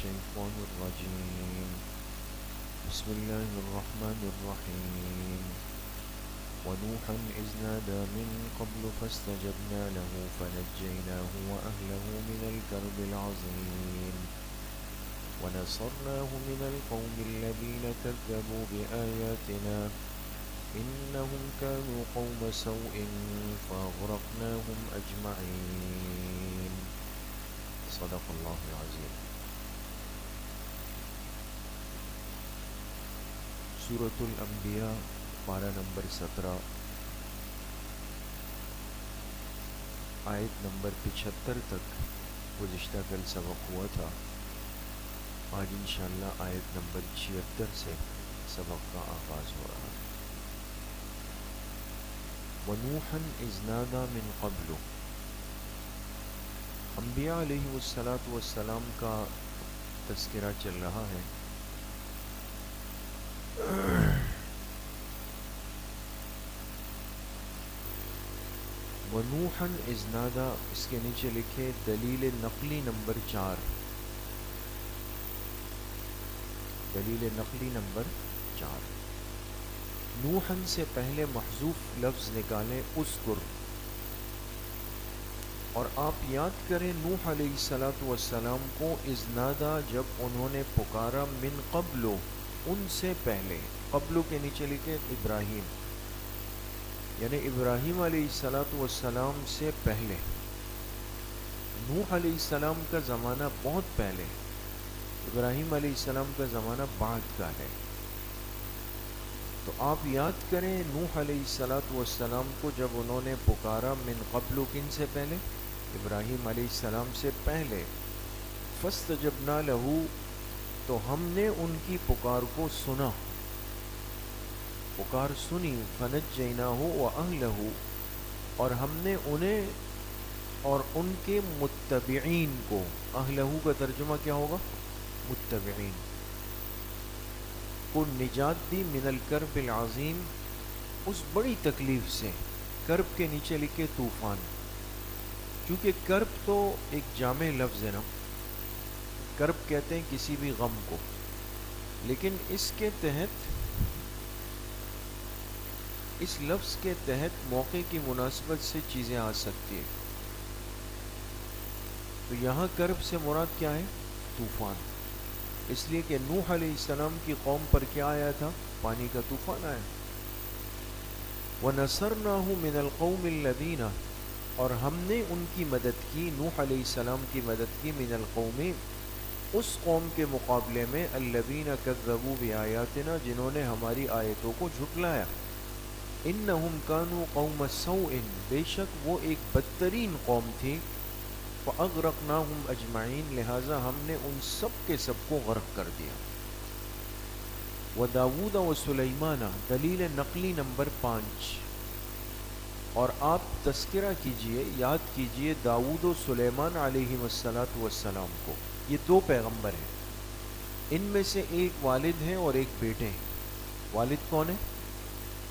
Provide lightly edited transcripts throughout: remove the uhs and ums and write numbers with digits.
الشيطان الرجيم بسم الله الرحمن الرحيم ونوحا إذ نادى من قبل فاستجبنا له فنجيناه وأهله من الكرب العظيم ونصرناه من القوم الذين كذبوا بآياتنا إنهم كانوا قوم سوء فأغرقناهم أجمعين صدق الله العظيم. سورة الانبیاء پارہ نمبر 17 آیت نمبر 75 تک گزشتہ کل سبق ہوا تھا. آج انشاءاللہ آیت نمبر 76 سے سبق کا آغاز ہو رہا ہے. وَنُوحًا إِذْ نَادَى مِن قَبْلُ، انبیاء علیہ السلام کا تذکرہ چل رہا ہے. وَنُوحًا إِذْ نَادَى، اس کے نیچے لکھے دلیل نقلی نمبر 4. دلیل نقلی نمبر 4. نوحًا سے پہلے محذوف لفظ نکالیں اذکر، اور آپ یاد کریں نوح علیہ السلام کو اذ نادا، جب انہوں نے پکارا، من قبل، ان سے پہلے. قبل کے نیچے لکھے ابراہیم، یعنی ابراہیم علیہ السلام سے پہلے. نوح علیہ السلام کا زمانہ بہت پہلے، ابراہیم علیہ السلام کا زمانہ بعد کا ہے. تو آپ یاد کریں نوح علیہ السلام کو جب انہوں نے پکارا، من قبل، کن سے پہلے؟ ابراہیم علیہ السلام سے پہلے. فاستجبنا لہ، تو ہم نے ان کی پکار کو سنا، پکار سنی. فنجیناہ واہلہ، اور ہم نے انہیں اور ان کے متبعین کو، اہلہ کا ترجمہ کیا ہوگا؟ متبعین کو نجات دی. من الکرب العظیم، اس بڑی تکلیف سے. کرب کے نیچے لکھے طوفان، کیونکہ کرب تو ایک جامع لفظ ہے نا. کرب کہتے ہیں کسی بھی غم کو، لیکن اس کے تحت، اس لفظ کے تحت موقع کی مناسبت سے چیزیں آ سکتی ہیں. تو یہاں کرب سے مراد کیا ہے؟ طوفان. اس لیے کہ نوح علیہ السلام کی قوم پر کیا آیا تھا؟ پانی کا طوفان آیا. وَنَصَرْنَاهُ مِنَ الْقَوْمِ الَّذِينَ، اور ہم نے ان کی مدد کی، نوح علیہ السلام کی مدد کی، من القوم، اس قوم کے مقابلے میں، الَّذِينَ كَذَّبُوا بِآيَاتِنَا، جنہوں نے ہماری آیتوں کو جھٹلایا. انہم کانوا قوم سوء، بے شک وہ ایک بدترین قوم تھی. فاغرقناہم اجمعین، لہٰذا ہم نے ان سب کے سب کو غرق کر دیا. وداود وسلیمان، دلیل نقلی نمبر 5. اور آپ تذکرہ کیجئے، یاد کیجئے داؤد و سلیمان علیہ السلام کو. یہ دو پیغمبر ہیں، ان میں سے ایک والد ہیں اور ایک بیٹے ہیں. والد کون ہے؟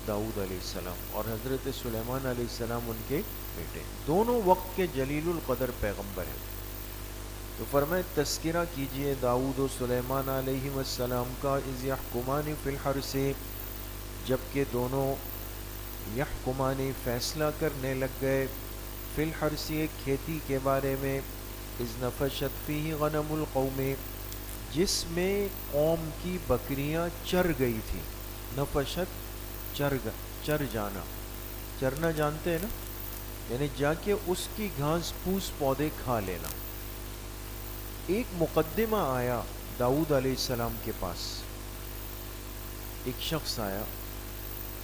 داؤد علیہ السلام، اور حضرت سلیمان علیہ السلام ان کے بیٹے. دونوں وقت کے جلیل القدر پیغمبر ہیں. تو فرمائے تذکرہ کیجئے داؤد و سلیمان علیہ السلام کا، اذ یحکمان فی الحرث، جبکہ دونوں یحکمان، فیصلہ کرنے لگ گئے، فی الحرث، کھیتی کے بارے میں، اذ نفشت فیہ غنم القوم، جس میں قوم کی بکریاں چر گئی تھی. نفشت چر جانا، چرنا جانتے ہیں نا، یعنی جا کے اس کی گھاس پھوس پودے کھا لینا. ایک مقدمہ آیا داؤد علیہ السلام کے پاس، ایک شخص آیا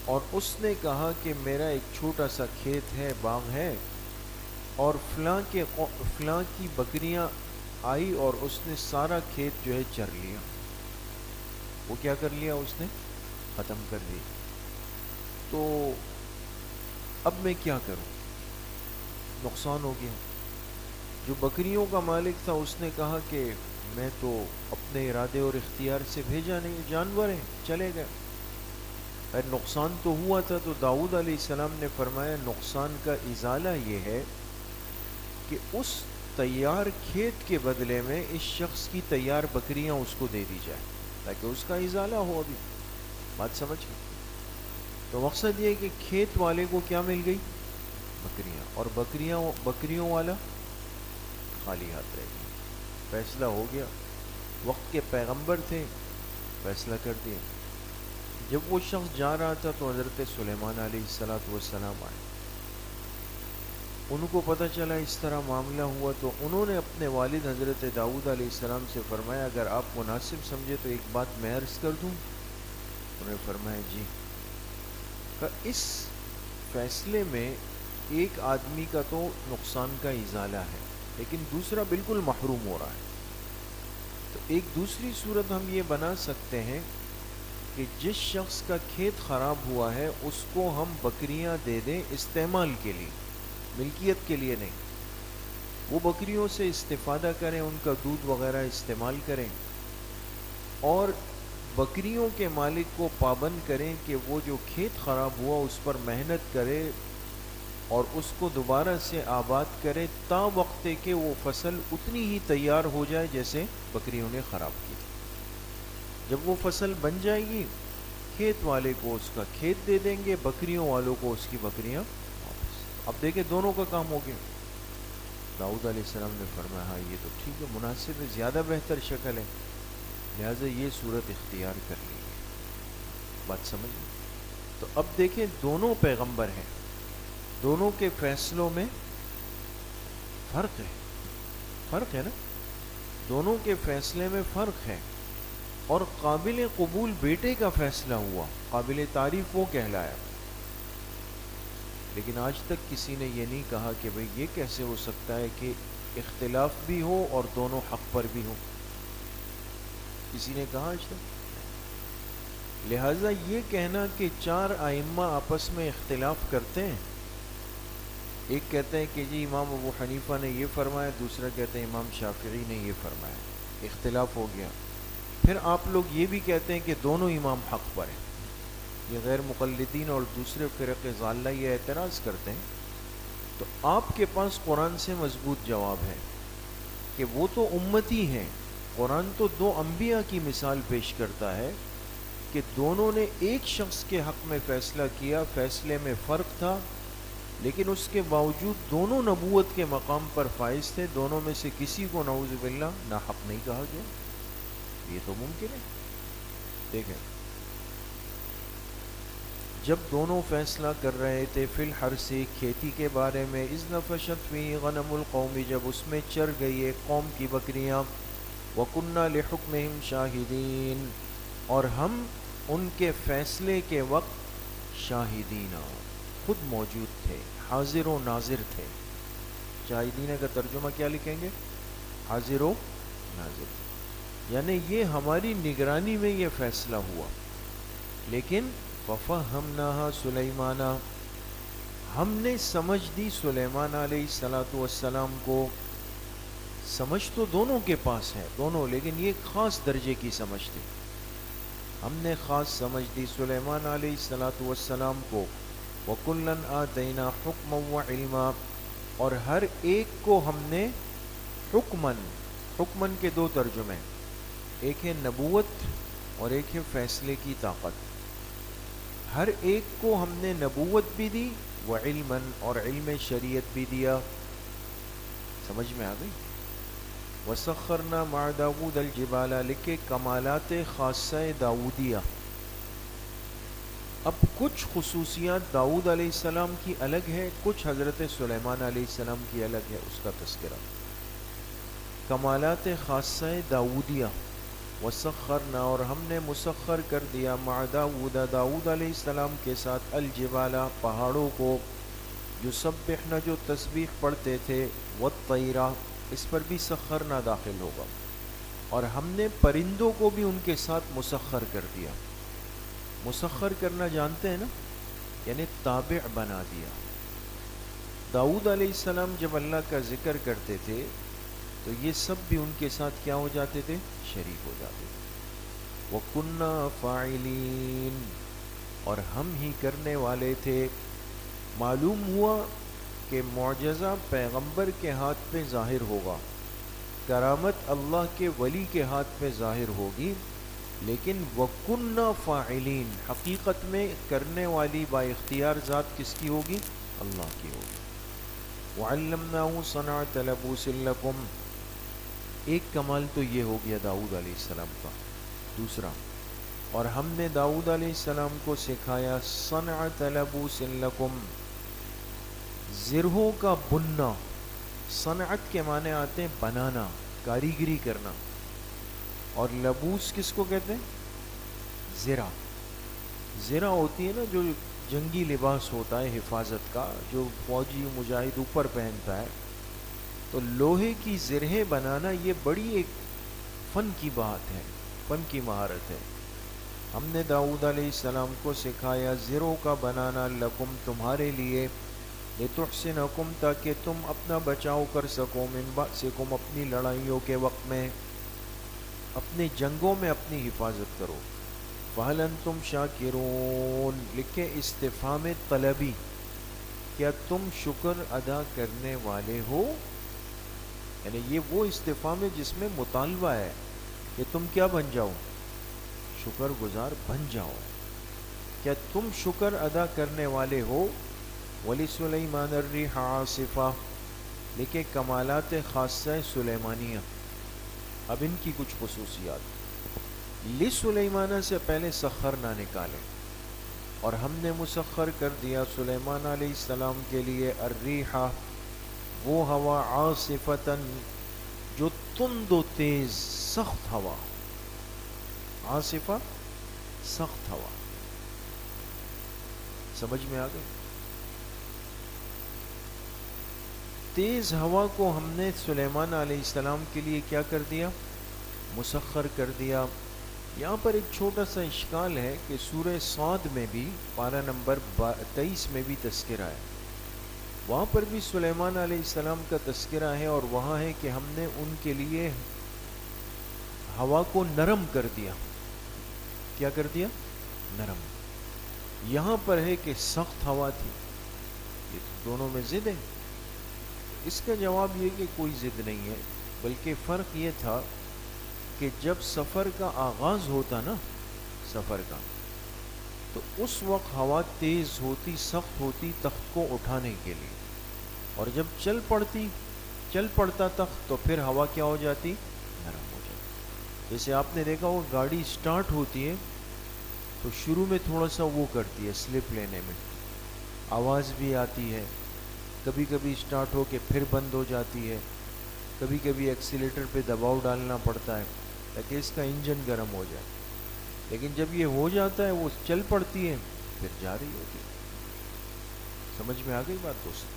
اور اس نے کہا کہ میرا ایک چھوٹا سا کھیت ہے، باغ ہے، اور فلاں کی بکریاں آئی اور اس نے سارا کھیت جو ہے چر لیا. وہ کیا کر لیا؟ اس نے ختم کر دی. تو اب میں کیا کروں؟ نقصان ہو گیا. جو بکریوں کا مالک تھا اس نے کہا کہ میں تو اپنے ارادے اور اختیار سے بھیجا نہیں، جانور ہیں، چلے گئے. نقصان تو ہوا تھا. تو داؤد علیہ السلام نے فرمایا نقصان کا ازالہ یہ ہے کہ اس تیار کھیت کے بدلے میں اس شخص کی تیار بکریاں اس کو دے دی جائے تاکہ اس کا ازالہ ہو. ابھی بات سمجھ گئے؟ تو مقصد یہ ہے کہ کھیت والے کو کیا مل گئی؟ بکریاں. اور بکریوں والا خالی ہاتھ رہ گیا. فیصلہ ہو گیا. وقت کے پیغمبر تھے، فیصلہ کر دیا. جب وہ شخص جا رہا تھا تو حضرت سلیمان علیہ السلام آئے. ان کو پتہ چلا اس طرح معاملہ ہوا تو انہوں نے اپنے والد حضرت داؤد علیہ السلام سے فرمایا اگر آپ مناسب سمجھے تو ایک بات میں عرض کر دوں. انہوں نے فرمایا جی. کہ اس فیصلے میں ایک آدمی کا تو نقصان کا ازالہ ہے لیکن دوسرا بالکل محروم ہو رہا ہے. تو ایک دوسری صورت ہم یہ بنا سکتے ہیں کہ جس شخص کا کھیت خراب ہوا ہے اس کو ہم بکریاں دے دیں استعمال کے لیے، ملکیت کے لیے نہیں. وہ بکریوں سے استفادہ کریں، ان کا دودھ وغیرہ استعمال کریں، اور بکریوں کے مالک کو پابند کریں کہ وہ جو کھیت خراب ہوا اس پر محنت کرے اور اس کو دوبارہ سے آباد کرے تا وقت کہ وہ فصل اتنی ہی تیار ہو جائے جیسے بکریوں نے خراب کی. جب وہ فصل بن جائے گی کھیت والے کو اس کا کھیت دے دیں گے، بکریوں والوں کو اس کی بکریاں واپس. اب دیکھیں دونوں کا کام ہو گیا. داؤد علیہ السلام نے فرمایا ہاں یہ تو ٹھیک ہے، مناسب ہے، زیادہ بہتر شکل ہے، لہٰذا یہ صورت اختیار کر لی ہے. بات سمجھ لیں؟ تو اب دیکھیں دونوں پیغمبر ہیں، دونوں کے فیصلوں میں فرق ہے نا. دونوں کے فیصلے میں فرق ہے. اور قابل قبول بیٹے کا فیصلہ ہوا، قابل تعریف وہ کہلایا. لیکن آج تک کسی نے یہ نہیں کہا کہ بھئی یہ کیسے ہو سکتا ہے کہ اختلاف بھی ہو اور دونوں حق پر بھی ہو. کسی نے کہا آج تک؟ لہٰذا یہ کہنا کہ چار ائمہ آپس میں اختلاف کرتے ہیں، ایک کہتے ہیں کہ جی امام ابو حنیفہ نے یہ فرمایا، دوسرا کہتے ہیں امام شافعی نے یہ فرمایا، اختلاف ہو گیا. پھر آپ لوگ یہ بھی کہتے ہیں کہ دونوں امام حق پر ہیں. یہ غیر مقلدین اور دوسرے فرقے ضالہ یہ اعتراض کرتے ہیں. تو آپ کے پاس قرآن سے مضبوط جواب ہے کہ وہ تو امتی ہیں. قرآن تو دو انبیاء کی مثال پیش کرتا ہے کہ دونوں نے ایک شخص کے حق میں فیصلہ کیا، فیصلے میں فرق تھا لیکن اس کے باوجود دونوں نبوت کے مقام پر فائز تھے. دونوں میں سے کسی کو نعوذ باللہ ناحق نہیں کہا گیا. یہ تو ممکن ہے. دیکھیں جب دونوں فیصلہ کر رہے تھے فی الحرث کھیتی کے بارے میں، اذ نفشت فی غنم القوم جب اس میں چر گئی ایک قوم کی بکریاں، وَكُنَّا لِحُكْمِهِمْ شَاهِدِينَ اور ہم ان کے فیصلے کے وقت شاہدین خود موجود تھے، حاضر و ناظر تھے. شاہدین کا ترجمہ کیا لکھیں گے؟ حاضر و ناظر. یعنی یہ ہماری نگرانی میں یہ فیصلہ ہوا. لیکن فَفَهَّمْنَاهَا سُلَيْمَانَ ہم نے سمجھ دی سلیمان علیہ السلام کو. سمجھ تو دونوں کے پاس ہے دونوں، لیکن یہ خاص درجے کی سمجھ تھی. ہم نے خاص سمجھ دی سلیمان علیہ السلام کو. وَكُلًّا آتَيْنَا حُكْمًا وَعِلْمًا اور ہر ایک کو ہم نے حکمن کے دو ترجمے، ایک ہے نبوت اور ایک ہے فیصلے کی طاقت. ہر ایک کو ہم نے نبوت بھی دی وعلمًا اور علم شریعت بھی دیا. سمجھ میں آ گئی؟ وَسَخَّرْنَا مَعَ دَاوُودَ الْجِبَالَ لکھے کمالات خاصہ داودیہ. اب کچھ خصوصیات داؤد علیہ السلام کی الگ ہے، کچھ حضرت سلیمان علیہ السلام کی الگ ہے، اس کا تذکرہ. کمالات خاصہ داودیہ. وسخرنا اور ہم نے مسخر کر دیا مع داؤد علیہ السلام کے ساتھ الجبال پہاڑوں کو، یسبحن جو تسبیح پڑھتے تھے، والطیر اس پر بھی سخرنا داخل ہوگا، اور ہم نے پرندوں کو بھی ان کے ساتھ مسخر کر دیا. مسخر کرنا جانتے ہیں نا، یعنی تابع بنا دیا. داؤد علیہ السلام جب اللہ کا ذکر کرتے تھے تو یہ سب بھی ان کے ساتھ کیا ہو جاتے تھے؟ شریک ہو جاتے تھے. وَكُنَّا فَاعِلِينَ اور ہم ہی کرنے والے تھے. معلوم ہوا کہ معجزہ پیغمبر کے ہاتھ پہ ظاہر ہوگا، کرامت اللہ کے ولی کے ہاتھ پہ ظاہر ہوگی، لیکن وَكُنَّا فَاعِلِينَ، حقیقت میں کرنے والی با اختیار ذات کس کی ہوگی؟ اللہ کی ہوگی۔ وَعَلَّمْنَاهُ صَنْعَةَ لَبُوسٍ لَكُمْ، ایک کمال تو یہ ہو گیا داؤد علیہ السلام کا۔ دوسرا، اور ہم نے داؤد علیہ السلام کو سکھایا صنعۃ لبوس لکم، زرہوں کا بننا۔ صنعت کے معنی آتے ہیں بنانا، کاریگری کرنا، اور لبوس کس کو کہتے ہیں؟ زرہ۔ زرہ ہوتی ہے نا جو جنگی لباس ہوتا ہے حفاظت کا، جو فوجی مجاہد اوپر پہنتا ہے، تو لوہے کی زرہیں بنانا یہ بڑی ایک فن کی بات ہے، فن کی مہارت ہے۔ ہم نے داؤد علیہ السلام کو سکھایا زروں کا بنانا، لکم تمہارے لیے، لتحسنکم تاکہ تم اپنا بچاؤ کر سکو، من بأسکم اپنی لڑائیوں کے وقت میں، اپنے جنگوں میں اپنی حفاظت کرو۔ فہل انتم شاکرون، لکھے استفہام طلبی، کیا تم شکر ادا کرنے والے ہو؟ یعنی یہ وہ استفہام ہے جس میں مطالبہ ہے کہ تم کیا بن جاؤ؟ شکر گزار بن جاؤ۔ کیا تم شکر ادا کرنے والے ہو؟ وَلِسُلَيْمَانَ الرِّيحَ عَاصِفَةً، لکھے کمالات خاصہ سلیمانیہ۔ اب ان کی کچھ خصوصیات، لِسُلَيْمَانَ سے پہلے سخر نہ نکالیں، اور ہم نے مسخر کر دیا سلیمان علیہ السلام کے لیے الریحہ، وہ ہوا، عاصفتاً جو تند و تیز، سخت ہوا۔ عاصفہ سخت ہوا، سمجھ میں آ گئی؟ تیز ہوا کو ہم نے سلیمان علیہ السلام کے لیے کیا کر دیا؟ مسخر کر دیا۔ یہاں پر ایک چھوٹا سا اشکال ہے کہ سورہ صاد میں بھی پارہ نمبر 23 میں بھی تذکرہ ہے، وہاں پر بھی سلیمان علیہ السلام کا تذکرہ ہے، اور وہاں ہے کہ ہم نے ان کے لیے ہوا کو نرم کر دیا۔ کیا کر دیا؟ نرم۔ یہاں پر ہے کہ سخت ہوا تھی، یہ دونوں میں ضد ہے۔ اس کا جواب یہ کہ کوئی ضد نہیں ہے، بلکہ فرق یہ تھا کہ جب سفر کا آغاز ہوتا نا، سفر کا، تو اس وقت ہوا تیز ہوتی، سخت ہوتی تخت کو اٹھانے کے لیے، اور جب چل پڑتا تخت تو پھر ہوا کیا ہو جاتی؟ نرم ہو جاتی۔ جیسے آپ نے دیکھا وہ گاڑی سٹارٹ ہوتی ہے تو شروع میں تھوڑا سا وہ کرتی ہے سلپ لینے میں، آواز بھی آتی ہے، کبھی کبھی سٹارٹ ہو کے پھر بند ہو جاتی ہے، کبھی کبھی ایکسیلیٹر پہ دباؤ ڈالنا پڑتا ہے تاکہ اس کا انجن گرم ہو جائے، لیکن جب یہ ہو جاتا ہے وہ چل پڑتی ہے پھر جاری ہوتی ہے۔ سمجھ میں آ گئی بات دوست؟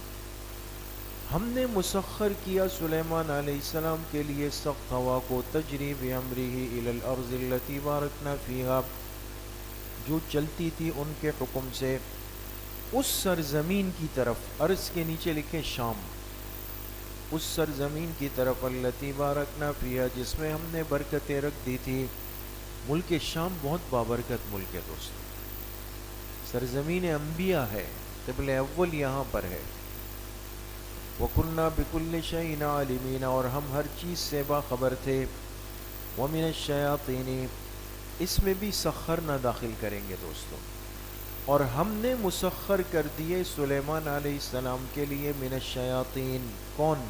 ہم نے مسخر کیا سلیمان علیہ السلام کے لیے سخت ہوا کو، تجری بامرہ الی الارض التی بارکنا فیہا، جو چلتی تھی ان کے حکم سے اس سرزمین کی طرف، ارض کے نیچے لکھے شام، اس سرزمین کی طرف، التی بارکنا فیہا جس میں ہم نے برکتیں رکھ دی تھی۔ ملک شام بہت بابرکت ملک ہے دوستو، سرزمین انبیاء ہے، قبل اول یہاں پر ہے۔ وَكُنَّا بِكُلِّ شَيْءٍ عَالِمِينَ، اور ہم ہر چیز سے باخبر تھے۔ وَمِنَ الشَّيَاطِينِ، اس میں بھی سخر نہ داخل کریں گے دوستو، اور ہم نے مسخر کر دیے سلیمان علیہ السلام کے لیے من الشیاطین، کون؟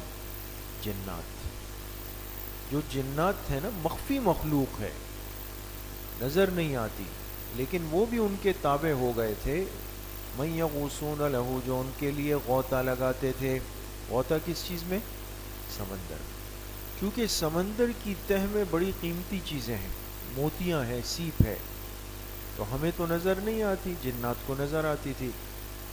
جنات۔ جو جنات ہے نا، مخفی مخلوق ہے، نظر نہیں آتی، لیکن وہ بھی ان کے تابع ہو گئے تھے۔ مَن یغوصون لہ، جو ان کے لیے غوطہ لگاتے تھے۔ غوطہ کس چیز میں؟ سمندر۔ کیونکہ سمندر کی تہ میں بڑی قیمتی چیزیں ہیں، موتیاں ہیں، سیپ ہے، تو ہمیں تو نظر نہیں آتی، جنات کو نظر آتی تھی،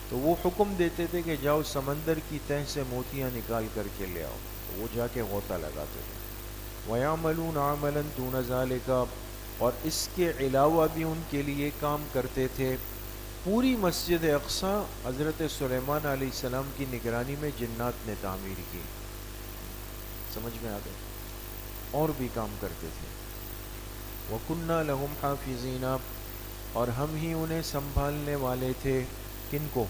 تو وہ حکم دیتے تھے کہ جاؤ سمندر کی تہ سے موتیاں نکال کر کے لے آؤ، تو وہ جا کے غوطہ لگاتے تھے۔ وَيَعْمَلُونَ عَمَلًا دُونَ ذَلِكَ، اور اس کے علاوہ بھی ان کے لیے کام کرتے تھے۔ پوری مسجد اقصیٰ حضرت سلیمان علیہ السلام کی نگرانی میں جنات نے تعمیر کی، سمجھ میں آ گئے؟ اور بھی کام کرتے تھے۔ وَكُنَّا لَهُمْ حَافِظِينَ، اور ہم ہی انہیں سنبھالنے والے تھے۔ کن کو؟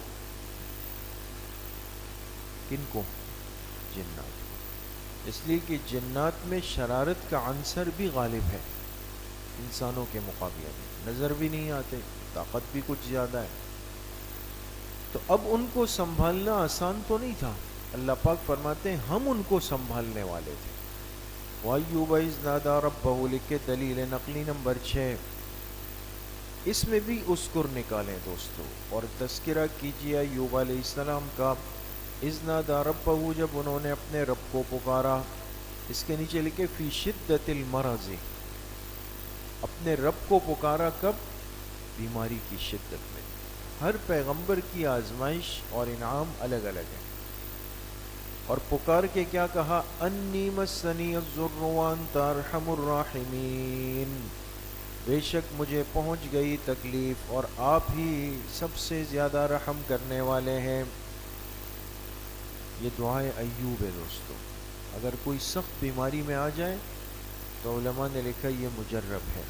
کن کو؟ جنات کو، اس لیے کہ جنات میں شرارت کا عنصر بھی غالب ہے انسانوں کے مقابلے میں، نظر بھی نہیں آتے، طاقت بھی کچھ زیادہ ہے، تو اب ان کو سنبھالنا آسان تو نہیں تھا۔ اللہ پاک فرماتے ہیں ہم ان کو سنبھالنے والے تھے۔ وَأَيُّوبَ إِذْ نَادَىٰ رَبَّهُ، لکھ کے دلیل نقلی نمبر 6، اس میں بھی اذکر نکالیں دوستو، اور تذکرہ کیجیے ایوب علیہ السلام کا۔ اذ نادیٰ ربہ، جب انہوں نے اپنے رب کو پکارا، اس کے نیچے لکھے فی شدت المرض، اپنے رب کو پکارا کب؟ بیماری کی شدت میں۔ ہر پیغمبر کی آزمائش اور انعام الگ الگ ہے، اور پکار کے کیا کہا؟ انی مسنی الضر وانت ارحم الراحمین، بے شک مجھے پہنچ گئی تکلیف اور آپ ہی سب سے زیادہ رحم کرنے والے ہیں۔ یہ دعائے ایوب ہے دوستو، اگر کوئی سخت بیماری میں آ جائے تو علماء نے لکھا یہ مجرب ہے،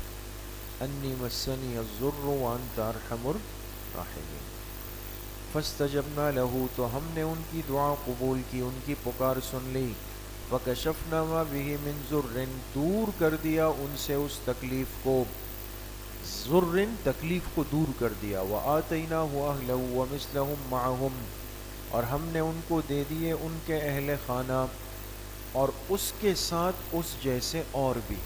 انی مسنی الضر وانت ارحم الراحمین۔ فاستجبنا لہ، تو ہم نے ان کی دعا قبول کی، ان کی پکار سن لی۔ وکشفنا ما بہ من ضر، دور کر دیا ان سے اس تکلیف کو، ضر تکلیف کو دور کر دیا۔ وآتیناہ اہلہ ومثلہم معہم، اور ہم نے ان کو دے دیے ان کے اہل خانہ اور اس کے ساتھ اس جیسے اور بھی،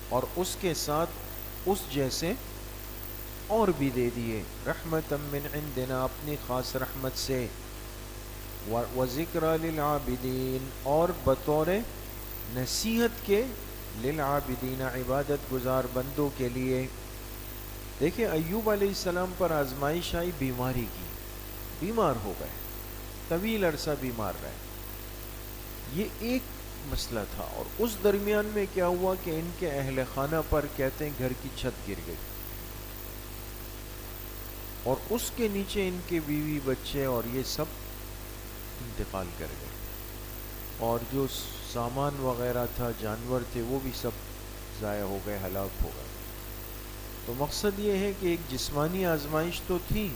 اور اس کے ساتھ اس جیسے اور بھی دے دیے، رحمتا من عندنا، اپنی خاص رحمت سے، وذکری للعابدین، اور بطور نصیحت کے، للعابدین، عبادت گزار بندوں کے لیے۔ دیکھیں ایوب علیہ السلام پر آزمائش آئی بیماری کی، بیمار ہو گئے، طویل عرصہ بیمار رہے، یہ ایک مسئلہ تھا۔ اور اس درمیان میں کیا ہوا کہ ان کے اہل خانہ پر کہتے ہیں گھر کی چھت گر گئی، اور اس کے نیچے ان کے بیوی بچے اور یہ سب انتقال کر گئے، اور جو سامان وغیرہ تھا، جانور تھے، وہ بھی سب ضائع ہو گئے، ہلاک ہو گئے۔ تو مقصد یہ ہے کہ ایک جسمانی آزمائش تو تھی،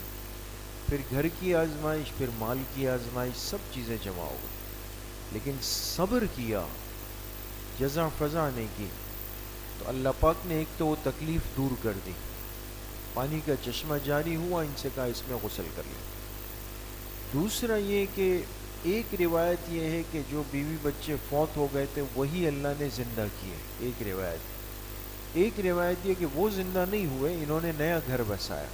پھر گھر کی آزمائش، پھر مال کی آزمائش، سب چیزیں جمع ہو گئی، لیکن صبر کیا، جزع فضع نہیں کی، تو اللہ پاک نے ایک تو وہ تکلیف دور کر دی، پانی کا چشمہ جاری ہوا، ان سے کہا اس میں غسل کر لیں۔ دوسرا یہ کہ ایک روایت یہ ہے کہ جو بیوی بچے فوت ہو گئے تھے وہی اللہ نے زندہ کیے، ایک روایت یہ کہ وہ زندہ نہیں ہوئے، انہوں نے نیا گھر بسایا،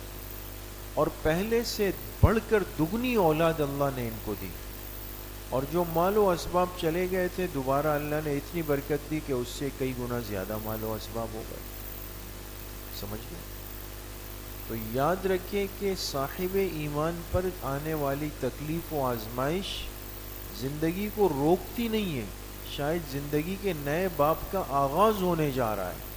اور پہلے سے بڑھ کر دگنی اولاد اللہ نے ان کو دی، اور جو مال و اسباب چلے گئے تھے دوبارہ اللہ نے اتنی برکت دی کہ اس سے کئی گنا زیادہ مال و اسباب ہو گئے۔ سمجھ گئے؟ تو یاد رکھیں کہ صاحب ایمان پر آنے والی تکلیف و آزمائش زندگی کو روکتی نہیں ہے، شاید زندگی کے نئے باب کا آغاز ہونے جا رہا ہے،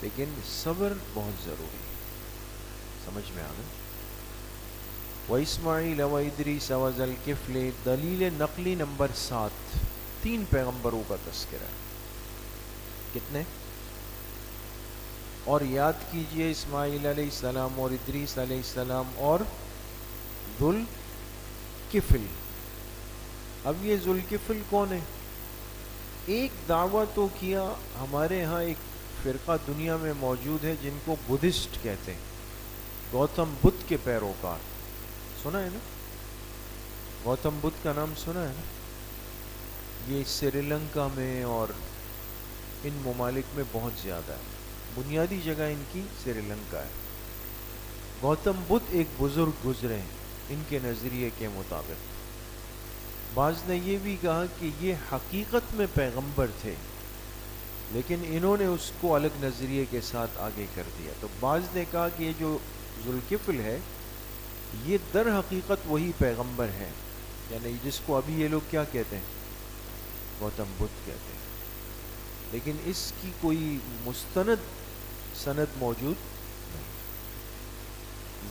لیکن صبر بہت ضروری ہے۔ سمجھ میں آ گیا؟ وَإِسْمَعِيلَ وَإِدْرِيسَ وَذَا الْكِفْلِ، دلیل نقلی نمبر 7، 3 پیغمبروں کا تذکرہ ہے۔ کتنے؟ اور یاد کیجئے اسماعیل علیہ السلام اور ادریس علیہ السلام اور ذوالکفل۔ اب یہ ذوالکفل کون ہے؟ ایک دعویٰ تو کیا، ہمارے ہاں ایک فرقہ دنیا میں موجود ہے جن کو بدھسٹ کہتے ہیں، گوتم بدھ کے پیروکار، سنا ہے نا؟ گوتم بدھ کا نام سنا ہے نا؟ یہ سری لنکا میں اور ان ممالک میں بہت زیادہ ہے، بنیادی جگہ ان کی سری لنکا ہے۔ گوتم بدھ ایک بزرگ گزرے ہیں ان کے نظریے کے مطابق، بعض نے یہ بھی کہا کہ یہ حقیقت میں پیغمبر تھے لیکن انہوں نے اس کو الگ نظریے کے ساتھ آگے کر دیا۔ تو بعض نے کہا کہ یہ جو ذوالکفل ہے یہ در حقیقت وہی پیغمبر ہے، یعنی جس کو ابھی یہ لوگ کیا کہتے ہیں؟ گوتم بدھ کہتے ہیں، لیکن اس کی کوئی مستند سند موجود نہیں۔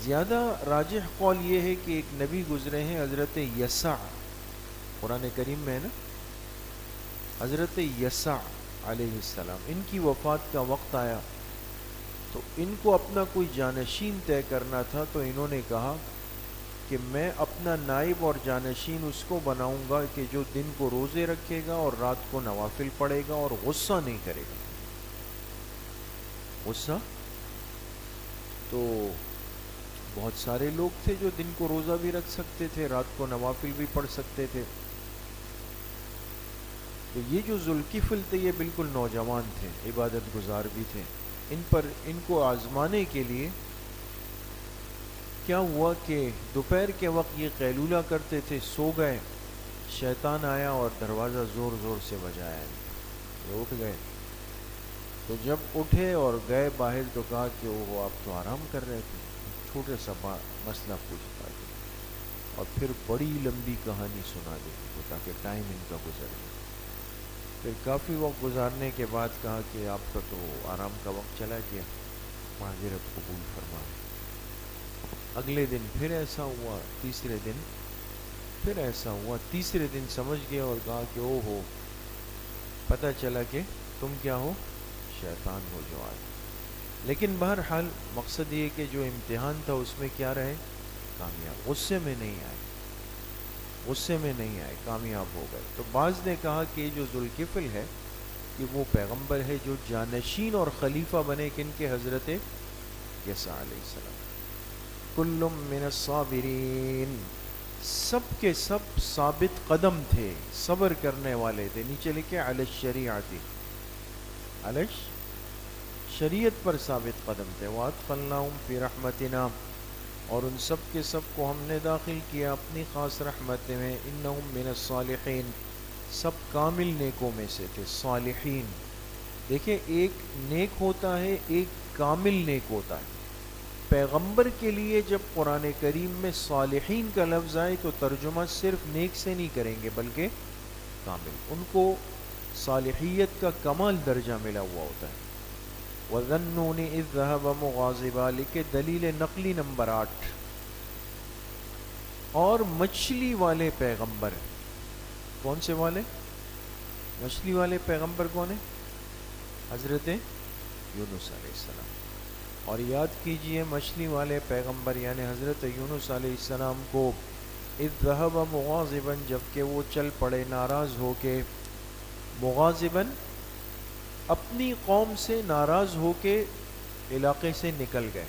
زیادہ راجح قول یہ ہے کہ ایک نبی گزرے ہیں حضرت یسع، قرآن کریم میں ہے نا، حضرت یسع علیہ السلام، ان کی وفات کا وقت آیا تو ان کو اپنا کوئی جانشین طے کرنا تھا، تو انہوں نے کہا کہ میں اپنا نائب اور جانشین اس کو بناؤں گا کہ جو دن کو روزے رکھے گا اور رات کو نوافل پڑھے گا اور غصہ نہیں کرے گا. غصہ تو بہت سارے لوگ تھے جو دن کو روزہ بھی رکھ سکتے تھے، رات کو نوافل بھی پڑھ سکتے تھے. تو یہ جو ذوالکفل تھے یہ بالکل نوجوان تھے، عبادت گزار بھی تھے. ان کو آزمانے کے لیے کیا ہوا کہ دوپہر کے وقت یہ قیلولہ کرتے تھے، سو گئے، شیطان آیا اور دروازہ زور زور سے بجایا. یہ اٹھ گئے، تو جب اٹھے اور گئے باہر تو کہا کہ وہ آپ تو آرام کر رہے تھے. چھوٹا سا مسئلہ پوچھتا تھا اور پھر بڑی لمبی کہانی سنا دیتی کو تاکہ ٹائم ان کا گزر جائے. پھر کافی وقت گزارنے کے بعد کہا کہ آپ کا تو آرام کا وقت چلا گیا، معذرت قبول فرمائیں. اگلے دن پھر ایسا ہوا، تیسرے دن پھر ایسا ہوا. تیسرے دن سمجھ گیا اور کہا کہ او ہو، پتہ چلا کہ تم کیا ہو، شیطان ہو جو آج. لیکن بہرحال مقصد یہ کہ جو امتحان تھا اس میں کیا رہے، کامیاب. غصے میں نہیں آئے، کامیاب ہو گئے. تو بعض نے کہا کہ یہ جو ذوالکفل ہے کہ وہ پیغمبر ہے جو جانشین اور خلیفہ بنے کن کے، حضرت یسوع علیہ السلام. کل من الصابرین، سب کے سب ثابت قدم تھے، صبر کرنے والے تھے. نیچے لکھے علی الشریعت، علی شریعت پر ثابت قدم تھے. وادخلناہم فی رحمتنا، اور ان سب کے سب کو ہم نے داخل کیا اپنی خاص رحمت میں. انہم من الصالحین، سب کامل نیکوں میں سے تھے. صالحین دیکھیں، ایک نیک ہوتا ہے، ایک کامل نیک ہوتا ہے. پیغمبر کے لیے جب قرآن کریم میں صالحین کا لفظ آئے تو ترجمہ صرف نیک سے نہیں کریں گے بلکہ کامل. ان کو صالحیت کا کمال درجہ ملا ہوا ہوتا ہے. وَذَنُّونِ إِذْ ذَهَبَ مُغَاضِبًا، لکھے دلیل نقلی نمبر 8. اور مچھلی والے پیغمبر، کون سے والے؟ مچھلی والے پیغمبر کون ہیں؟ حضرت یونس علیہ السلام. اور یاد کیجئے مچھلی والے پیغمبر یعنی حضرت یونس علیہ السلام کو اذ ذهب مغاضبا، جبکہ وہ چل پڑے ناراض ہو کے، مغاضبا اپنی قوم سے ناراض ہو کے علاقے سے نکل گئے.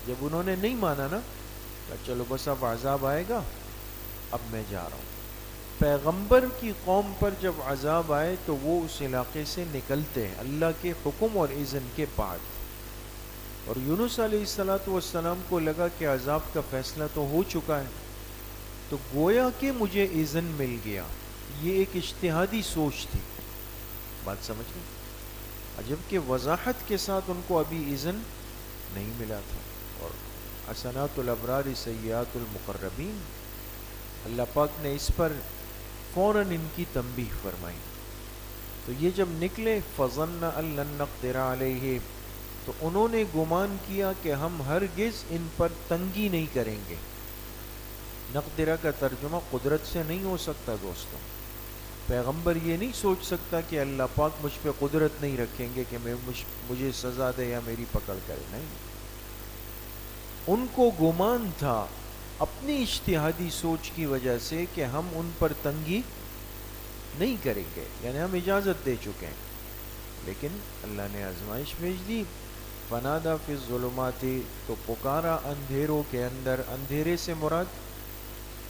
جب انہوں نے نہیں مانا نا کہ چلو بس اب عذاب آئے گا، اب میں جا رہا ہوں. پیغمبر کی قوم پر جب عذاب آئے تو وہ اس علاقے سے نکلتے ہیں اللہ کے حکم اور اذن کے بعد. اور یونس علیہ السلام کو لگا کہ عذاب کا فیصلہ تو ہو چکا ہے، تو گویا کہ مجھے اذن مل گیا. یہ ایک اجتہادی سوچ تھی. بات سمجھ گئے؟ عجب کہ وضاحت کے ساتھ ان کو ابھی اذن نہیں ملا تھا. اور حسنات الابرار سیئات المقربین، اللہ پاک نے اس پر فوراً ان کی تنبیہ فرمائی. تو یہ جب نکلے فظن ان لن نقدر علیہ، تو انہوں نے گمان کیا کہ ہم ہرگز ان پر تنگی نہیں کریں گے. نقدرہ کا ترجمہ قدرت سے نہیں ہو سکتا دوستوں. پیغمبر یہ نہیں سوچ سکتا کہ اللہ پاک مجھ پہ قدرت نہیں رکھیں گے کہ مجھے سزا دے یا میری پکڑ کرے. نہیں، ان کو گمان تھا اپنی اجتہادی سوچ کی وجہ سے کہ ہم ان پر تنگی نہیں کریں گے، یعنی ہم اجازت دے چکے ہیں. لیکن اللہ نے آزمائش بھیج دی. فنادا فی الظلمات، تو پکارا اندھیروں کے اندر. اندھیرے سے مراد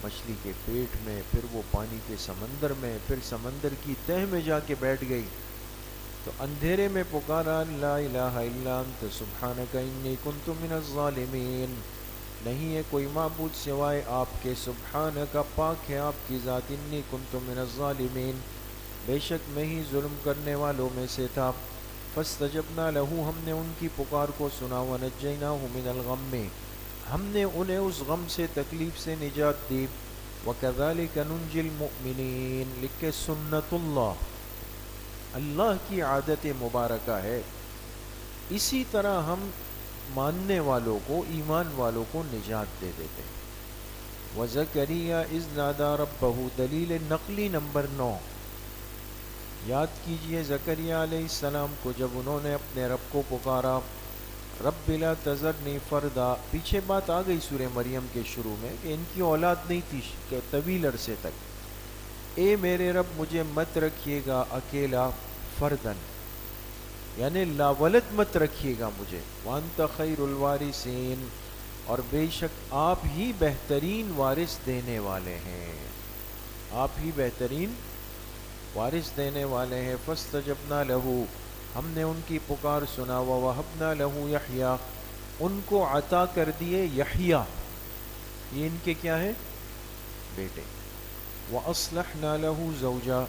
مچھلی کے پیٹ میں، پھر وہ پانی کے سمندر میں، پھر سمندر کی تہ میں جا کے بیٹھ گئی. تو اندھیرے میں پکارا لا الہ الا انت سبحانک انی کنت من الظالمین، نہیں ہے کوئی معبود سوائے آپ کے، سبحانک پاک ہے آپ کی ذات، انی کنت من الظالمین بے شک میں ہی ظلم کرنے والوں میں سے تھا. فاستجبنا له، ہم نے ان کی پکار کو سنا. ونجیناہ من الغم، ہم نے انہیں اس غم سے، تکلیف سے نجات دی. وکذالک ننجی المؤمنین، لکھے سنت اللہ، اللہ کی عادت مبارکہ ہے، اسی طرح ہم ماننے والوں کو، ایمان والوں کو نجات دے دیتے ہیں. وزکریا اذ نادی ربہ، دلیل نقلی نمبر 9. یاد کیجئے زکریا علیہ السلام کو جب انہوں نے اپنے رب کو پکارا. رب لا تذرنی فردا، پیچھے بات آ گئی سورہ مریم کے شروع میں کہ ان کی اولاد نہیں تھی کہ طویل عرصے تک. اے میرے رب مجھے مت رکھیے گا اکیلا، فردن یعنی لا ولد مت رکھیے گا مجھے. وانت خیر الوارثین، اور بے شک آپ ہی بہترین وارث دینے والے ہیں، آپ ہی بہترین وارث دینے والے ہیں. فاستجبنا لہو، ہم نے ان کی پکار سنا. ووہبنا لہو یحییٰ، ان کو عطا کر دیے یحییٰ، یہ ان کے کیا ہے؟ بیٹے. وَأَصْلَحْنَا لَهُ زَوْجًا،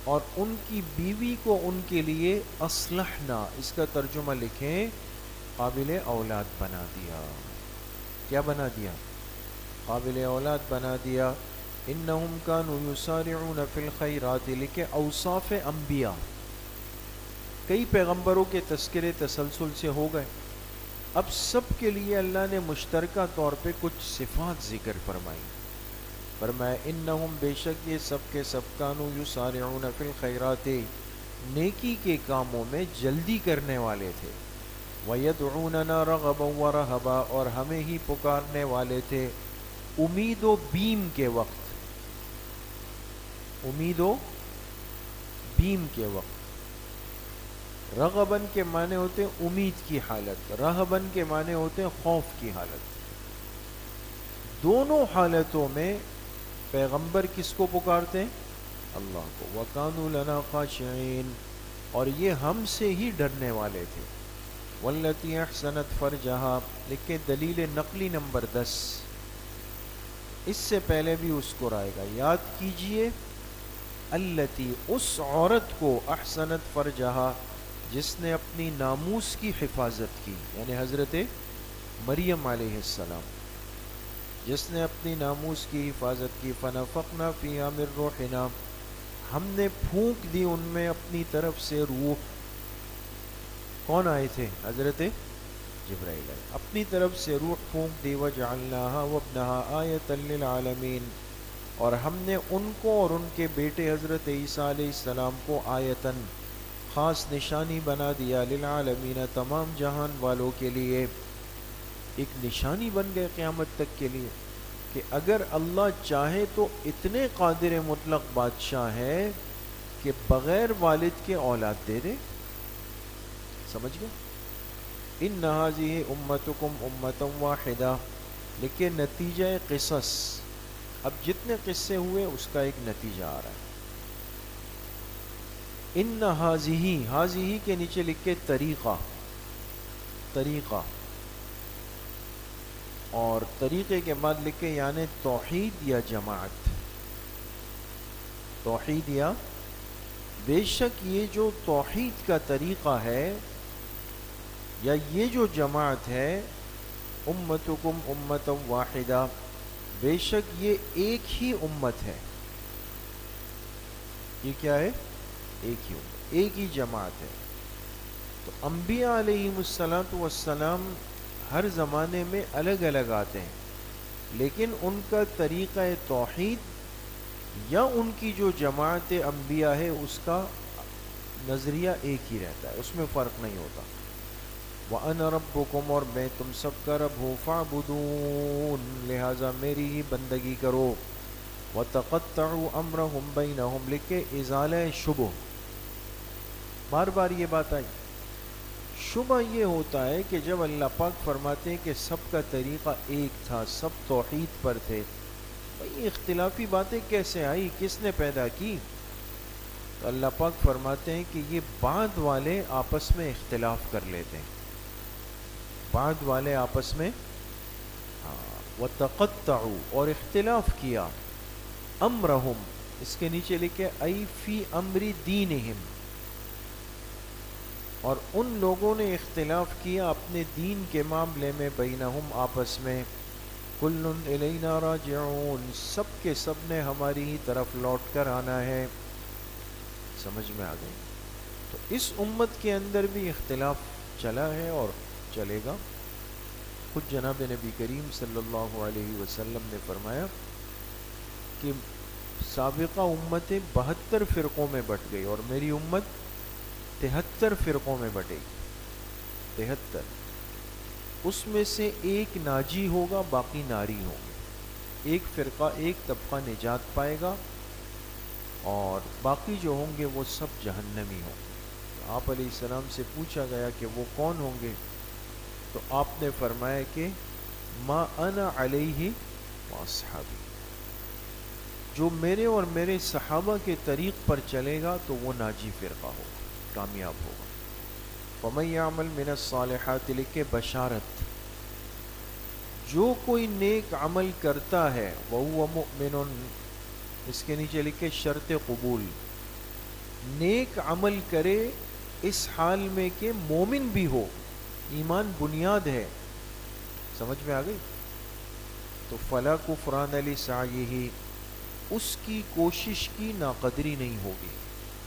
اور ان کی بیوی کو ان کے لیے اصلحنا، اس کا ترجمہ لکھیں قابل اولاد بنا دیا. کیا بنا دیا؟ قابل اولاد بنا دیا. انہم کانوا یسارعون فی الخیرات، لکھے اوصاف انبیاء، کئی پیغمبروں کے تذکرے تسلسل سے ہو گئے. اب سب کے لیے اللہ نے مشترکہ طور پہ کچھ صفات ذکر فرمائی. فرمایا انہم، بے شک یہ سب کے سب، کانوا یسارعون فی الخیرات، نیکی کے کاموں میں جلدی کرنے والے تھے. وَيَدْعُونَنَا رَغَبًا وَرَهَبًا، اور ہمیں ہی پکارنے والے تھے امید و بیم کے وقت. امید و بیم کے وقت. رغبن کے معنی ہوتے ہیں امید کی حالت، رہبن کے معنی ہوتے ہیں خوف کی حالت. دونوں حالتوں میں پیغمبر کس کو پکارتے ہیں؟ اللہ کو. وَكَانُوا لَنَا خَاشِعِينَ، اور یہ ہم سے ہی ڈرنے والے تھے. وَالَّتِي أَحْسَنَتْ فَرْجَهَا، لکھے دلیل نقلی نمبر 10. اس سے پہلے بھی اس کو آئے گا، یاد کیجئے. التی، اس عورت کو، احسنت فرجہا، جس نے اپنی ناموس کی حفاظت کی، یعنی حضرت مریم علیہ السلام، جس نے اپنی ناموس کی حفاظت کی. فنفخنا فیہا من روحنا، ہم نے پھونک دی ان میں اپنی طرف سے روح. کون آئے تھے؟ حضرت جبرائیل آئے، اپنی طرف سے روح پھونک دی. وجعلناہا وابنہا آیۃ للعالمین، اور ہم نے ان کو اور ان کے بیٹے حضرت عیسیٰ علیہ السلام کو آیتن، خاص نشانی بنا دیا. للعالمین، تمام جہان والوں کے لیے ایک نشانی بن گئے قیامت تک کے لیے، کہ اگر اللہ چاہے تو اتنے قادر مطلق بادشاہ ہے کہ بغیر والد کے اولاد دے دے. سمجھ گئے؟ ان ھذہ امتکم امۃ واحدہ، لیکن نتیجہ قصص، اب جتنے قصے ہوئے اس کا ایک نتیجہ آ رہا ہے. ان ھذہ، ھذہ کے نیچے لکھے طریقہ، طریقہ، اور طریقے کے بعد لکھے یعنی توحید یا جماعت. توحید یا، بے شک یہ جو توحید کا طریقہ ہے یا یہ جو جماعت ہے، امتکم امۃ واحدہ، بے شک یہ ایک ہی امت ہے. یہ کیا ہے؟ ایک ہی امت، ایک ہی جماعت ہے. تو انبیاء علیہم السلام ہر زمانے میں الگ الگ آتے ہیں، لیکن ان کا طریقہ توحید یا ان کی جو جماعت انبیاء ہے اس کا نظریہ ایک ہی رہتا ہے، اس میں فرق نہیں ہوتا. وَأَنَا رَبُّكُمْ، اور میں تم سب کا رب ہوں. فَاعْبُدُونِ، لہٰذا میری ہی بندگی کرو. وَتَقَطَّعُوا أَمْرَهُمْ بَيْنَهُمْ، لکھے ازالہ شبہ، بار بار یہ بات آئی. شبہ یہ ہوتا ہے کہ جب اللہ پاک فرماتے ہیں کہ سب کا طریقہ ایک تھا، سب توحید پر تھے، بھئی اختلافی باتیں کیسے آئی، کس نے پیدا کی؟ تو اللہ پاک فرماتے ہیں کہ یہ بعد والے آپس میں اختلاف کر لیتے ہیں، بعد والے آپس میں وَتَقَطَّعُوا، اور اختلاف کیا. امرہم، اس کے نیچے لکھے ای فی امر دینہم، اور ان لوگوں نے اختلاف کیا اپنے دین کے معاملے میں. بینہم، آپس میں. کل الینا راجعون، سب کے سب نے ہماری ہی طرف لوٹ کر آنا ہے. سمجھ میں آ گئی؟ تو اس امت کے اندر بھی اختلاف چلا ہے اور چلے گا. خود جناب نبی کریم صلی اللہ علیہ وسلم نے فرمایا کہ سابقہ امتیں 72 فرقوں میں بٹ گئی اور میری امت 73 فرقوں میں بٹے گی. 73. اس میں سے ایک ناجی ہوگا، باقی ناری ہوں گے، ایک فرقہ، ایک طبقہ نجات پائے گا اور باقی جو ہوں گے وہ سب جہنمی ہوں گے۔ تو آپ علیہ السلام سے پوچھا گیا کہ وہ کون ہوں گے، تو آپ نے فرمایا کہ ما انا علیہ واصحابی، جو میرے اور میرے صحابہ کے طریق پر چلے گا تو وہ ناجی فرقہ ہوگا، کامیاب ہوگا۔ وَمَن يَعْمَلْ مِنَ الصَّالِحَاتِ، لکھے بشارت، جو کوئی نیک عمل کرتا ہے وَهُوَ مُؤْمِنٌ، اس کے نیچے لکھے شرط قبول، نیک عمل کرے اس حال میں کہ مومن بھی ہو، ایمان بنیاد ہے، سمجھ میں آ گئی؟ تو فلا کفران لسعیہ، اس کی کوشش کی ناقدری نہیں ہوگی۔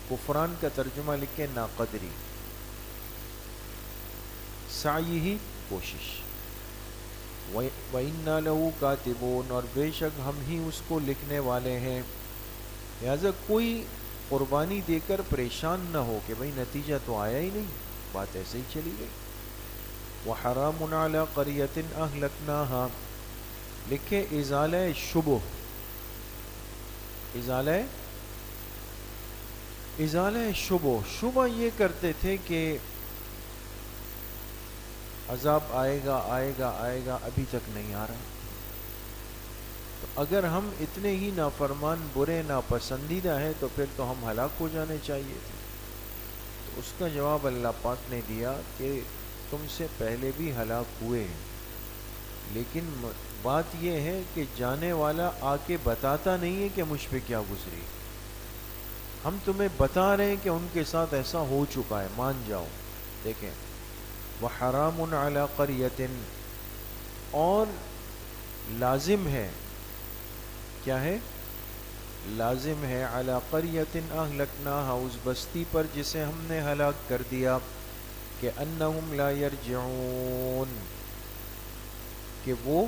کفران کا ترجمہ لکھے ناقدری، سعیہ کوشش، وَإِنَّا لَهُ كَاتِبُونَ، اور بے شک ہم ہی اس کو لکھنے والے ہیں۔ لہذا کوئی قربانی دے کر پریشان نہ ہو کہ بھئی نتیجہ تو آیا ہی نہیں، بات ایسے ہی چلی گئی۔ وَحَرَامٌ عَلَىٰ قَرْيَةٍ أَهْلَكْنَاهَا، لکھے ازالہ شبہ، ازالہ شبہ، شبہ یہ کرتے تھے کہ عذاب آئے گا آئے گا آئے گا، ابھی تک نہیں آ رہا، تو اگر ہم اتنے ہی نافرمان، برے، ناپسندیدہ ہیں تو پھر تو ہم ہلاک ہو جانے چاہیے تھے۔ تو اس کا جواب اللہ پاک نے دیا کہ تم سے پہلے بھی ہلاک ہوئے، لیکن بات یہ ہے کہ جانے والا آ کے بتاتا نہیں ہے کہ مجھ پہ کیا گزری، ہم تمہیں بتا رہے ہیں کہ ان کے ساتھ ایسا ہو چکا ہے، مان جاؤ۔ دیکھیں، وَحَرَامٌ عَلَىٰ قَرْيَةٍ، اور لازم ہے، کیا ہے؟ لازم ہے، عَلَىٰ قَرْيَةٍ أَهْلَكْنَاهَا، اس بستی پر جسے ہم نے ہلاک کر دیا، کہ أَنَّهُمْ لَا يَرْجِعُونَ، کہ وہ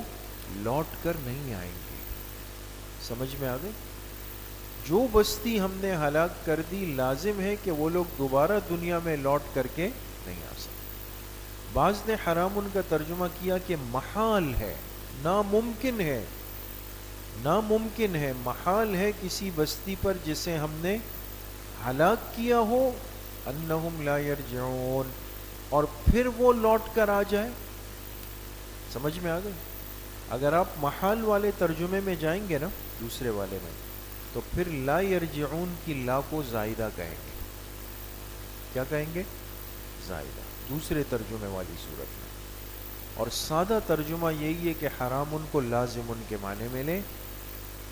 لوٹ کر نہیں آئیں گے۔ سمجھ میں آ گئی؟ جو بستی ہم نے ہلاک کر دی، لازم ہے کہ وہ لوگ دوبارہ دنیا میں لوٹ کر کے نہیں آ سکتے۔ بعض نے حرام ان کا ترجمہ کیا کہ محال ہے، ناممکن ہے، ناممکن ہے، محال ہے کسی بستی پر جسے ہم نے ہلاک کیا ہو، انہم لا یرجعون، اور پھر وہ لوٹ کر آ جائے۔ سمجھ میں آ گئی؟ اگر آپ محال والے ترجمے میں جائیں گے نا، دوسرے والے میں، تو پھر لا یرجعون کی لا کو زائدہ کہیں گے۔ کیا کہیں گے؟ زائدہ، دوسرے ترجمے والی صورت میں۔ اور سادہ ترجمہ یہی ہے کہ حرام ان کو لازم ان کے معنی میں لیں،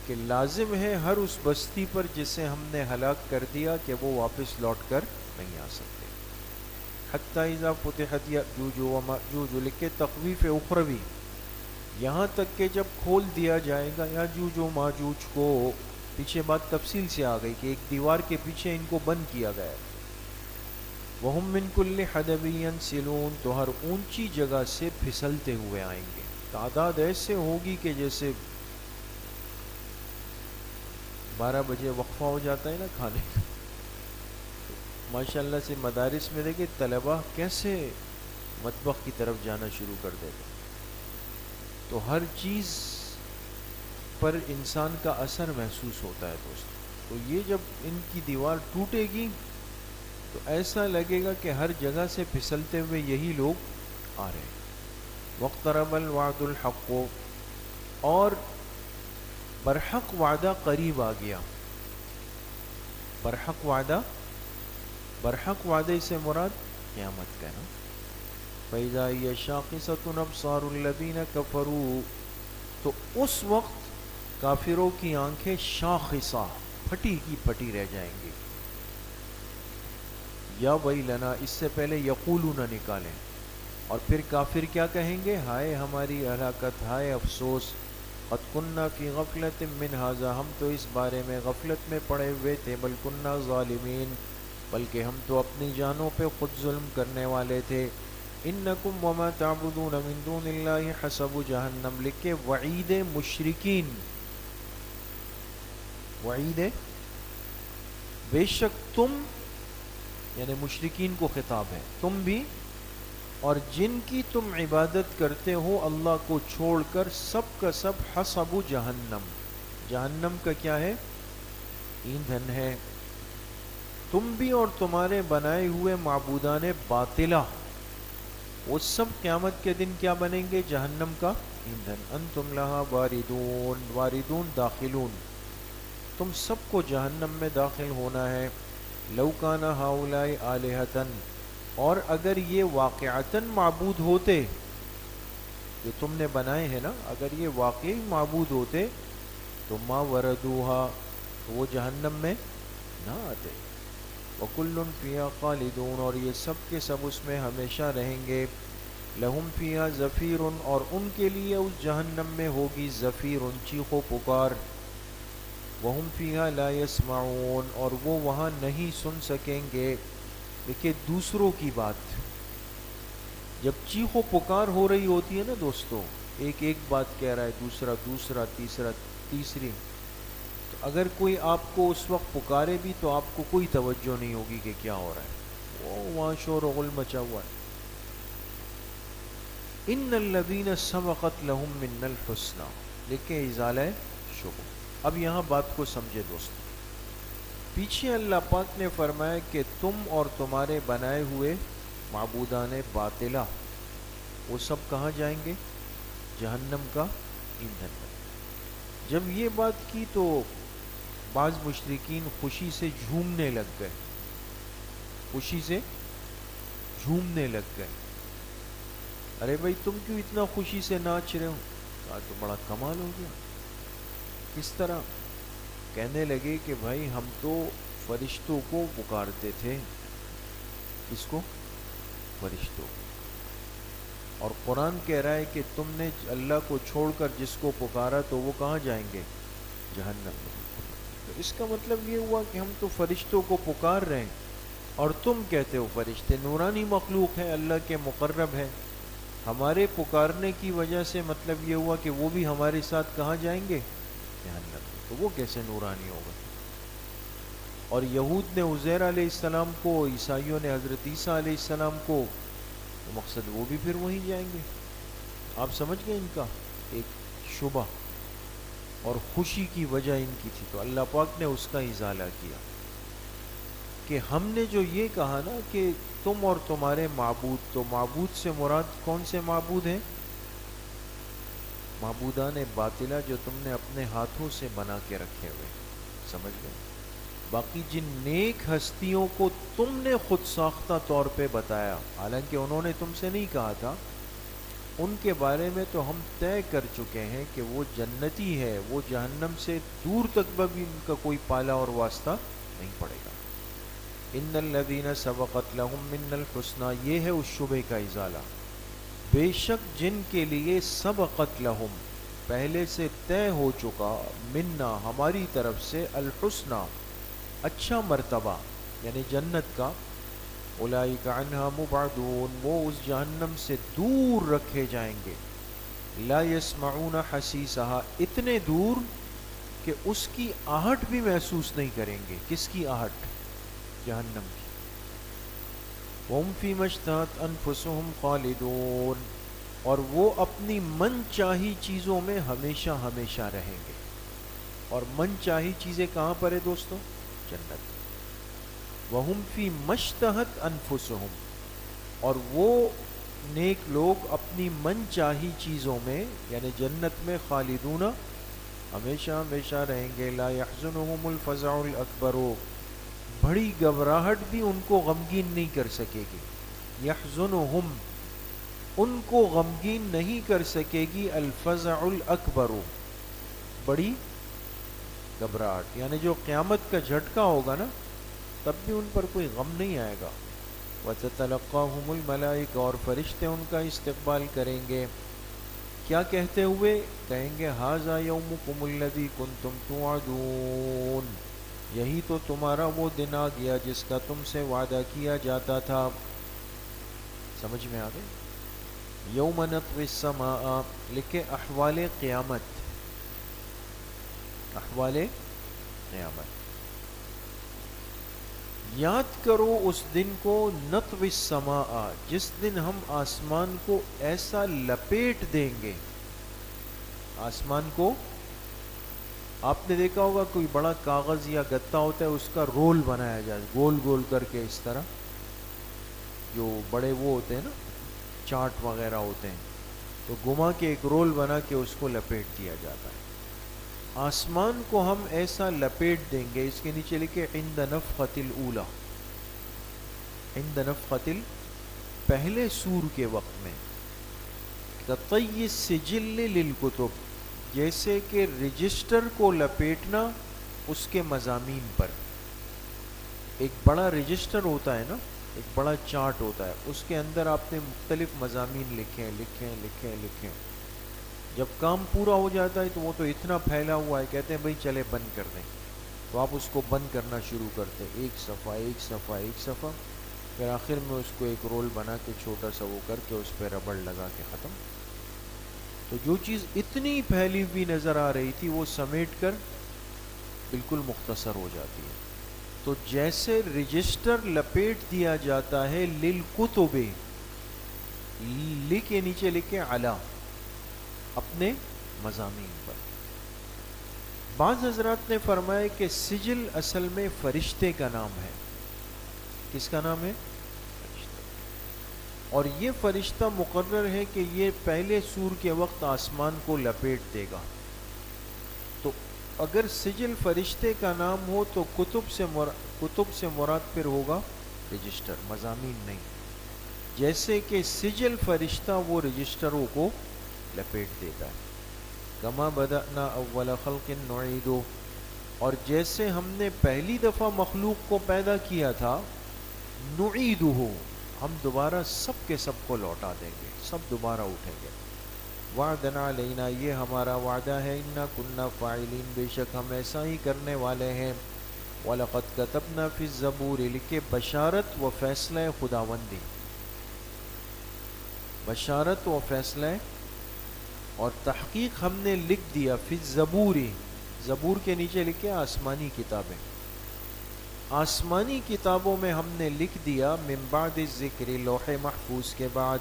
کہ لازم ہے ہر اس بستی پر جسے ہم نے ہلاک کر دیا کہ وہ واپس لوٹ کر نہیں آ سکتے۔ حتی اذا فتحت یأجوج ومأجوج، لکھے تخویف اخروی، یہاں تک کہ جب کھول دیا جائے گا یاجوج و ماجوج کو، پیچھے بات تفصیل سے آ گئی کہ ایک دیوار کے پیچھے ان کو بند کیا گیا ہے۔ وَهُم مِّن كُلِّ حَدَبٍ يَنْسِلُونَ، تو ہر اونچی جگہ سے پھسلتے ہوئے آئیں گے، تعداد ایسے ہوگی کہ جیسے 12 بجے وقفہ ہو جاتا ہے نا کھانے کا، ماشاءاللہ سے مدارس میں دیکھیں طلبہ کیسے مطبخ کی طرف جانا شروع کر دیتے، تو ہر چیز پر انسان کا اثر محسوس ہوتا ہے دوستو۔ تو یہ جب ان کی دیوار ٹوٹے گی تو ایسا لگے گا کہ ہر جگہ سے پھسلتے ہوئے یہی لوگ آ رہے ہیں۔ وَاقْتَرَبَ الْوَعْدُ الْحَقُّ، اور برحق وعدہ قریب آ گیا۔ برحق وعدہ، برحق وعدے سے مراد قیامت کا نا۔ فَإِذَا هِيَ شَاخِصَةٌ أَبْصَارُ الَّذِينَ كَفَرُوا، تو اس وقت کافروں کی آنکھیں شاخصہ، پھٹی کی پھٹی رہ جائیں گی۔ یا ویلنا، اس سے پہلے یقولون نکالیں، اور پھر کافر کیا کہیں گے؟ ہائے ہماری ہلاکت، ہائے افسوس، قد کننا فی غفلت من ھذا، ہم تو اس بارے میں غفلت میں پڑے ہوئے تھے، بل کننا ظالمین، بلکہ ہم تو اپنی جانوں پہ خود ظلم کرنے والے تھے۔ انکم وما تعبدون من دون اللہ حسب جہنم، لکھے وعید مشرکین، وعید بے شک تم، یعنی مشرکین کو خطاب ہے، تم بھی اور جن کی تم عبادت کرتے ہو اللہ کو چھوڑ کر سب کا سب حسب جہنم، جہنم کا کیا ہے؟ ایندھن ہے. تم بھی اور تمہارے بنائے ہوئے معبودان باطلہ وہ سب قیامت کے دن کیا بنیں گے؟ جہنم کا ایندھن. انتم لہا واردون، واردون داخلون، تم سب کو جہنم میں داخل ہونا ہے. لو کان ہؤلاء آلہۃ، اور اگر یہ واقعتاً معبود ہوتے جو تم نے بنائے ہیں نا، اگر یہ واقعی معبود ہوتے تو ما وردوہا، تو وہ جہنم میں نہ آتے. وکل فیہا خالدون، اور یہ سب کے سب اس میں ہمیشہ رہیں گے. لہم فیہا زفیر، اور ان کے لیے اس جہنم میں ہوگی زفیر، چیخ و پکار. وہم فیہا لا یسمعون، اور وہ وہاں نہیں سن سکیں گے. دیکھیے دوسروں کی بات، جب چیخ و پکار ہو رہی ہوتی ہے نا دوستو، ایک بات کہہ رہا ہے، دوسرا تیسرا تیسری، تو اگر کوئی آپ کو اس وقت پکارے بھی تو آپ کو کوئی توجہ نہیں ہوگی کہ کیا ہو رہا ہے، وہ وہاں شور و غل مچا ہوا ہے. ان الذین سبقت لہم من الحسنی، دیکھیں ازالہ شبہ. اب یہاں بات کو سمجھے دوستو، پیچھے اللہ پاک نے فرمایا کہ تم اور تمہارے بنائے ہوئے معبودان باطلہ وہ سب کہاں جائیں گے؟ جہنم کا ایندھن میں. جب یہ بات کی تو بعض مشرکین خوشی سے جھومنے لگ گئے، خوشی سے جھومنے لگ گئے. ارے بھائی تم کیوں اتنا خوشی سے ناچ رہے ہو؟ کہا تو بڑا کمال ہو گیا. کس طرح؟ کہنے لگے کہ بھائی ہم تو فرشتوں کو پکارتے تھے. کس کو؟ فرشتوں. اور قرآن کہہ رہا ہے کہ تم نے اللہ کو چھوڑ کر جس کو پکارا تو وہ کہاں جائیں گے؟ جہنم میں. تو اس کا مطلب یہ ہوا کہ ہم تو فرشتوں کو پکار رہے ہیں اور تم کہتے ہو فرشتے نورانی مخلوق ہے، اللہ کے مقرب ہے. ہمارے پکارنے کی وجہ سے مطلب یہ ہوا کہ وہ بھی ہمارے ساتھ کہاں جائیں گے؟ جہنم میں. تو وہ کیسے نورانی ہوگا؟ اور یہود نے عزیر علیہ السلام کو، عیسائیوں نے حضرت عیسیٰ علیہ السلام کو، تو مقصد وہ بھی پھر وہیں جائیں گے. آپ سمجھ گئے ان کا ایک شبہ اور خوشی کی وجہ ان کی تھی. تو اللہ پاک نے اس کا ازالہ کیا کہ ہم نے جو یہ کہا نا کہ تم اور تمہارے معبود، تو معبود سے مراد کون سے معبود ہیں؟ معبودان باطلہ جو تم نے اپنے ہاتھوں سے بنا کے رکھے ہوئے. سمجھ گئے؟ باقی جن نیک ہستیوں کو تم نے خود ساختہ طور پہ بتایا، حالانکہ انہوں نے تم سے نہیں کہا تھا، ان کے بارے میں تو ہم طے کر چکے ہیں کہ وہ جنتی ہے، وہ جہنم سے دور تک بھی ان کا کوئی پالا اور واسطہ نہیں پڑے گا. ان الذین سبقت لہم من الحسنی، یہ ہے اس شبہ کا ازالہ. بے شک جن کے لیے سبقت لہم پہلے سے طے ہو چکا، منا ہماری طرف سے، الحسنی اچھا مرتبہ یعنی جنت کا، اولئک عنہا مبعدون وہ اس جہنم سے دور رکھے جائیں گے. لا یسمعون حسیسہا اتنے دور کہ اس کی آہٹ بھی محسوس نہیں کریں گے. کس کی آہٹ؟ جہنم کی. وَهُمْ فِي مَا اشْتَهَتْ أَنفُسُهُمْ خَالِدُونَ اور وہ اپنی من چاہی چیزوں میں ہمیشہ ہمیشہ رہیں گے. اور من چاہی چیزیں کہاں پر ہے دوستو؟ جنت. وَهُمْ فِي مَا اشْتَهَتْ أَنفُسُهُمْ اور وہ نیک لوگ اپنی من چاہی چیزوں میں یعنی جنت میں خالدون ہمیشہ ہمیشہ رہیں گے. لا يحزنهم الفزع الأكبر بڑی گھبراہٹ بھی ان کو غمگین نہیں کر سکے گی. یحزنہم ان کو غمگین نہیں کر سکے گی، الفزع الاکبر بڑی گھبراہٹ، یعنی جو قیامت کا جھٹکا ہوگا نا تب بھی ان پر کوئی غم نہیں آئے گا. وتتلقاہم الملائکہ اور فرشتے ان کا استقبال کریں گے. کیا کہتے ہوئے؟ کہیں گے ھذا یومکم الذی کنتم توعدون یہی تو تمہارا وہ دن آ گیا جس کا تم سے وعدہ کیا جاتا تھا. سمجھ میں آ گئی؟ یوم نطوی السماء لکھے احوال قیامت، احوال قیامت. یاد کرو اس دن کو نطوی السماء، جس دن ہم آسمان کو ایسا لپیٹ دیں گے. آسمان کو آپ نے دیکھا ہوگا کوئی بڑا کاغذ یا گتا ہوتا ہے، اس کا رول بنایا جائے گول گول کر کے، اس طرح جو بڑے وہ ہوتے ہیں نا چارٹ وغیرہ ہوتے ہیں، تو گما کے ایک رول بنا کے اس کو لپیٹ دیا جاتا ہے. آسمان کو ہم ایسا لپیٹ دیں گے. اس کے نیچے لکھے عند نفخۃ الاولی، عند نفخۃ پہلے سور کے وقت میں. کطی السجل للکتب، جیسے کہ رجسٹر کو لپیٹنا اس کے مضامین پر. ایک بڑا رجسٹر ہوتا ہے نا، ایک بڑا چارٹ ہوتا ہے، اس کے اندر آپ نے مختلف مضامین لکھے ہیں. جب کام پورا ہو جاتا ہے تو وہ تو اتنا پھیلا ہوا ہے، کہتے ہیں بھئی چلے بند کر دیں، تو آپ اس کو بند کرنا شروع کرتے، ایک صفحہ، پھر آخر میں اس کو ایک رول بنا کے چھوٹا سا وہ کر کے اس پہ ربڑ لگا کے ختم. تو جو چیز اتنی پھیلی ہوئی نظر آ رہی تھی وہ سمیٹ کر بالکل مختصر ہو جاتی ہے. تو جیسے رجسٹر لپیٹ دیا جاتا ہے للکتب، لی کے نیچے لکھے علا، اپنے مضامین پر. بعض حضرات نے فرمایا کہ سجل اصل میں فرشتے کا نام ہے. کس کا نام ہے؟ فرشتے. اور یہ فرشتہ مقرر ہے کہ یہ پہلے سور کے وقت آسمان کو لپیٹ دے گا. تو اگر سجل فرشتے کا نام ہو تو کتب سے مراد پھر ہوگا رجسٹر، مضامین نہیں. جیسے کہ سجل فرشتہ وہ رجسٹروں کو لپیٹ دیتا ہے. کما بدأنا اول خلق نعید، اور جیسے ہم نے پہلی دفعہ مخلوق کو پیدا کیا تھا، نعیدہ، ہم دوبارہ سب کے سب کو لوٹا دیں گے، سب دوبارہ اٹھیں گے. وعدنا علینا، یہ ہمارا وعدہ ہے. انا کننا فاعلین، بے شک ہم ایسا ہی کرنے والے ہیں. وَلَقَدْ كَتَبْنَا فِي الزَّبُورِ، لکھے بشارت و فیصلہ خداوندی، بشارت و فیصلہ اور تحقیق ہم نے لکھ دیا. فی الزبور، زبور کے نیچے لکھے آسمانی کتابیں، آسمانی کتابوں میں ہم نے لکھ دیا. من بعد الذکر، لوح محفوظ کے بعد،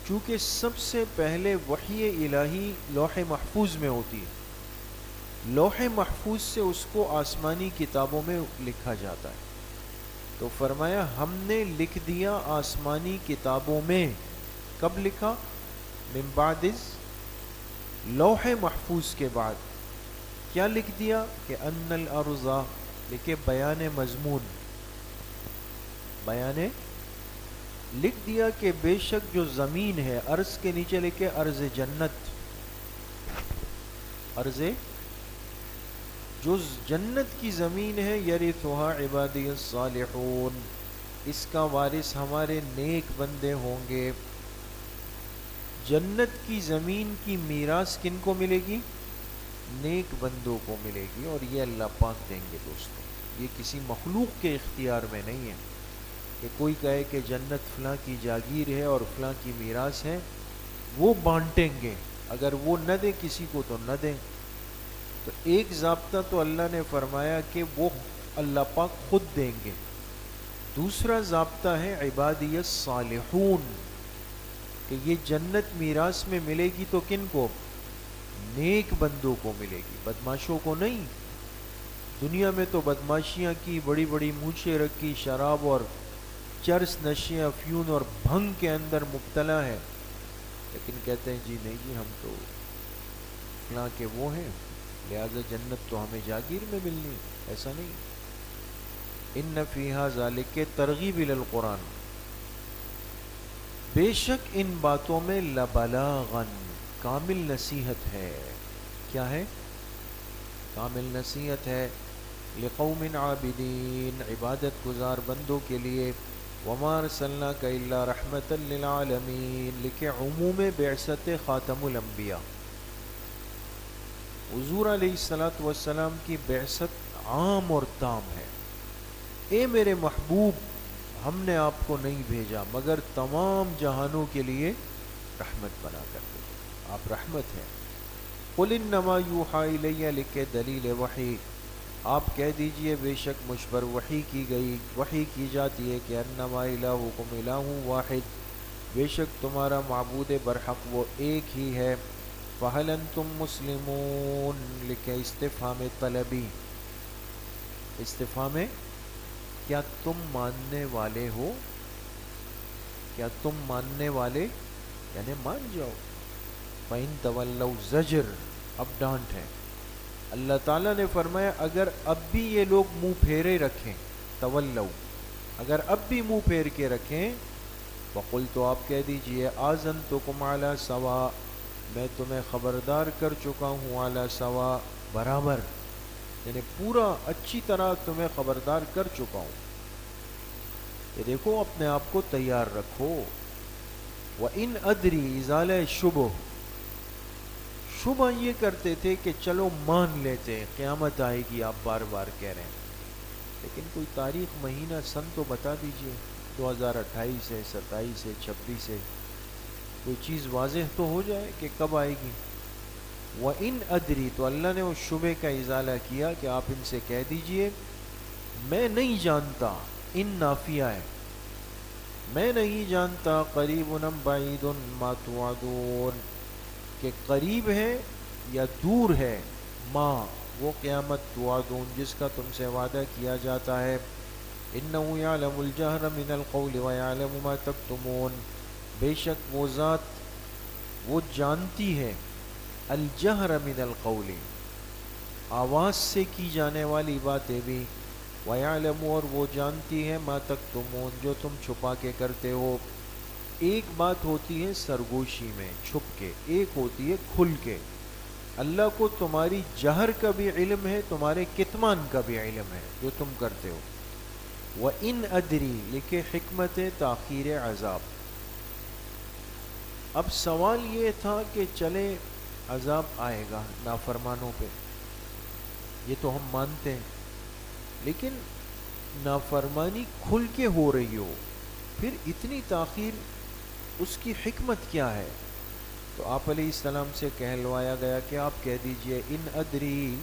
چونکہ سب سے پہلے وحی الہی لوح محفوظ میں ہوتی ہے، لوح محفوظ سے اس کو آسمانی کتابوں میں لکھا جاتا ہے. تو فرمایا ہم نے لکھ دیا آسمانی کتابوں میں. کب لکھا؟ من بعد لوح محفوظ کے بعد. کیا لکھ دیا؟ کہ ان الارض، لکھے بیان مضمون، بیان لکھ دیا کہ بے شک جو زمین ہے، ارض کے نیچے لکھے ارض جنت، ارض جو جنت کی زمین ہے، یرثها عبادی الصالحون، اس کا وارث ہمارے نیک بندے ہوں گے. جنت کی زمین کی میراث کن کو ملے گی؟ نیک بندوں کو ملے گی، اور یہ اللہ پاک دیں گے. دوستوں، یہ کسی مخلوق کے اختیار میں نہیں ہے کہ کوئی کہے کہ جنت فلاں کی جاگیر ہے اور فلاں کی میراث ہے، وہ بانٹیں گے. اگر وہ نہ دیں کسی کو تو نہ دیں. تو ایک ضابطہ تو اللہ نے فرمایا کہ وہ اللہ پاک خود دیں گے. دوسرا ضابطہ ہے عبادی الصالحون، کہ یہ جنت میراث میں ملے گی تو کن کو؟ نیک بندوں کو ملے گی، بدماشوں کو نہیں. دنیا میں تو بدماشیاں کی، بڑی بڑی مونچھیں رکھی، شراب اور چرس، نشے، افیون اور بھنگ کے اندر مبتلا ہے، لیکن کہتے ہیں جی نہیں جی ہم تو فلاں کے وہ ہیں، لہذا جنت تو ہمیں جاگیر میں ملنی ہے. ایسا نہیں. ان فیہا ذالک، ترغیب الی القرآن، بے شک ان باتوں میں لبلاغن، کامل نصیحت ہے. کیا ہے؟ کامل نصیحت ہے. لقوم عابدین، عبادت گزار بندوں کے لیے. وما ارسلناک الا رحمتا للعالمین، لکھے عموم بعثت خاتم الانبیاء، حضور علیہ السلام کی بعثت عام اور تام ہے. اے میرے محبوب، ہم نے آپ کو نہیں بھیجا مگر تمام جہانوں کے لیے رحمت بنا کر بھیجا، آپ رحمت ہیں. قل انما یوحی الی، لکھے دلیل وحی، آپ کہہ دیجئے بے شک مجھ پر وحی کی جاتی ہے کہ انما الہکم الہ واحد، بے شک تمہارا معبود برحق وہ ایک ہی ہے۔ فہل انتم مسلمون، لکھے استفہام طلبی، استفہام کیا تم ماننے والے ہو، کیا تم ماننے والے، یعنی مان جاؤ۔ فَإِن تَوَلَّوْا زجر، اب ڈانٹ ہے۔ اللہ تعالیٰ نے فرمایا اگر اب بھی یہ لوگ منہ پھیرے رکھیں، تولو، اگر اب بھی منہ پھیر کے رکھیں، وقل، تو آپ کہہ دیجئے آذنتکم علی سوا، میں تمہیں خبردار کر چکا ہوں، علی سوا، برابر، یعنی پورا اچھی طرح تمہیں خبردار کر چکا ہوں۔ یہ دیکھو اپنے آپ کو تیار رکھو۔ وَإِنْ أَدْرِي ازالہ شبہ، شبہ یہ کرتے تھے کہ چلو مان لیتے ہیں قیامت آئے گی، آپ بار بار کہہ رہے ہیں، لیکن کوئی تاریخ، مہینہ، سن تو بتا دیجئے، 2028 ہے، 27 ہے، 26 ہے، کوئی چیز واضح تو ہو جائے کہ کب آئے گی۔ وَإِنْ أَدْرِي، تو اللہ نے اس شبہ کا ازالہ کیا کہ آپ ان سے کہہ دیجئے میں نہیں جانتا، ان نافیہ ہے، میں نہیں جانتا، قریب ام بعید ما توعدون، کہ قریب ہے یا دور ہے، ما، وہ قیامت، توعدون، جس کا تم سے وعدہ کیا جاتا ہے۔ انہ یعلم الجہر من القول ویعلم ما تکتمون، بے شک وہ ذات وہ جانتی ہے الجہر من القول، آواز سے کی جانے والی باتیں بھی، وَيَعْلَمُ، اور وہ جانتی ہے، مَا تَكْتُمُونَ، جو تم چھپا کے کرتے ہو۔ ایک بات ہوتی ہے سرگوشی میں چھپ کے، ایک ہوتی ہے کھل کے۔ اللہ کو تمہاری جہر کا بھی علم ہے، تمہارے کتمان کا بھی علم ہے جو تم کرتے ہو۔ وَإِنْ أَدْرِي، لکھے حکمت تاخیر عذاب۔ اب سوال یہ تھا کہ چلے عذاب آئے گا نافرمانوں پہ، یہ تو ہم مانتے ہیں، لیکن نافرمانی کھل کے ہو رہی ہو، پھر اتنی تاخیر، اس کی حکمت کیا ہے؟ تو آپ علیہ السلام سے کہلوایا گیا کہ آپ کہہ دیجئے ان ادری،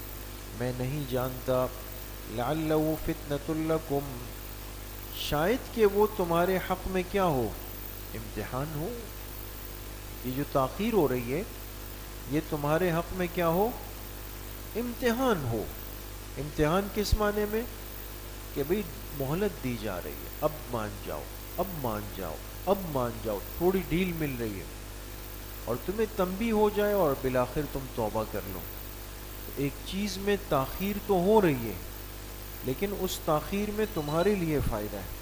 میں نہیں جانتا، لعلہ فتنۃ لکم، شاید کہ وہ تمہارے حق میں کیا ہو، امتحان ہو۔ یہ جو تاخیر ہو رہی ہے یہ تمہارے حق میں کیا ہو، امتحان ہو۔ امتحان کس معنی میں؟ کہ بھئی مہلت دی جا رہی ہے، اب مان جاؤ، اب مان جاؤ، اب مان جاؤ، تھوڑی ڈھیل مل رہی ہے، اور تمہیں تنبیہ ہو جائے اور بالآخر تم توبہ کر لو۔ تو ایک چیز میں تاخیر تو ہو رہی ہے، لیکن اس تاخیر میں تمہارے لیے فائدہ ہے۔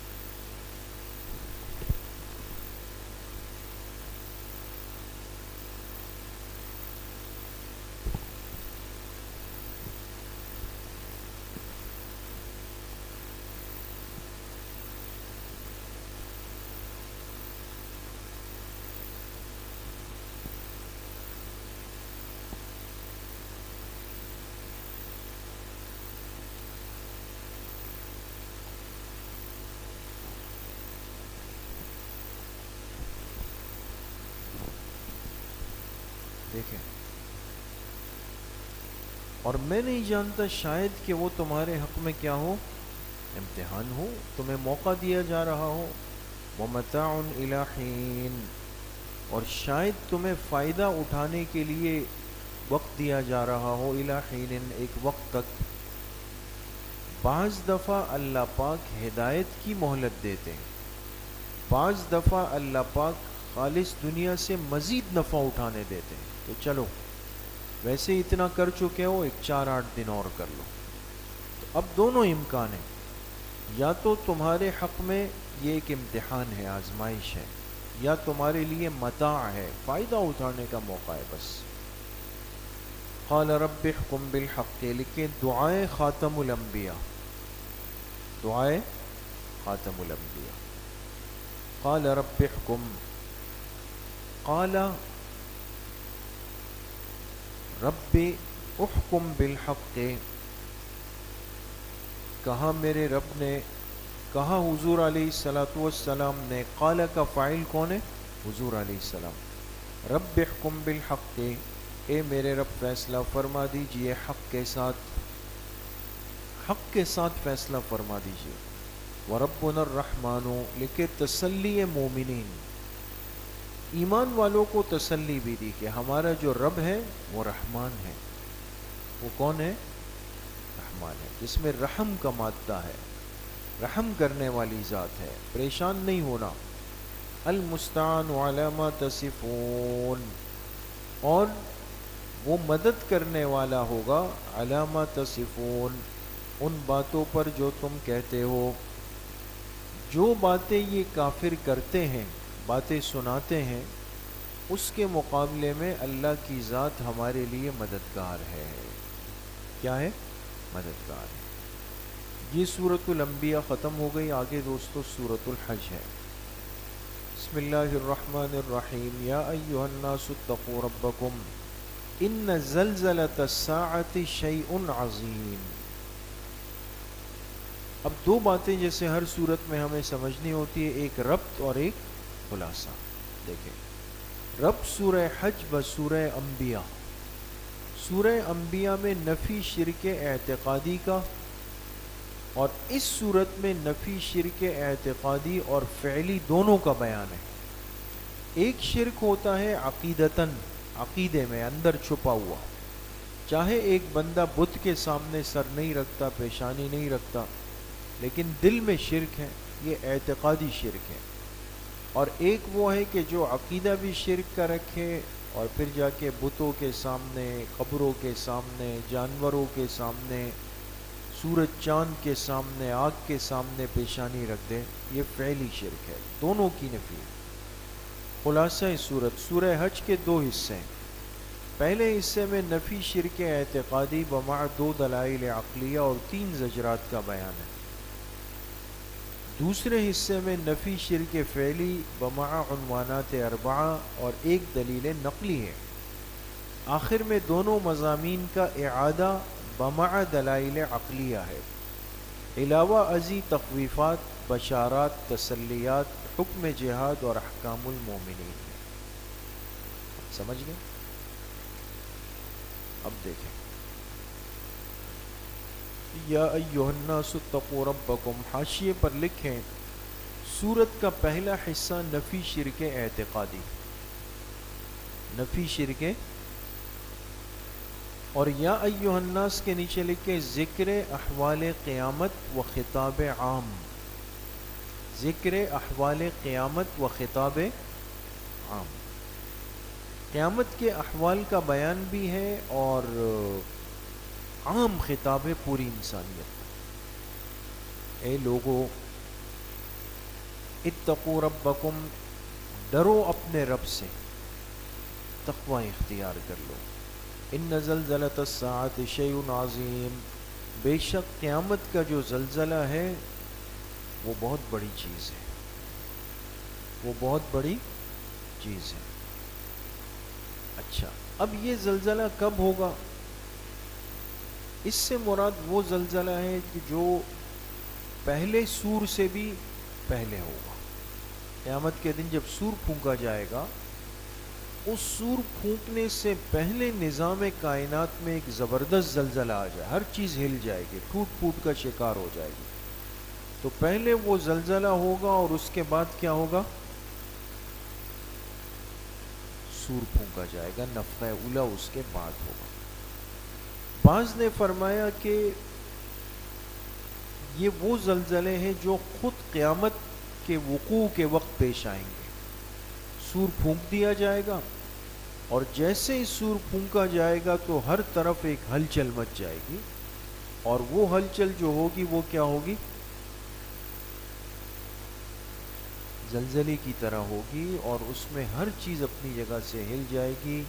دیکھیں، اور میں نہیں جانتا، شاید کہ وہ تمہارے حق میں کیا ہو، امتحان ہو، تمہیں موقع دیا جا رہا ہو، وَمَتَاعٌ إِلَىٰ حِينٍ، اور شاید تمہیں فائدہ اٹھانے کے لیے وقت دیا جا رہا ہو، إِلَىٰ حِينٍ، ایک وقت تک۔ بعض دفعہ اللہ پاک ہدایت کی مہلت دیتے ہیں، بعض دفعہ اللہ پاک خالص دنیا سے مزید نفع اٹھانے دیتے ہیں، تو چلو ویسے اتنا کر چکے ہو، ایک 4-8 دن اور کر لو۔ تو اب دونوں امکان ہیں، یا تو تمہارے حق میں یہ ایک امتحان ہے، آزمائش ہے، یا تمہارے لیے متاع ہے، فائدہ اٹھانے کا موقع ہے بس۔ قال رب احکم بالحق، لکھیں دعائے خاتم الانبیاء، دعائے خاتم الانبیاء۔ قال رب احکم، قال رب احکم بالحق، کہا میرے رب نے، کہا حضور علیہ السلام نے، قال کا فاعل کون ہے؟ حضور علیہ السلام۔ رب احکم بالحق، اے میرے رب فیصلہ فرما دیجئے حق کے ساتھ۔ حق کے ساتھ فیصلہ فرما دیجیے. وَرَبُّنَا الرَّحْمَنُ، لکھے تسلی مومنین، ایمان والوں کو تسلی بھی دی کہ ہمارا جو رب ہے وہ رحمان ہے. وہ کون ہے؟ رحمان ہے، جس میں رحم کا مادہ ہے، رحم کرنے والی ذات ہے، پریشان نہیں ہونا. المستعان علی ما تصفون، اور وہ مدد کرنے والا ہوگا علی ما تصفون، ان باتوں پر جو تم کہتے ہو. جو باتیں یہ کافر کرتے ہیں، باتیں سناتے ہیں، اس کے مقابلے میں اللہ کی ذات ہمارے لیے مددگار ہے. کیا ہے؟ مددگار ہے. یہ سورۃ الانبیاء ختم ہو گئی. آگے دوستو سورۃ الحج ہے. بسم اللہ الرحمن الرحیم. یا ایھا الناس اتقوا ربکم ان زلزلۃ الساعۃ شیء عظیم. اب دو باتیں جیسے ہر صورت میں ہمیں سمجھنی ہوتی ہے، ایک ربط اور ایک خلاصہ. دیکھیں، ربط سورہ حج و سورہ انبیاء. سورہ انبیاء میں نفی شرک اعتقادی کا، اور اس صورت میں نفی شرک اعتقادی اور فعلی دونوں کا بیان ہے. ایک شرک ہوتا ہے عقیدتاً، عقیدے میں اندر چھپا ہوا، چاہے ایک بندہ بت کے سامنے سر نہیں رکھتا، پیشانی نہیں رکھتا، لیکن دل میں شرک ہے، یہ اعتقادی شرک ہے. اور ایک وہ ہے کہ جو عقیدہ بھی شرک کا رکھے اور پھر جا کے بتوں کے سامنے، قبروں کے سامنے، جانوروں کے سامنے، سورج چاند کے سامنے، آگ کے سامنے پیشانی رکھ دے، یہ فعلی شرک ہے. دونوں کی نفی. خلاصہ صورت، سورہ حج کے دو حصے ہیں. پہلے حصے میں نفی شرک اعتقادی بمع دو دلائل عقلیہ اور 3 زجرات کا بیان ہے. دوسرے حصے میں نفی شرک فعلی بمع عنوانات 4 اور 1 دلیل نقلی ہے. آخر میں دونوں مضامین کا اعادہ بمع دلائل عقلیہ ہے. علاوہ ازیں تخویفات، بشارات، تسلیات، حکم جہاد اور احکام المومنین ہے. سمجھ گئے؟ اب دیکھیں، یا ایھا الناس اتقوا ربکم، حاشیے پر لکھیں سورت کا پہلا حصہ نفی شرک اعتقادی، نفی شرک، اور یا ایھا الناس کے نیچے لکھیں ذکر احوال قیامت و خطاب عام، ذکر احوال قیامت و خطاب عام. قیامت کے احوال کا بیان بھی ہے اور عام خطاب ہے پوری انسانیت. اے لوگو اتقوا ربکم، ڈرو اپنے رب سے، تقوی اختیار کر لو. ان زلزلۃ الساعۃ شیء عظیم، بے شک قیامت کا جو زلزلہ ہے وہ بہت بڑی چیز ہے، وہ بہت بڑی چیز ہے. اچھا، اب یہ زلزلہ کب ہوگا؟ اس سے مراد وہ زلزلہ ہے کہ جو پہلے سور سے بھی پہلے ہوگا. قیامت کے دن جب سور پھونکا جائے گا، اس سور پھونکنے سے پہلے نظام کائنات میں ایک زبردست زلزلہ آ جائے، ہر چیز ہل جائے گی، ٹوٹ پھوٹ کا شکار ہو جائے گی. تو پہلے وہ زلزلہ ہوگا اور اس کے بعد کیا ہوگا؟ سور پھونکا جائے گا، نفخہ اولی اس کے بعد ہوگا. بعض نے فرمایا کہ یہ وہ زلزلے ہیں جو خود قیامت کے وقوع کے وقت پیش آئیں گے. سور پھونک دیا جائے گا اور جیسے ہی سور پھونکا جائے گا تو ہر طرف ایک ہلچل مچ جائے گی، اور وہ ہلچل جو ہوگی وہ کیا ہوگی؟ زلزلے کی طرح ہوگی، اور اس میں ہر چیز اپنی جگہ سے ہل جائے گی،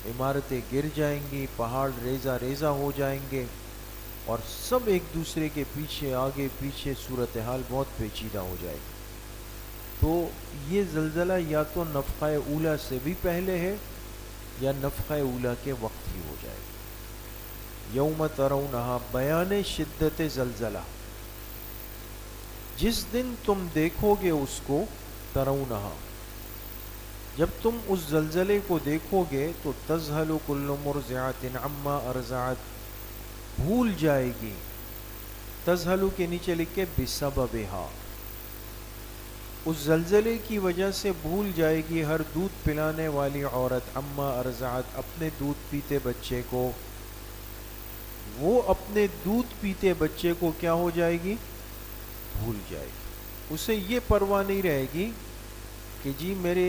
عمارتیں گر جائیں گی، پہاڑ ریزہ ریزہ ہو جائیں گے، اور سب ایک دوسرے کے پیچھے آگے پیچھے صورتحال بہت پیچیدہ ہو جائے گی. تو یہ زلزلہ یا تو نفخہ اولی سے بھی پہلے ہے یا نفخہ اولی کے وقت ہی ہو جائے گا. یوم ترونہا، بیان شدت زلزلہ، جس دن تم دیکھو گے اس کو، ترونہا، جب تم اس زلزلے کو دیکھو گے تو تذہل کل مرضعۃ عما ارضعت، بھول جائے گی تزہلو کے نیچے لکھے بسببہا، اس زلزلے کی وجہ سے بھول جائے گی ہر دودھ پلانے والی عورت اما ارضعت، اپنے دودھ پیتے بچے کو، وہ اپنے دودھ پیتے بچے کو کیا ہو جائے گی؟ بھول جائے گی. اسے یہ پرواہ نہیں رہے گی کہ جی میرے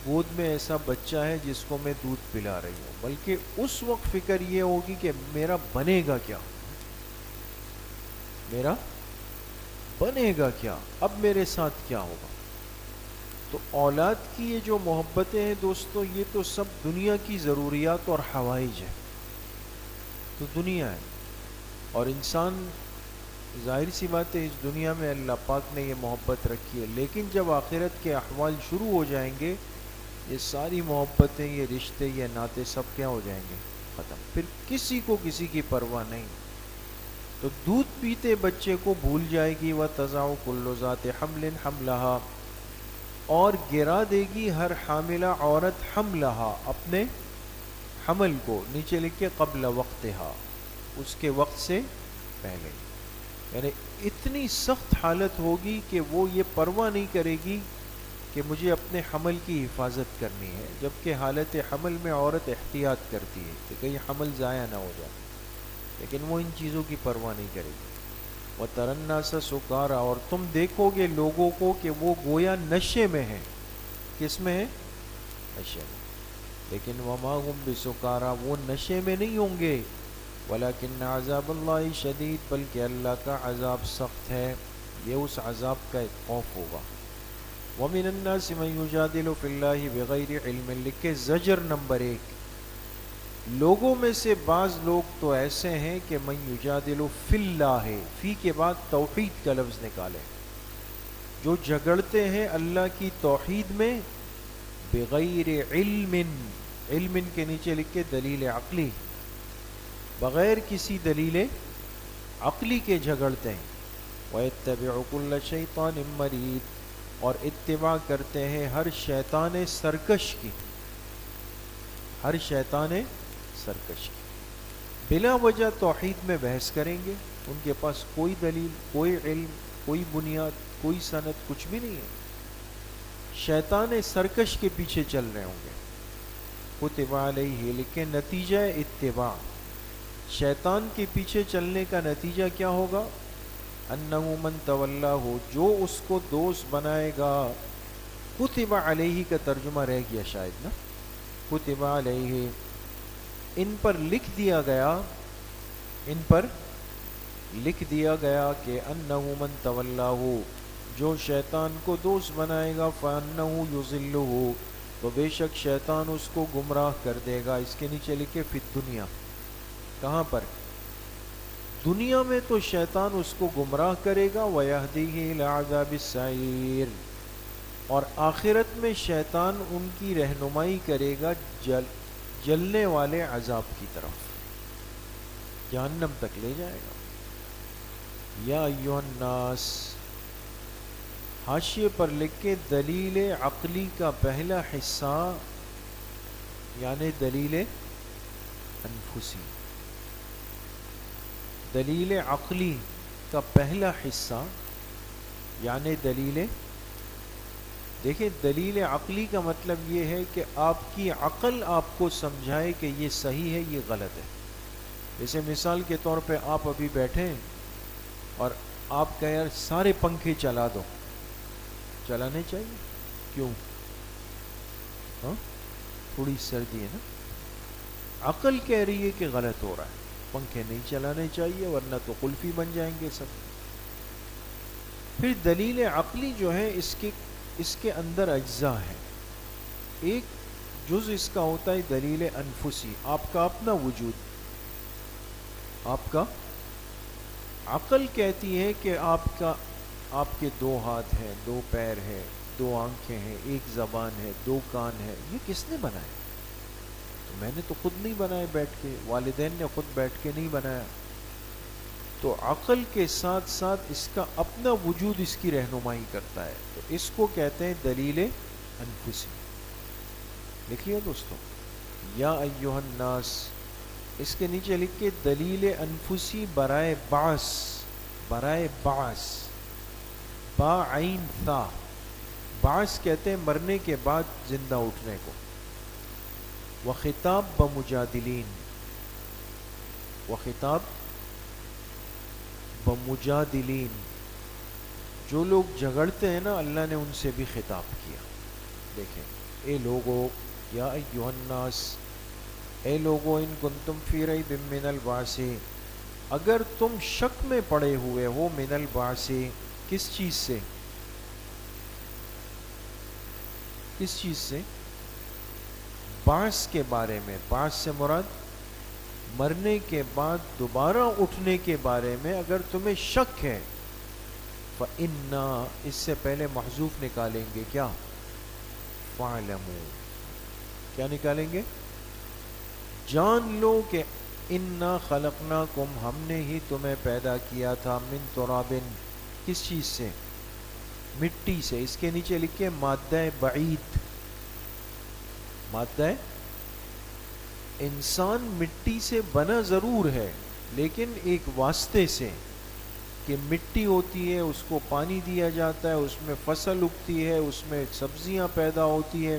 گود میں ایسا بچہ ہے جس کو میں دودھ پلا رہی ہوں، بلکہ اس وقت فکر یہ ہوگی کہ میرا بنے گا کیا، میرا بنے گا کیا، اب میرے ساتھ کیا ہوگا. تو اولاد کی یہ جو محبتیں ہیں دوستو، یہ تو سب دنیا کی ضروریات اور حوائج ہیں، تو دنیا ہے. اور انسان ظاہر سی بات ہے اس دنیا میں اللہ پاک نے یہ محبت رکھی ہے، لیکن جب آخرت کے احوال شروع ہو جائیں گے یہ ساری محبتیں، یہ رشتے، یہ ناطے سب کیا ہو جائیں گے؟ ختم. پھر کسی کو کسی کی پرواہ نہیں. تو دودھ پیتے بچے کو بھول جائے گی. وَتَضَعُ كُلُّ ذَاتِ حَمْلٍ حَمْلَهَا، اور گرا دے گی ہر حاملہ عورت حملها، اپنے حمل کو. نیچے لکھے قبل وقتها، اس کے وقت سے پہلے. یعنی اتنی سخت حالت ہوگی کہ وہ یہ پرواہ نہیں کرے گی کہ مجھے اپنے حمل کی حفاظت کرنی ہے، جبکہ حالت حمل میں عورت احتیاط کرتی ہے کہ کہیں حمل ضائع نہ ہو جائے، لیکن وہ ان چیزوں کی پرواہ نہیں کرے گی. وَتَرَى النَّاسَ سُكَارَىٰ، اور تم دیکھو گے لوگوں کو کہ وہ گویا نشے میں ہیں. کس میں ہیں؟ نشے میں. لیکن وَمَا هُمْ بِسُكَارَىٰ، وہ نشے میں نہیں ہوں گے. وَلَكِنَّ عَذَابَ اللَّهِ شَدِيدٌ، بلکہ اللہ کا عذاب سخت ہے. یہ اس عذاب کا ایک خوف ہوگا. وَمِنَ النَّاسِ مَن يُجَادِلُ فِي اللَّهِ بِغَيْرِ عِلْمٍ، لکھے زجر نمبر 1. لوگوں میں سے بعض لوگ تو ایسے ہیں کہ من یجادل فی اللہ، فی کے بعد توحید کا لفظ نکالے، جو جھگڑتے ہیں اللہ کی توحید میں بغیر علم، علم کے نیچے لکھ کے دلیل عقلی، بغیر کسی دلیل عقلی کے جھگڑتے ہیں. وَيَتَّبِعُ كُلَّ شَيْطَانٍ مَرِيدٍ، اور اتباع کرتے ہیں ہر شیطان سرکش کی، ہر شیطان سرکش کی. بلا وجہ توحید میں بحث کریں گے، ان کے پاس کوئی دلیل، کوئی علم، کوئی بنیاد، کوئی سند، کچھ بھی نہیں ہے. شیطان سرکش کے پیچھے چل رہے ہوں گے. کتب علیہ، لیکن نتیجہ اتباع، شیطان کے پیچھے چلنے کا نتیجہ کیا ہوگا؟ انہ من تولاہ، جو اس کو دوست بنائے گا. کتب علیہ کا ترجمہ رہ گیا شاید نا، کتب علیہ، ان پر لکھ دیا گیا، ان پر لکھ دیا گیا کہ انہ من تولاہ، جو شیطان کو دوست بنائے گا، فانہ یضلہ، تو بے شک شیطان اس کو گمراہ کر دے گا. اس کے نیچے لکھے فی الدنیا، کہاں پر؟ دنیا میں تو شیطان اس کو گمراہ کرے گا. وَيَهْدِيهِ إِلَىٰ عَذَابِ السَّعِيرِ، اور آخرت میں شیطان ان کی رہنمائی کرے گا جلنے والے عذاب کی طرف، جہنم تک لے جائے گا. یا ایھا الناس، حاشیے پر لکھ کے دلیل عقلی کا پہلا حصہ یعنی دلیل انفسی، دلیل عقلی کا پہلا حصہ یعنی دلیل، دیکھیں دلیل عقلی کا مطلب یہ ہے کہ آپ کی عقل آپ کو سمجھائے کہ یہ صحیح ہے یہ غلط ہے. جیسے مثال کے طور پہ آپ ابھی بیٹھیں اور آپ کہیں یار سارے پنکھے چلا دو، چلانے چاہیے، کیوں؟ ہاں تھوڑی سردی ہے نا. عقل کہہ رہی ہے کہ غلط ہو رہا ہے، پنکھے نہیں چلانے چاہیے ورنہ تو قلفی بن جائیں گے سب. پھر دلیل عقلی جو ہے اس کے اندر اجزاء ہیں. ایک جز اس کا ہوتا ہے دلیل انفسی، آپ کا اپنا وجود، آپ کا عقل کہتی ہے کہ آپ کے 2 ہاتھ ہیں، 2 پیر ہیں، 2 آنکھیں ہیں، 1 زبان ہے، 2 کان ہے. یہ کس نے بنایا؟ تو میں نے تو خود نہیں بنائے بیٹھ کے، والدین نے خود بیٹھ کے نہیں بنایا. تو عقل کے ساتھ ساتھ اس کا اپنا وجود اس کی رہنمائی کرتا ہے، تو اس کو کہتے ہیں دلیل انفسی. لکھیے دوستو، یا ایھا الناس، اس کے نیچے لکھ کے دلیل انفسی برائے بعث، برائے بعث، با عین ثا، بعث کہتے ہیں مرنے کے بعد زندہ اٹھنے کو. وخطاب بمجادلین، وخطاب بمجادلین، جو لوگ جھگڑتے ہیں نا اللہ نے ان سے بھی خطاب کیا. دیکھیں اے لوگو، یا ایھا الناس، اے لوگو، ان کنتم فی ریب من البعث، اگر تم شک میں پڑے ہوئے ہو من البعث، کس چیز سے؟ کس چیز سے؟ بعث کے بارے میں. بعث سے مراد مرنے کے بعد دوبارہ اٹھنے کے بارے میں اگر تمہیں شک ہے، فَإِنَّا، اس سے پہلے محذوف نکالیں گے کیا؟ فَاعْلَمُوا، کیا نکالیں گے؟ جان لو کہ اِنَّا خَلَقْنَاكُمْ، ہم نے ہی تمہیں پیدا کیا تھا، من ترابن، کس چیز سے؟ مٹی سے. اس کے نیچے لکھے مادہ بعید، مادہ، انسان مٹی سے بنا ضرور ہے لیکن ایک واسطے سے، کہ مٹی ہوتی ہے، اس کو پانی دیا جاتا ہے، اس میں فصل اگتی ہے، اس میں سبزیاں پیدا ہوتی ہے،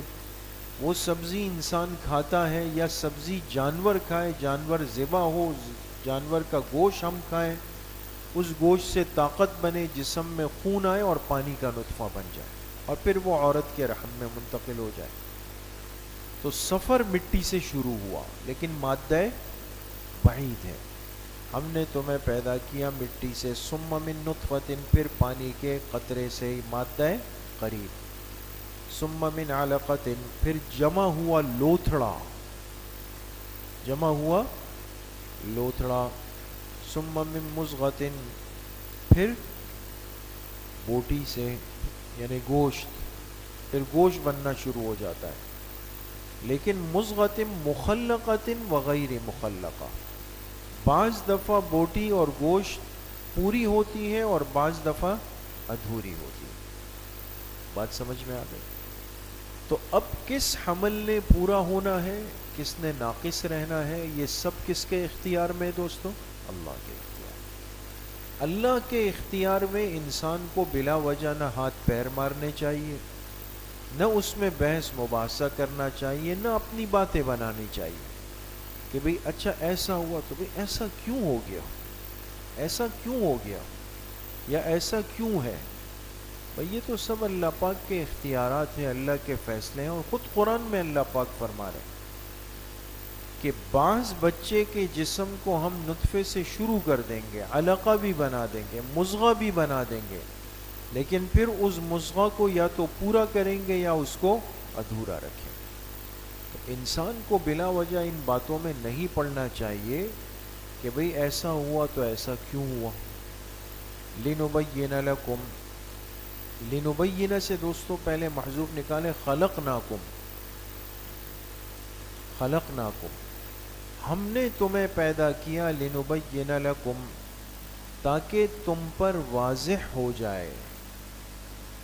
وہ سبزی انسان کھاتا ہے یا سبزی جانور کھائے، جانور ذبح ہو، جانور کا گوشت ہم کھائیں، اس گوشت سے طاقت بنے، جسم میں خون آئے اور پانی کا نطفہ بن جائے اور پھر وہ عورت کے رحم میں منتقل ہو جائے. تو سفر مٹی سے شروع ہوا لیکن مادہ بعید ہے. ہم نے تمہیں پیدا کیا مٹی سے، ثم من نطفۃ، پھر پانی کے قطرے سے، مادہ قریب، ثم من علقۃ، پھر جمع ہوا لوتھڑا، جمع ہوا لوتھڑا، ثم من مضغۃ، پھر بوٹی سے یعنی گوشت، پھر گوشت بننا شروع ہو جاتا ہے. لیکن مضغۃ مخلقۃ وغیر مخلقہ، بعض دفعہ بوٹی اور گوشت پوری ہوتی ہے اور بعض دفعہ ادھوری ہوتی ہے. بات سمجھ میں آ گئی؟ تو اب کس حمل نے پورا ہونا ہے، کس نے ناقص رہنا ہے، یہ سب کس کے اختیار میں دوستو؟ اللہ کے اختیار. اللہ کے اختیار میں انسان کو بلا وجہ نہ ہاتھ پیر مارنے چاہیے، نہ اس میں بحث مباحثہ کرنا چاہیے، نہ اپنی باتیں بنانی چاہیے کہ بھئی اچھا ایسا ہوا تو بھئی ایسا کیوں ہو گیا، ایسا کیوں ہو گیا، یا ایسا کیوں ہے. بھئی یہ تو سب اللہ پاک کے اختیارات ہیں، اللہ کے فیصلے ہیں. اور خود قرآن میں اللہ پاک فرما رہے ہیں کہ بعض بچے کے جسم کو ہم نطفے سے شروع کر دیں گے، علقہ بھی بنا دیں گے، مضغہ بھی بنا دیں گے، لیکن پھر اس مضغہ کو یا تو پورا کریں گے یا اس کو ادھورا رکھیں گے. تو انسان کو بلا وجہ ان باتوں میں نہیں پڑنا چاہیے کہ بھئی ایسا ہوا تو ایسا کیوں ہوا. لِنُبَيِّنَ لَكُمْ، لِنُبَيِّنَ سے دوستو پہلے محذوف نکالے، خَلَقْنَاكُمْ، خَلَقْنَاكُمْ، ہم نے تمہیں پیدا کیا، لِنُبَيِّنَ لَكُمْ، تاکہ تم پر واضح ہو جائے،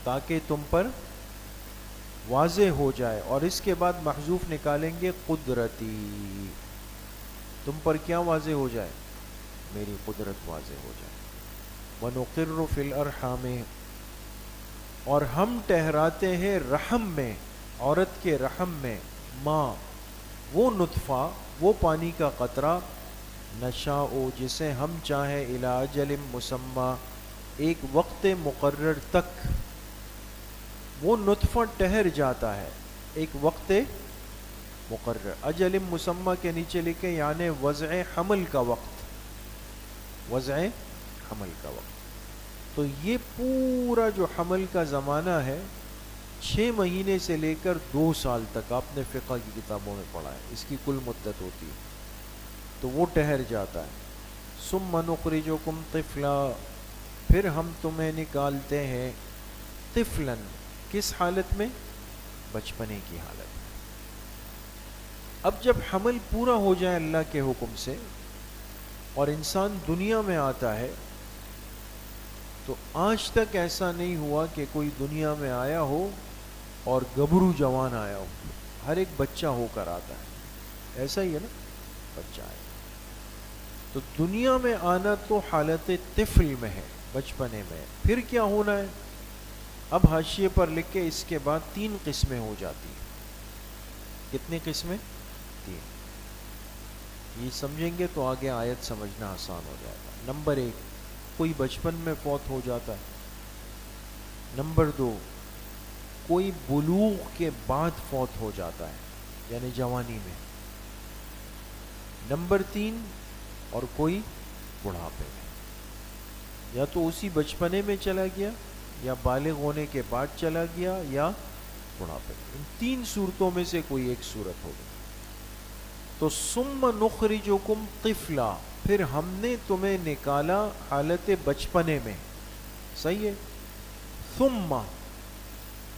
تاکہ تم پر واضح ہو جائے. اور اس کے بعد محذوف نکالیں گے قدرتی، تم پر کیا واضح ہو جائے؟ میری قدرت واضح ہو جائے. وَنُقِرُّ فِي الْأَرْحَامِ، اور ہم ٹھہراتے ہیں رحم میں، عورت کے رحم میں، ماں، وہ نطفہ، وہ پانی کا قطرہ، نشاء، جسے ہم چاہیں، الی اجل مسمی، ایک وقت مقرر تک. وہ نطفہ ٹھہر جاتا ہے ایک وقت مقرر. اجل مسمی کے نیچے لکھے یعنی وضع حمل کا وقت، وضع حمل کا وقت. تو یہ پورا جو حمل کا زمانہ ہے 6 مہینے سے لے کر 2 سال تک، آپ نے فقہ کی کتابوں میں پڑھا ہے، اس کی کل مدت ہوتی ہے. تو وہ ٹھہر جاتا ہے. ثم نخرجکم طفلا، پھر ہم تمہیں نکالتے ہیں، طفلا، کس حالت میں؟ بچپنے کی حالت میں. اب جب حمل پورا ہو جائے اللہ کے حکم سے اور انسان دنیا میں آتا ہے، تو آج تک ایسا نہیں ہوا کہ کوئی دنیا میں آیا ہو اور گبرو جوان آیا ہو. ہر ایک بچہ ہو کر آتا ہے، ایسا ہی ہے نا، بچہ آیا. تو دنیا میں آنا تو حالت طفل میں ہے، بچپنے میں ہے، پھر کیا ہونا ہے؟ اب حاشیے پر لکھ کے اس کے بعد 3 قسمیں ہو جاتی ہیں. کتنی قسمیں؟ 3. یہ سمجھیں گے تو آگے آیت سمجھنا آسان ہو جائے گا. نمبر 1، کوئی بچپن میں فوت ہو جاتا ہے. نمبر 2، کوئی بلوغ کے بعد فوت ہو جاتا ہے یعنی جوانی میں. نمبر 3، اور کوئی بڑھاپے میں، یا تو اسی بچپنے میں چلا گیا، یا بالغ ہونے کے بعد چلا گیا، یا بڑھاپے میں. ان 3 صورتوں میں سے کوئی ایک صورت ہوگی. تو ثم نخرجکم طفلا، پھر ہم نے تمہیں نکالا حالت بچپنے میں. صحیح ہے. ثم،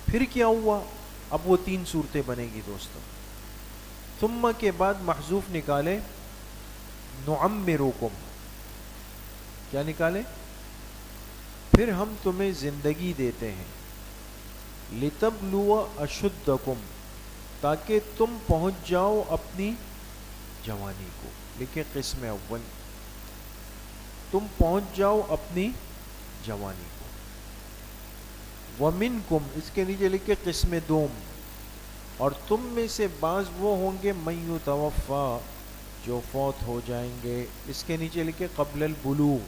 پھر کیا ہوا؟ اب وہ 3 صورتیں بنے گی دوستوں. ثم کے بعد محذوف نکالے، نعمرکم، کیا نکالے؟ پھر ہم تمہیں زندگی دیتے ہیں. لتبلوا اشدکم، تاکہ تم پہنچ جاؤ اپنی جوانی کو. لکھے قسم اول، تم پہنچ جاؤ اپنی جوانی کو. ومنکم، اس کے نیچے لکھے قسم دوم، اور تم میں سے بعض وہ ہوں گے من یتوفا، جو فوت ہو جائیں گے. اس کے نیچے لکھے قبل البلوغ،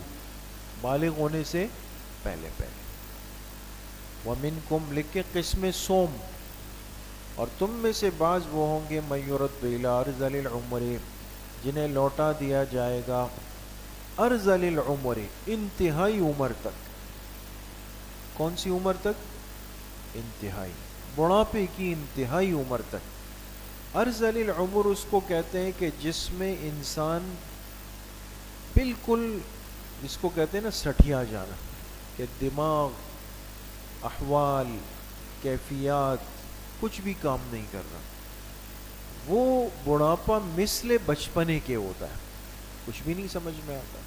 بالغ ہونے سے پہلے پہلے. ومنکم لکھے قسم سوم، اور تم میں سے بعض وہ ہوں گے من یرد الی ارذل العمر، جنہیں لوٹا دیا جائے گا ارذل العمر، انتہائی عمر تک. کون سی عمر تک؟ انتہائی، بڑھاپے کی انتہائی عمر تک. ارذل العمر اس کو کہتے ہیں کہ جس میں انسان بالکل، جس کو کہتے ہیں نا سٹھیا جانا، کہ دماغ، احوال، کیفیات کچھ بھی کام نہیں کر رہا. وہ بڑھاپا مثل بچپنے کے ہوتا ہے، کچھ بھی نہیں سمجھ میں آتا.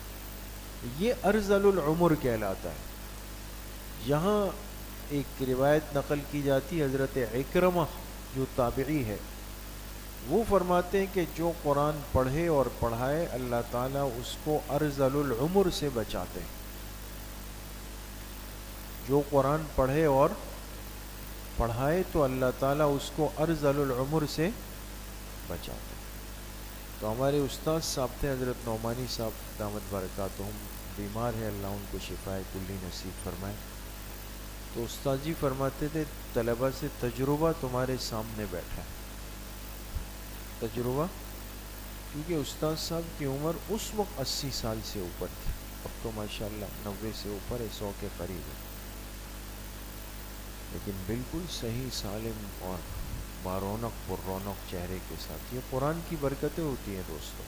یہ ارذل العمر کہلاتا ہے. یہاں ایک روایت نقل کی جاتی ہے، حضرت عکرمہ جو تابعی ہے، وہ فرماتے ہیں کہ جو قرآن پڑھے اور پڑھائے اللہ تعالیٰ اس کو ارذل العمر سے بچاتے ہیں. جو قرآن پڑھے اور پڑھائے تو اللہ تعالیٰ اس کو ارذل العمر سے بچاتے ہیں. تو ہمارے استاد صاحب تھے حضرت نعمانی صاحب دامت برکاتہم، بیمار ہے، اللہ ان کو شفائے کلی نصیب فرمائے. تو استاد جی فرماتے تھے طلبہ سے تجربہ تمہارے سامنے بیٹھا ہے. تجربہ، کیونکہ استاد صاحب کی عمر اس وقت 80 سال سے اوپر تھی، اب تو ماشاءاللہ 90 سے اوپر ہے، 100 کے قریب ہے. لیکن بالکل صحیح سالم اور بارونق پر رونق چہرے کے ساتھ. یہ قرآن کی برکتیں ہوتی ہیں دوستوں.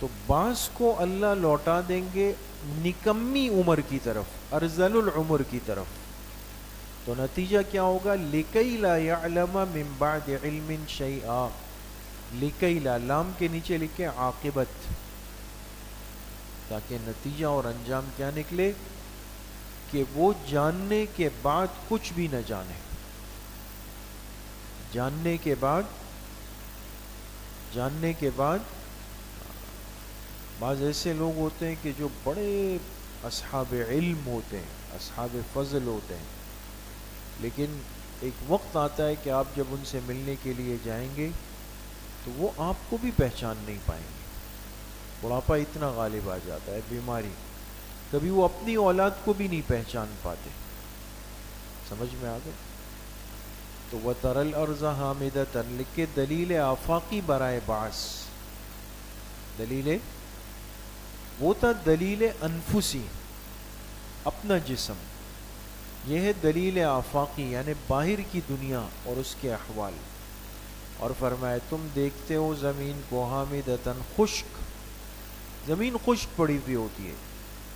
تو بعض کو اللہ لوٹا دیں گے نکمی عمر کی طرف، ارذل العمر کی طرف. تو نتیجہ کیا ہوگا؟ لِكَيْ لَا يَعْلَمَ مِن بَعْدِ عِلْمٍ شَيْئًا. لِكَيْ لَا، لام کے نیچے لکھے عاقبت، تاکہ نتیجہ اور انجام کیا نکلے؟ کہ وہ جاننے کے بعد کچھ بھی نہ جانے. جاننے کے بعد بعض ایسے لوگ ہوتے ہیں کہ جو بڑے اصحاب علم ہوتے ہیں، اصحاب فضل ہوتے ہیں، لیکن ایک وقت آتا ہے کہ آپ جب ان سے ملنے کے لیے جائیں گے تو وہ آپ کو بھی پہچان نہیں پائیں گے. بڑھاپا اتنا غالب آ جاتا ہے، بیماری، کبھی وہ اپنی اولاد کو بھی نہیں پہچان پاتے. سمجھ میں آ گئے؟ تو وَتَرَى الْأَرْضَ حَامِدَةً لکھے دلیل آفاقی برائے بعث. دلیل وہ تھا دلیل انفسی، اپنا جسم. یہ ہے دلیل آفاقی یعنی باہر کی دنیا اور اس کے احوال. اور فرمائے تم دیکھتے ہو زمین کو حامدتاً، خشک، زمین خشک پڑی ہوئی ہوتی ہے.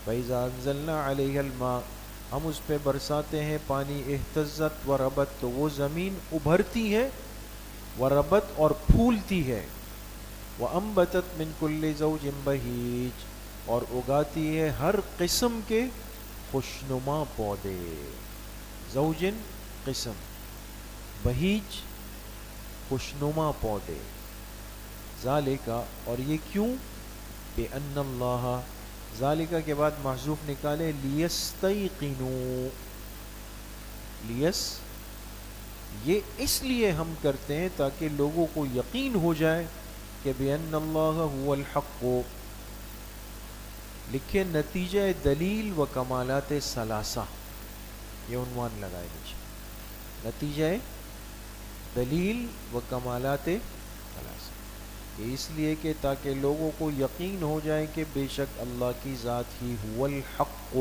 فَإِذَا أَنزَلْنَا عَلَيْهَا الْمَاءَ، ہم اس پہ برساتے ہیں پانی. اہتزت وربت، تو وہ زمین ابھرتی ہے، وربت اور پھولتی ہے. وَأَنبَتَتْ مِن كُلِّ زَوْجٍ بَهِيجٍ، اور اگاتی ہے ہر قسم کے خوشنما پودے. زوجن قسم، بہیج خوشنما پودے. ذالکا، اور یہ کیوں؟ بِأَنَّ اللَّهَ، ذالکا کے بعد محذوف نکالے، لیستیقنوا، لیس، یہ اس لیے ہم کرتے ہیں تاکہ لوگوں کو یقین ہو جائے کہ بِأَنَّ اللَّهَ هُوَ الْحَقُّ، لکھے نتیجہ دلیل و کمالات ثلاثہ، یہ عنوان لگائے نیچے، نتیجہ دلیل و کمالات ثلاثہ، یہ اس لیے کہ تاکہ لوگوں کو یقین ہو جائے کہ بے شک اللہ کی ذات ہی هو الحق،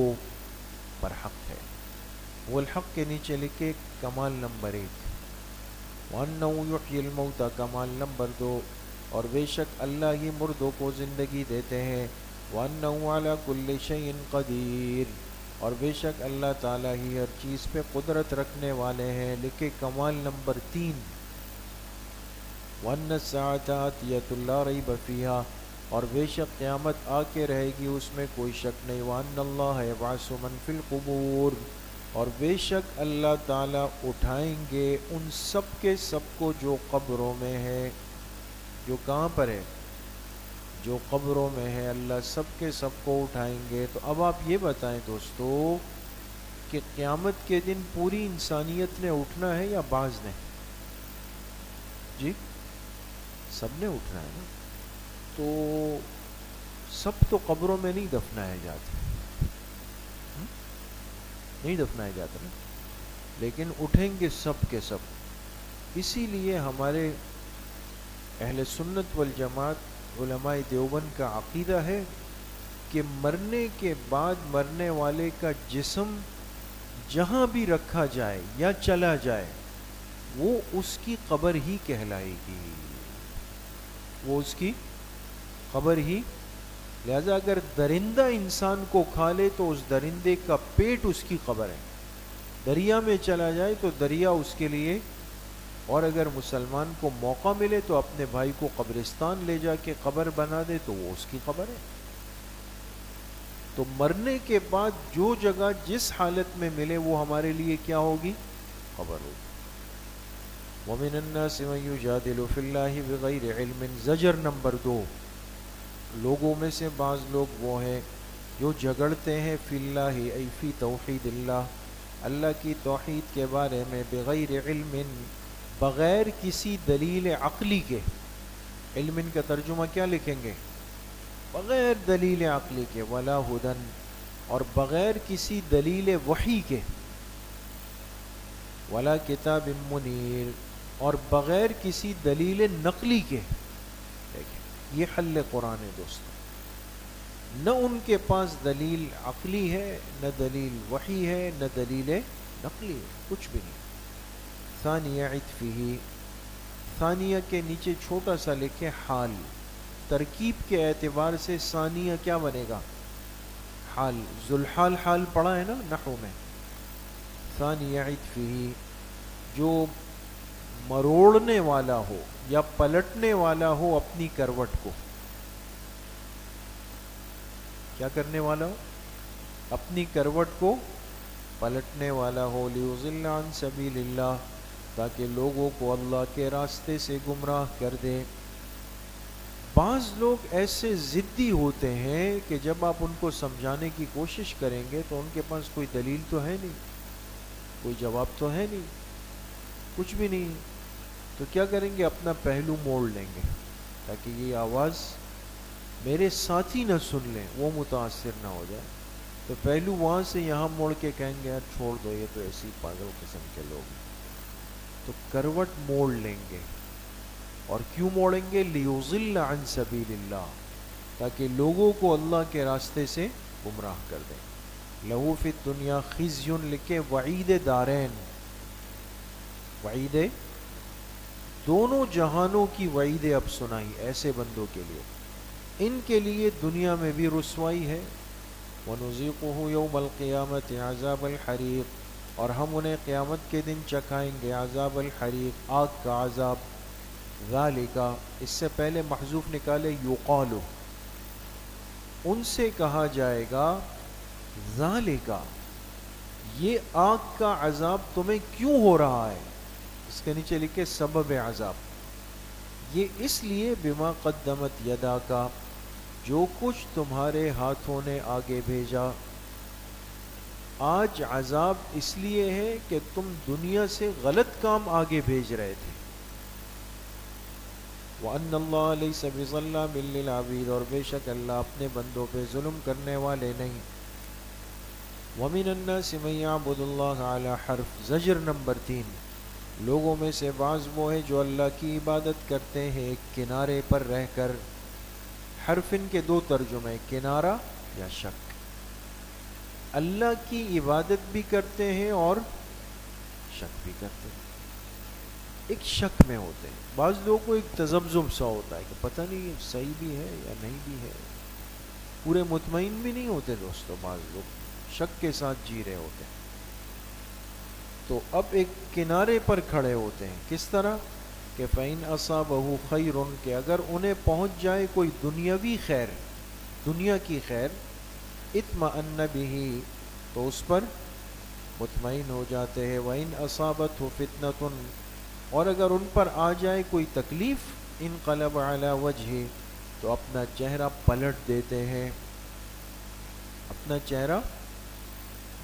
برحق ہے۔ هو الحق کے نیچے لکھے کمال نمبر 1، وَأَنَّهُ يُحْيِي الْمَوْتَى کمال نمبر 2، اور بے شک اللہ ہی مردوں کو زندگی دیتے ہیں، وَأَنَّهُ عَلَى كُلِّ شَيْءٍ قَدِيرٌ، اور بے شک اللہ تعالیٰ ہی ہر چیز پہ قدرت رکھنے والے ہیں، لکھے کمال نمبر 3، وَأَنَّ السَّاعَةَ آتِيَةٌ لَا رَيْبَ فِيهَا، اور بے شک قیامت آ کے رہے گی، اس میں کوئی شک نہیں، وَأَنَّ اللَّهَ يَبْعَثُ مَن فِي الْقُبُورِ، اور بے شک اللہ تعالیٰ اٹھائیں گے ان سب کے سب کو جو قبروں میں ہے، جو کہاں پر ہے؟ جو قبروں میں ہے، اللہ سب کے سب کو اٹھائیں گے۔ تو اب آپ یہ بتائیں دوستو کہ قیامت کے دن پوری انسانیت نے اٹھنا ہے یا بعض نے؟ جی سب نے اٹھنا ہے نا، تو سب تو قبروں میں نہیں دفنائے جاتے، نہیں دفنائے جاتے نا، لیکن اٹھیں گے سب کے سب۔ اسی لیے ہمارے اہل سنت والجماعت علماء دیوبند کا عقیدہ ہے کہ مرنے کے بعد مرنے والے کا جسم جہاں بھی رکھا جائے یا چلا جائے وہ اس کی قبر ہی کہلائے گی، وہ اس کی قبر ہی، لہذا اگر درندہ انسان کو کھا لے تو اس درندے کا پیٹ اس کی قبر ہے، دریا میں چلا جائے تو دریا اس کے لیے، اور اگر مسلمان کو موقع ملے تو اپنے بھائی کو قبرستان لے جا کے قبر بنا دے تو وہ اس کی قبر ہے۔ تو مرنے کے بعد جو جگہ جس حالت میں ملے وہ ہمارے لیے کیا ہوگی؟ قبر ہوگی۔ وَمِنَ النَّاسِ مَن يُجَادِلُ فِي اللَّهِ بِغَيْرِ عِلْمٍ، زجر نمبر 2، لوگوں میں سے بعض لوگ وہ ہیں جو جھگڑتے ہیں فی اللہ ای فی توحید اللہ، اللہ کی توحید کے بارے میں، بغیر علم، بغیر کسی دلیل عقلی کے، علم کا ترجمہ کیا لکھیں گے؟ بغیر دلیل عقلی کے، ولا ہدن، اور بغیر کسی دلیل وحی کے، ولا کتاب منیر، اور بغیر کسی دلیل نقلی کے۔ دیکھیں یہ حل قرآن ہے دوستو، نہ ان کے پاس دلیل عقلی ہے، نہ دلیل وحی ہے، نہ دلیل نقلی ہے، کچھ بھی نہیں۔ ثانیہ عطفہ، ثانیہ کے نیچے چھوٹا سا لکھے حال، ترکیب کے اعتبار سے ثانیہ کیا بنے گا؟ حال، ذوالحال حال پڑھا ہے نا نحو میں۔ ثانیہ عطفہ، جو مروڑنے والا ہو یا پلٹنے والا ہو اپنی کروٹ کو، کیا کرنے والا ہو؟ اپنی کروٹ کو پلٹنے والا ہو، لیضل عن سبیل اللہ، تاکہ لوگوں کو اللہ کے راستے سے گمراہ کر دے۔ بعض لوگ ایسے ضدی ہوتے ہیں کہ جب آپ ان کو سمجھانے کی کوشش کریں گے تو ان کے پاس کوئی دلیل تو ہے نہیں، کوئی جواب تو ہے نہیں، کچھ بھی نہیں، تو کیا کریں گے؟ اپنا پہلو موڑ لیں گے تاکہ یہ آواز میرے ساتھی نہ سن لیں، وہ متاثر نہ ہو جائے، تو پہلو وہاں سے یہاں موڑ کے کہیں گے یار چھوڑ دو، یہ تو ایسی پاگل قسم کے لوگ، تو کروٹ موڑ لیں گے۔ اور کیوں موڑیں گے؟ لیضل عن سبیل اللہ، تاکہ لوگوں کو اللہ کے راستے سے گمراہ کر دیں۔ لہو فی الدنیا خزی، لکھے وعید دارین، وعید دونوں جہانوں کی وعید اب سنائی ایسے بندوں کے لیے، ان کے لیے دنیا میں بھی رسوائی ہے، وَنُذِيقُهُ يَوْمَ الْقِيَامَةِ عَذَابَ الْحَرِيقِ، اور ہم انہیں قیامت کے دن چکھائیں گے عذاب الحریق، آگ کا عذاب۔ ذَلِكَ، اس سے پہلے محذوف نکالے، یقال، ان سے کہا جائے گا، ذَلِكَ، یہ آگ کا عذاب تمہیں کیوں ہو رہا ہے؟ اس کے نیچے لکھے سبب عذاب، یہ اس لیے بما قدمت یدا کا، جو کچھ تمہارے ہاتھوں نے آگے بھیجا. آج عذاب اس لیے ہے کہ تم دنیا سے غلط کام آگے بھیج رہے تھے. وَأَنَّ اللَّهَ لَيْسَ بِظَلَّامٍ لِّلْعَبِيدِ، اور بے شک اللہ اپنے بندوں پہ ظلم کرنے والے نہیں. وَمِنَ النَّاسِ مَن يَعْبُدُ اللَّهَ عَلَى حَرْفٍ، زجر نمبر 3، لوگوں میں سے بعض وہ ہیں جو اللہ کی عبادت کرتے ہیں ایک کنارے پر رہ کر. حرفن کے دو ترجمے، کنارہ یا شک. اللہ کی عبادت بھی کرتے ہیں اور شک بھی کرتے ہیں، ایک شک میں ہوتے ہیں. بعض لوگوں کو ایک تذبذب سا ہوتا ہے کہ پتہ نہیں یہ صحیح بھی ہے یا نہیں بھی ہے، پورے مطمئن بھی نہیں ہوتے دوستو. بعض لوگ شک کے ساتھ جی رہے ہوتے ہیں. تو اب ایک کنارے پر کھڑے ہوتے ہیں، کس طرح کہ فَإِنْ أَصَابَهُ خَيْرٌ، کہ اگر انہیں پہنچ جائے کوئی دنیاوی خیر، دنیا کی خیر، اطمأن بِهِ، تو اس پر مطمئن ہو جاتے ہیں. وَإِنْ أَصَابَتْهُ فِتْنَةٌ، اور اگر ان پر آ جائے کوئی تکلیف، انقلب علی وجہ، تو اپنا چہرہ پلٹ دیتے ہیں. اپنا چہرہ،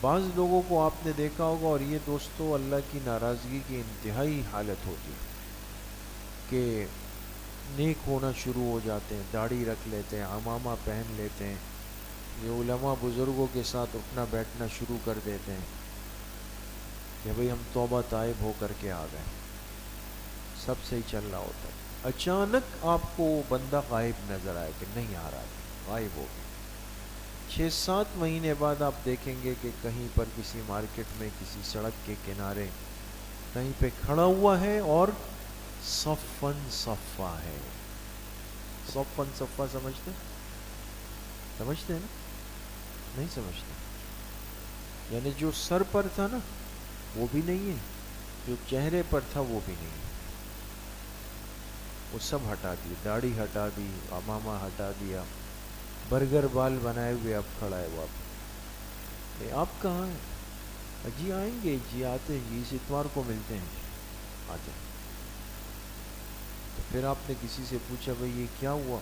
بعض لوگوں کو آپ نے دیکھا ہوگا، اور یہ دوستو اللہ کی ناراضگی کی انتہائی حالت ہوتی ہے، کہ نیک ہونا شروع ہو جاتے ہیں، داڑھی رکھ لیتے ہیں، عمامہ پہن لیتے ہیں، یہ علماء بزرگوں کے ساتھ اٹھنا بیٹھنا شروع کر دیتے ہیں کہ بھئی ہم توبہ تائب ہو کر کے آ گئے، سب صحیح چل رہا ہوتا ہے. اچانک آپ کو وہ بندہ غائب نظر آئے کہ نہیں آ رہا، غائب ہو گیا. 6-7 مہینے بعد آپ دیکھیں گے کہ کہیں پر کسی مارکیٹ میں کسی سڑک کے کنارے کہیں پہ کھڑا ہوا ہے اور صفن صفا ہے. صفن صفا سمجھتے ہیں نا؟ نہیں سمجھتے. یعنی جو سر پر تھا نا وہ بھی نہیں ہے، جو چہرے پر تھا وہ بھی نہیں ہے، وہ سب ہٹا دی، داڑھی ہٹا دی، عمامہ ہٹا دیا، برگر بال بنائے ہوئے اب کھڑا ہے. وہ آپ کہاں ہیں؟ جی آئیں گے، جی آتے ہیں، جی اس اتوار کو ملتے ہیں، آتے ہیں. تو پھر آپ نے کسی سے پوچھا بھئی یہ کیا ہوا؟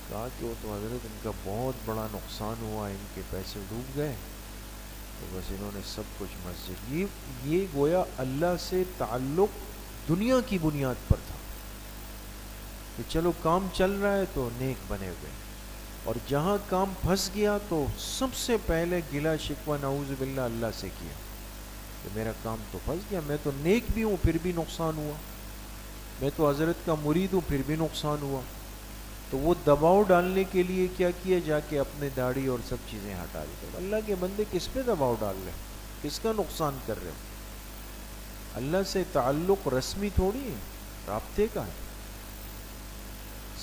کہا کہ وہ تو حضرت ان کا بہت بڑا نقصان ہوا، ان کے پیسے ڈوب گئے، تو بس انہوں نے سب کچھ مسجد. یہ گویا اللہ سے تعلق دنیا کی بنیاد پر تھا کہ چلو کام چل رہا ہے تو نیک بنے ہوئے، اور جہاں کام پھنس گیا تو سب سے پہلے گلہ شکوہ نعوذ باللہ اللہ سے کیا کہ میرا کام تو پھنس گیا، میں تو نیک بھی ہوں پھر بھی نقصان ہوا، میں تو حضرت کا مرید ہوں پھر بھی نقصان ہوا. تو وہ دباؤ ڈالنے کے لیے کیا کیا، جا کے اپنے داڑھی اور سب چیزیں ہٹا دی. اللہ کے بندے کس پہ دباؤ ڈال رہے ہیں، کس کا نقصان کر رہے ہو؟ اللہ سے تعلق رسمی تھوڑی ہے، رابطے کا ہے.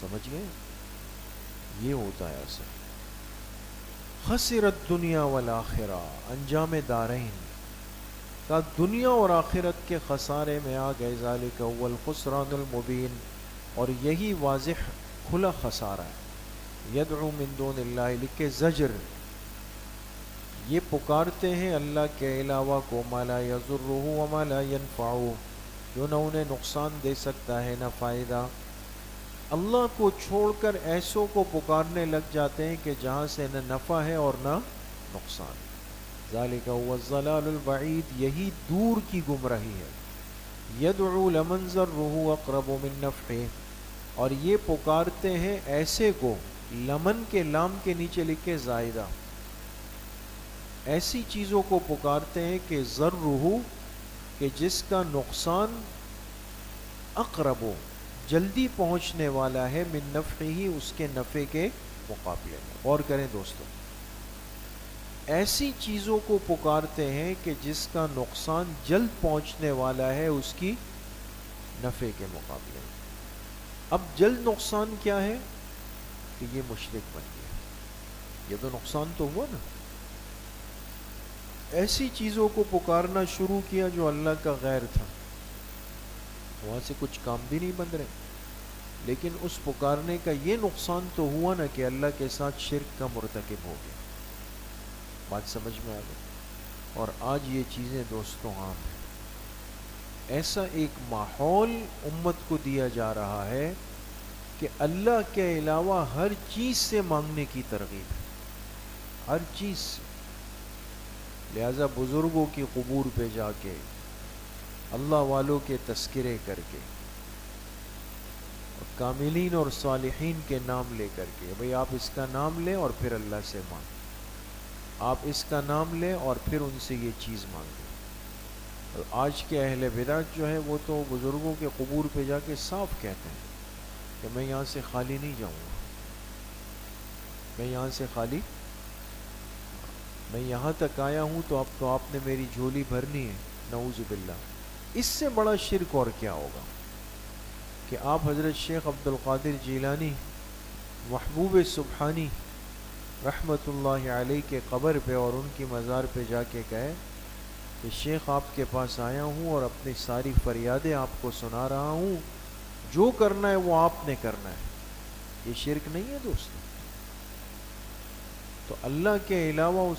سمجھ گئے؟ یہ ہوتا ہے اصل. خسرت دنیا والآخرہ، انجام دارین کا دنیا اور آخرت کے خسارے میں آ گئے. ذالک هو الخسران المبین، اور یہی واضح کھلا خسارہ ہے. یدعو من دون اللہ، لکھے زجر، یہ پکارتے ہیں اللہ کے علاوہ کو، ما لا یضرہ وما لا ینفعہ، جو نہ انہیں نقصان دے سکتا ہے نہ فائدہ. اللہ کو چھوڑ کر ایسوں کو پکارنے لگ جاتے ہیں کہ جہاں سے نہ نفع ہے اور نہ نقصان. ذالک هو الضلال البعید، یہی دور کی گمراہی ہے. یدعو لمن ضرہ اقرب من نفعہ، اور یہ پکارتے ہیں ایسے کو، لمن کے لام کے نیچے لکھے زائدہ، ایسی چیزوں کو پکارتے ہیں کہ ضرہ، کہ جس کا نقصان اقرب، جلدی پہنچنے والا ہے، من نفعہ، اس کے نفع کے مقابلے میں. غور کریں دوستو، ایسی چیزوں کو پکارتے ہیں کہ جس کا نقصان جلد پہنچنے والا ہے اس کی نفع کے مقابلے میں. اب جلد نقصان کیا ہے کہ یہ مشرک بن گیا، یہ تو نقصان تو ہوا نا. ایسی چیزوں کو پکارنا شروع کیا جو اللہ کا غیر تھا، وہاں سے کچھ کام بھی نہیں بن رہے، لیکن اس پکارنے کا یہ نقصان تو ہوا نا کہ اللہ کے ساتھ شرک کا مرتکب ہو گیا. بات سمجھ میں آ گئی؟ اور آج یہ چیزیں دوستوں عام ہیں. ایسا ایک ماحول امت کو دیا جا رہا ہے کہ اللہ کے علاوہ ہر چیز سے مانگنے کی ترغیب ہے، ہر چیز سے۔ لہذا بزرگوں کی قبور پہ جا کے، اللہ والوں کے تذکرے کر کے، اور کاملین اور صالحین کے نام لے کر کے، بھئی آپ اس کا نام لیں اور پھر اللہ سے مانگیں، آپ اس کا نام لیں اور پھر ان سے یہ چیز مانگیں۔ اور آج کے اہل بدعت جو ہے وہ تو بزرگوں کے قبور پہ جا کے صاف کہتے ہیں کہ میں یہاں سے خالی نہیں جاؤں گا، میں یہاں سے خالی، میں یہاں تک آیا ہوں تو آپ نے میری جھولی بھرنی ہے۔ نعوذ باللہ، اس سے بڑا شرک اور کیا ہوگا کہ آپ حضرت شیخ عبد القادر جیلانی محبوب سبحانی رحمۃ اللہ علیہ کے قبر پہ اور ان کی مزار پہ جا کے کہے کہ شیخ آپ کے پاس آیا ہوں اور اپنی ساری فریادیں آپ کو سنا رہا ہوں، جو کرنا ہے وہ آپ نے کرنا ہے۔ یہ شرک نہیں ہے دوستو؟ تو اللہ کے علاوہ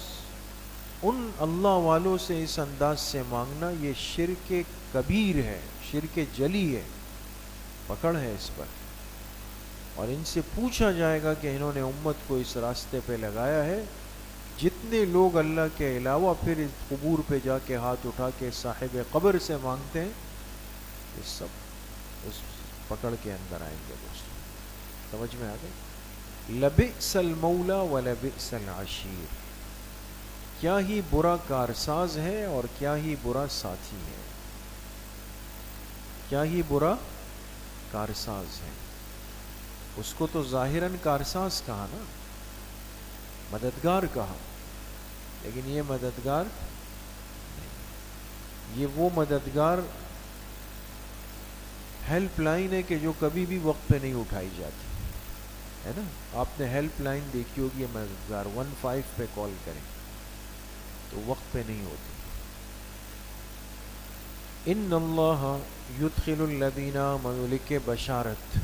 ان اللہ والوں سے اس انداز سے مانگنا یہ شرک کبیر ہے، شرک جلی ہے، پکڑ ہے اس پر۔ اور ان سے پوچھا جائے گا کہ انہوں نے امت کو اس راستے پہ لگایا ہے، جتنے لوگ اللہ کے علاوہ پھر اس قبور پہ جا کے ہاتھ اٹھا کے صاحب قبر سے مانگتے ہیں، یہ سب اس پکڑ کے اندر آئیں گے دوستو۔ سمجھ میں آ گئی؟ لبئس المولا ولبئس العشیر، کیا ہی برا کارساز ہے اور کیا ہی برا ساتھی ہے، کیا ہی برا کارساز ہے۔ اس کو تو ظاہراً کارساز کہا نا، مددگار کہا، لیکن یہ مددگار نہیں، یہ وہ مددگار ہیلپ لائن ہے کہ جو کبھی بھی وقت پہ نہیں اٹھائی جاتی ہے نا۔ آپ نے ہیلپ لائن دیکھی ہوگی، یہ مددگار 15 پہ کال کریں تو وقت پہ نہیں ہوتی۔ ان اللہ یدخل الذین آمنوا، لکھے بشارت،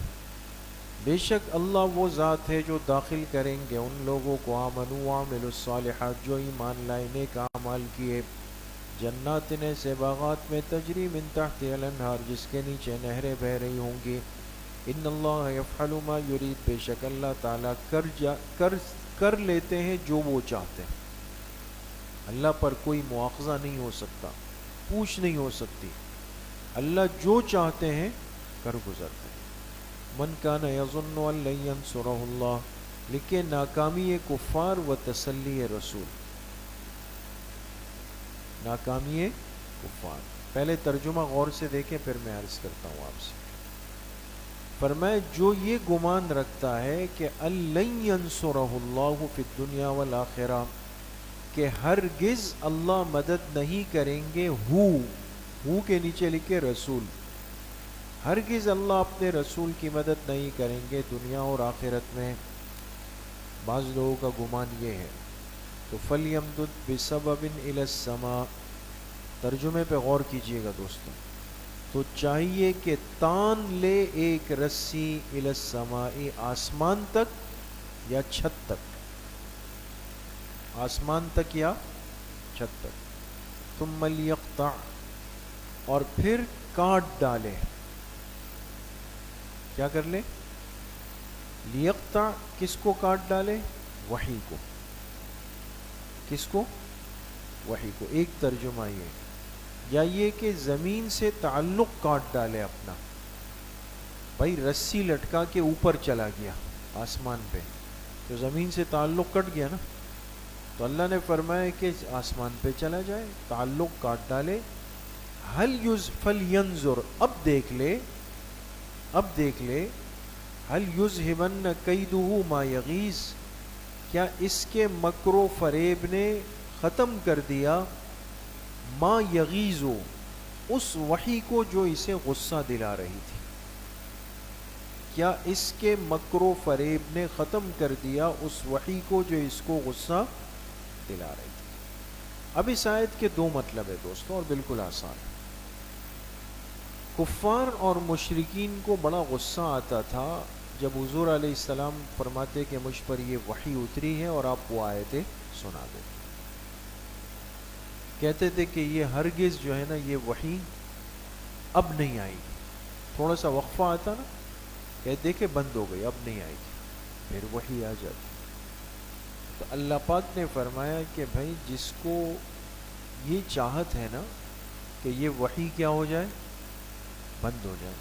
بے شک اللہ وہ ذات ہے جو داخل کریں گے ان لوگوں کو، آمنوا وعملوا الصالحات، جو ایمان لائے نیک اعمال کیے، جنات سے باغات میں، تجری من تحت الانہار، جس کے نیچے نہریں بہ رہی ہوں گی۔ ان اللہ یفعل ما یرید، بے شک اللہ تعالیٰ کر لیتے ہیں جو وہ چاہتے ہیں۔ اللہ پر کوئی مواخذہ نہیں ہو سکتا، پوچھ نہیں ہو سکتی، اللہ جو چاہتے ہیں کر گزرتے ہیں۔ من کان یظن ان لن ینصرہ اللہ، لکھے ناکامی کفار و تسلی رسول، ناکامی کفار۔ پہلے ترجمہ غور سے دیکھیں پھر میں عرض کرتا ہوں آپ سے۔ فرمائے جو یہ گمان رکھتا ہے کہ لن ینصرہ اللہ فی الدنیا والآخرہ، کہ ہرگز اللہ مدد نہیں کریں گے، ہو کے نیچے لکھے رسول، ہرگز اللہ اپنے رسول کی مدد نہیں کریں گے دنیا اور آخرت میں، بعض لوگوں کا گمان یہ ہے۔ تو فَلْيَمْدُدْ بِسَبَبٍ إِلَى السَّمَاءِ، ترجمے پہ غور کیجئے گا دوستو، تو چاہیے کہ تان لے ایک رسی إِلَى السَّمَاءِ، آسمان تک یا چھت تک، آسمان تک یا چھت تک، ثُمَّ لْيَقْطَعْ، اور پھر کاٹ ڈالے، کیا کر لے؟ لیقطع، کس کو کاٹ ڈالے؟ وحی کو، کس کو؟ وحی کو۔ ایک ترجمہ یہ، یا یہ کہ زمین سے تعلق کاٹ ڈالے اپنا، بھائی رسی لٹکا کے اوپر چلا گیا آسمان پہ تو زمین سے تعلق کٹ گیا نا، تو اللہ نے فرمایا کہ آسمان پہ چلا جائے، تعلق کاٹ ڈالے۔ فَلْيَنظُرْ، اب دیکھ لے، هَلْ يُذْهِبَنَّ كَيْدُهُ مَا يَغِيظُ، کیا اس کے مکر و فریب نے ختم کر دیا ما یغیظ، اس وحی کو جو اسے غصہ دلا رہی تھی، کیا اس کے مکر و فریب نے ختم کر دیا اس وحی کو جو اس کو غصہ دلا رہی تھی۔ اب اس آیت کے دو مطلب ہے دوستوں، اور بالکل آسان ہے۔ کفار اور مشرکین کو بڑا غصہ آتا تھا جب حضور علیہ السلام فرماتے کہ مجھ پر یہ وحی اتری ہے اور آپ وہ آیتیں سنا دیں، کہتے تھے کہ یہ ہرگز جو ہے نا یہ وحی اب نہیں آئے گی. تھوڑا سا وقفہ آتا نا کہ دیکھے بند ہو گئی اب نہیں آئے گی, پھر وحی آ جاتی. تو اللہ پاک نے فرمایا کہ بھائی جس کو یہ چاہت ہے نا کہ یہ وحی کیا ہو جائے, بند ہو جائے,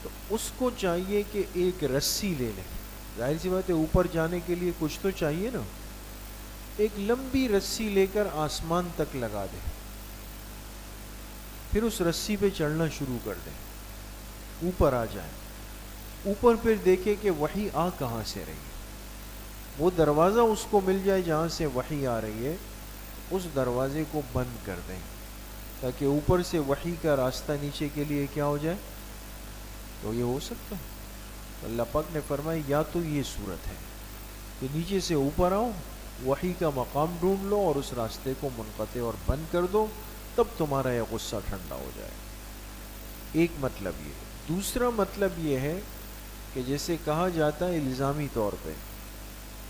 تو اس کو چاہیے کہ ایک رسی لے لے. ظاہر سی بات ہے اوپر جانے کے لیے کچھ تو چاہیے نا. ایک لمبی رسی لے کر آسمان تک لگا دے, پھر اس رسی پہ چڑھنا شروع کر دیں, اوپر آ جائیں. اوپر پھر دیکھے کہ وحی آ کہاں سے رہی ہے. وہ دروازہ اس کو مل جائے جہاں سے وحی آ رہی ہے, اس دروازے کو بند کر دیں تاکہ اوپر سے وحی کا راستہ نیچے کے لیے کیا ہو جائے. تو یہ ہو سکتا ہے. اللہ پاک نے فرمایا یا تو یہ صورت ہے کہ نیچے سے اوپر آؤ, وحی کا مقام ڈھونڈ لو اور اس راستے کو منقطع اور بند کر دو, تب تمہارا یہ غصہ ٹھنڈا ہو جائے. ایک مطلب یہ. دوسرا مطلب یہ ہے کہ جیسے کہا جاتا ہے الزامی طور پہ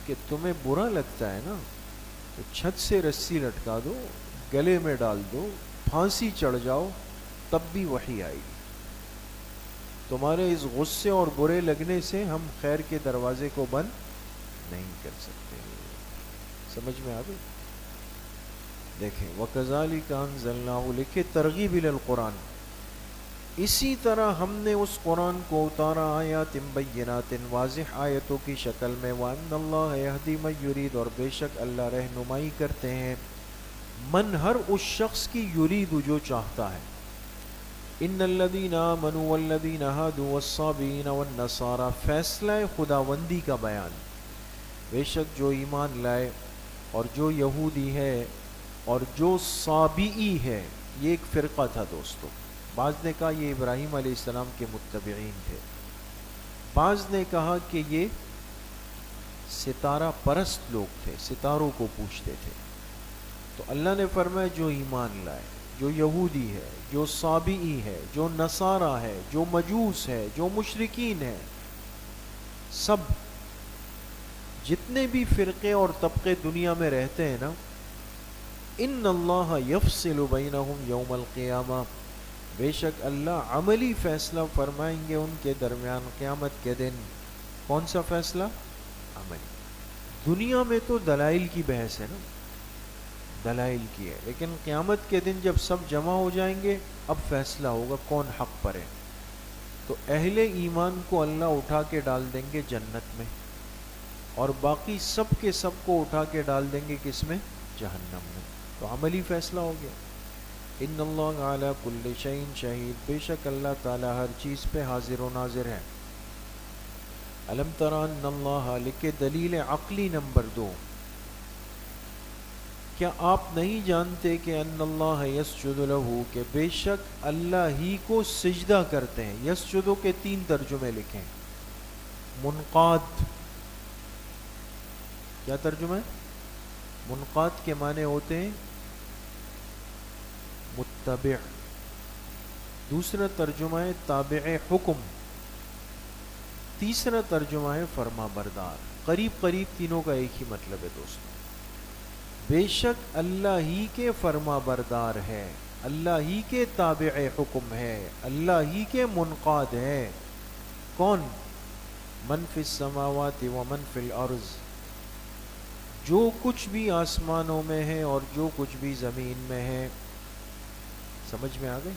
کہ تمہیں برا لگتا ہے نا تو چھت سے رسی لٹکا دو, گلے میں ڈال دو, پھانسی چڑھ جاؤ, تب بھی وحی آئے گی. تمہارے اس غصے اور برے لگنے سے ہم خیر کے دروازے کو بند نہیں کر سکتے. سمجھ میں آ گئی؟ دیکھیں وَكَذَلِكَ أَنزَلْنَاهُ لکھے ترغیب الی القرآن, اسی طرح ہم نے اس قرآن کو اتارا آیات بینات واضح آیتوں کی شکل میں. وَأَنَّ اللَّهَ يَهْدِي مَن يُرِيدُ, اور بے شک اللہ رہنمائی کرتے ہیں من ہر اس شخص کی یرید جو چاہتا ہے. ان الذین آمنوا والذین ہادوا والصابئین والنصارى, فیصلہ خداوندی کا بیان. بے شک جو ایمان لائے اور جو یہودی ہے اور جو صابئی ہے, یہ ایک فرقہ تھا دوستو. بعض نے کہا یہ ابراہیم علیہ السلام کے متبعین تھے, بعض نے کہا کہ یہ ستارہ پرست لوگ تھے, ستاروں کو پوجتے تھے. تو اللہ نے فرمایا جو ایمان لائے, جو یہودی ہے, جو صابئی ہے, جو نصارہ ہے, جو مجوس ہے, جو مشرکین ہے, سب جتنے بھی فرقے اور طبقے دنیا میں رہتے ہیں نا, ان اللہ یفصل بینہم یوم القیامہ, بے شک اللہ عملی فیصلہ فرمائیں گے ان کے درمیان قیامت کے دن. کون سا فیصلہ؟ عملی. دنیا میں تو دلائل کی بحث ہے نا, دلائل کی ہے, لیکن قیامت کے دن جب سب جمع ہو جائیں گے اب فیصلہ ہوگا کون حق پر ہے. تو اہل ایمان کو اللہ اٹھا کے ڈال دیں گے جنت میں, اور باقی سب کے سب کو اٹھا کے ڈال دیں گے کس میں؟ جہنم میں. تو عملی فیصلہ ہو گیا. ان اللہ علی کل شیء شہید, بے شک اللہ تعالی ہر چیز پہ حاضر و ناظر ہے. الم تر ان اللہ, لکھے دلیل عقلی نمبر 2, کیا آپ نہیں جانتے کہ ان اللہ یسجد لہ, کہ بے شک اللہ ہی کو سجدہ کرتے ہیں. یسجدو کے 3 ترجمے لکھیں. منقاد, کیا ترجمہ ہے؟ منقاد کے معنی ہوتے ہیں متبع. دوسرا ترجمہ ہے تابع حکم. تیسرا ترجمہ ہے فرما بردار. قریب قریب تینوں کا ایک ہی مطلب ہے دوستوں. بے شک اللہ ہی کے فرما بردار ہے, اللہ ہی کے تابع حکم ہے, اللہ ہی کے منقاد ہے. کون؟ من فی السماوات و من فی الارض, جو کچھ بھی آسمانوں میں ہے اور جو کچھ بھی زمین میں ہے. سمجھ میں آ گئی؟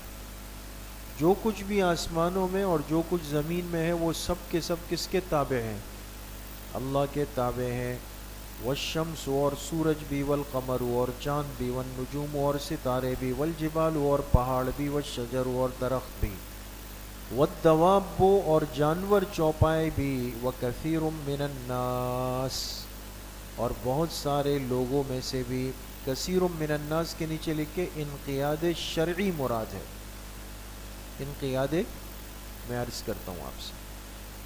جو کچھ بھی آسمانوں میں اور جو کچھ زمین میں ہے وہ سب کے سب کس کے تابع ہیں؟ اللہ کے تابع ہیں. والشمس, اور سورج بھی, والقمر, اور چاند بھی, والنجوم, اور ستارے بھی, والجبال, اور پہاڑ بھی, والشجر, اور درخت بھی, والدواب, اور جانور چوپائے بھی, وکثیر من الناس, اور بہت سارے لوگوں میں سے بھی. کثیر من الناس کے نیچے لکھے انقیاد شرعی مراد ہے. انقیاد میں عرض کرتا ہوں آپ سے.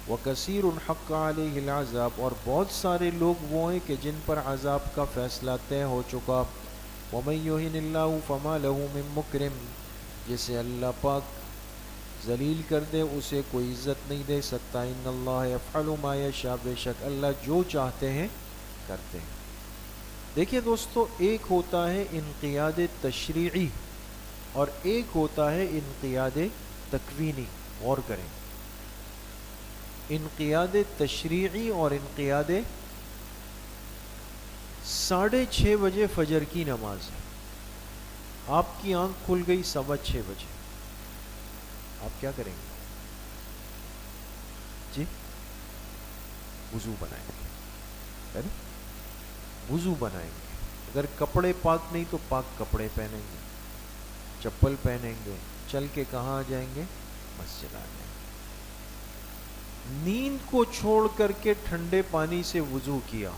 وکثیر حق علیہ العذاب, اور بہت سارے لوگ وہ ہیں کہ جن پر عذاب کا فیصلہ طے ہو چکا. ومن یہن اللہ فما لہ من مکرم, جسے اللہ پاک ذلیل کر دے اسے کوئی عزت نہیں دے سکتا. ان اللہ یفعل ما یشاء, بے شک اللہ جو چاہتے ہیں کرتے ہیں. دیکھیے دوستو, ایک ہوتا ہے انقیاد تشریعی اور ایک ہوتا ہے انقیاد تکوینی. غور کریں، انقیاد تشریعی اور انقیاد 6:30 فجر کی نماز ہے. آپ کی آنکھ کھل گئی 6:15 آپ کیا کریں گے؟ جی وضو بنائیں گے، ہے نا؟ وضو بنائیں گے. اگر کپڑے پاک نہیں تو پاک کپڑے پہنیں گے، چپل پہنیں گے، چل کے کہاں آ جائیں گے؟ مسجد آ جائیں گے. نیند کو چھوڑ کر کے ٹھنڈے پانی سے وضو کیا،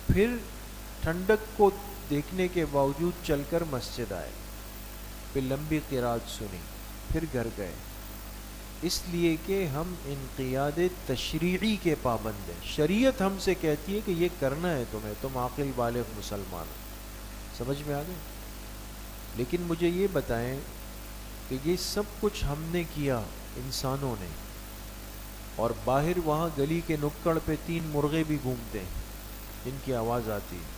پھر ٹھنڈک کو دیکھنے کے باوجود چل کر مسجد آئے، پھر لمبی قرات سنی، پھر گھر گئے. اس لیے کہ ہم انقیاد تشریعی کے پابند ہیں. شریعت ہم سے کہتی ہے کہ یہ کرنا ہے تمہیں، تم عاقل بالغ مسلمان ہو. سمجھ میں آ گئے؟ لیکن مجھے یہ بتائیں کہ یہ سب کچھ ہم نے کیا انسانوں نے، اور باہر وہاں گلی کے نکڑ پہ 3 مرغے بھی گھومتے ہیں جن کی آواز آتی ہے،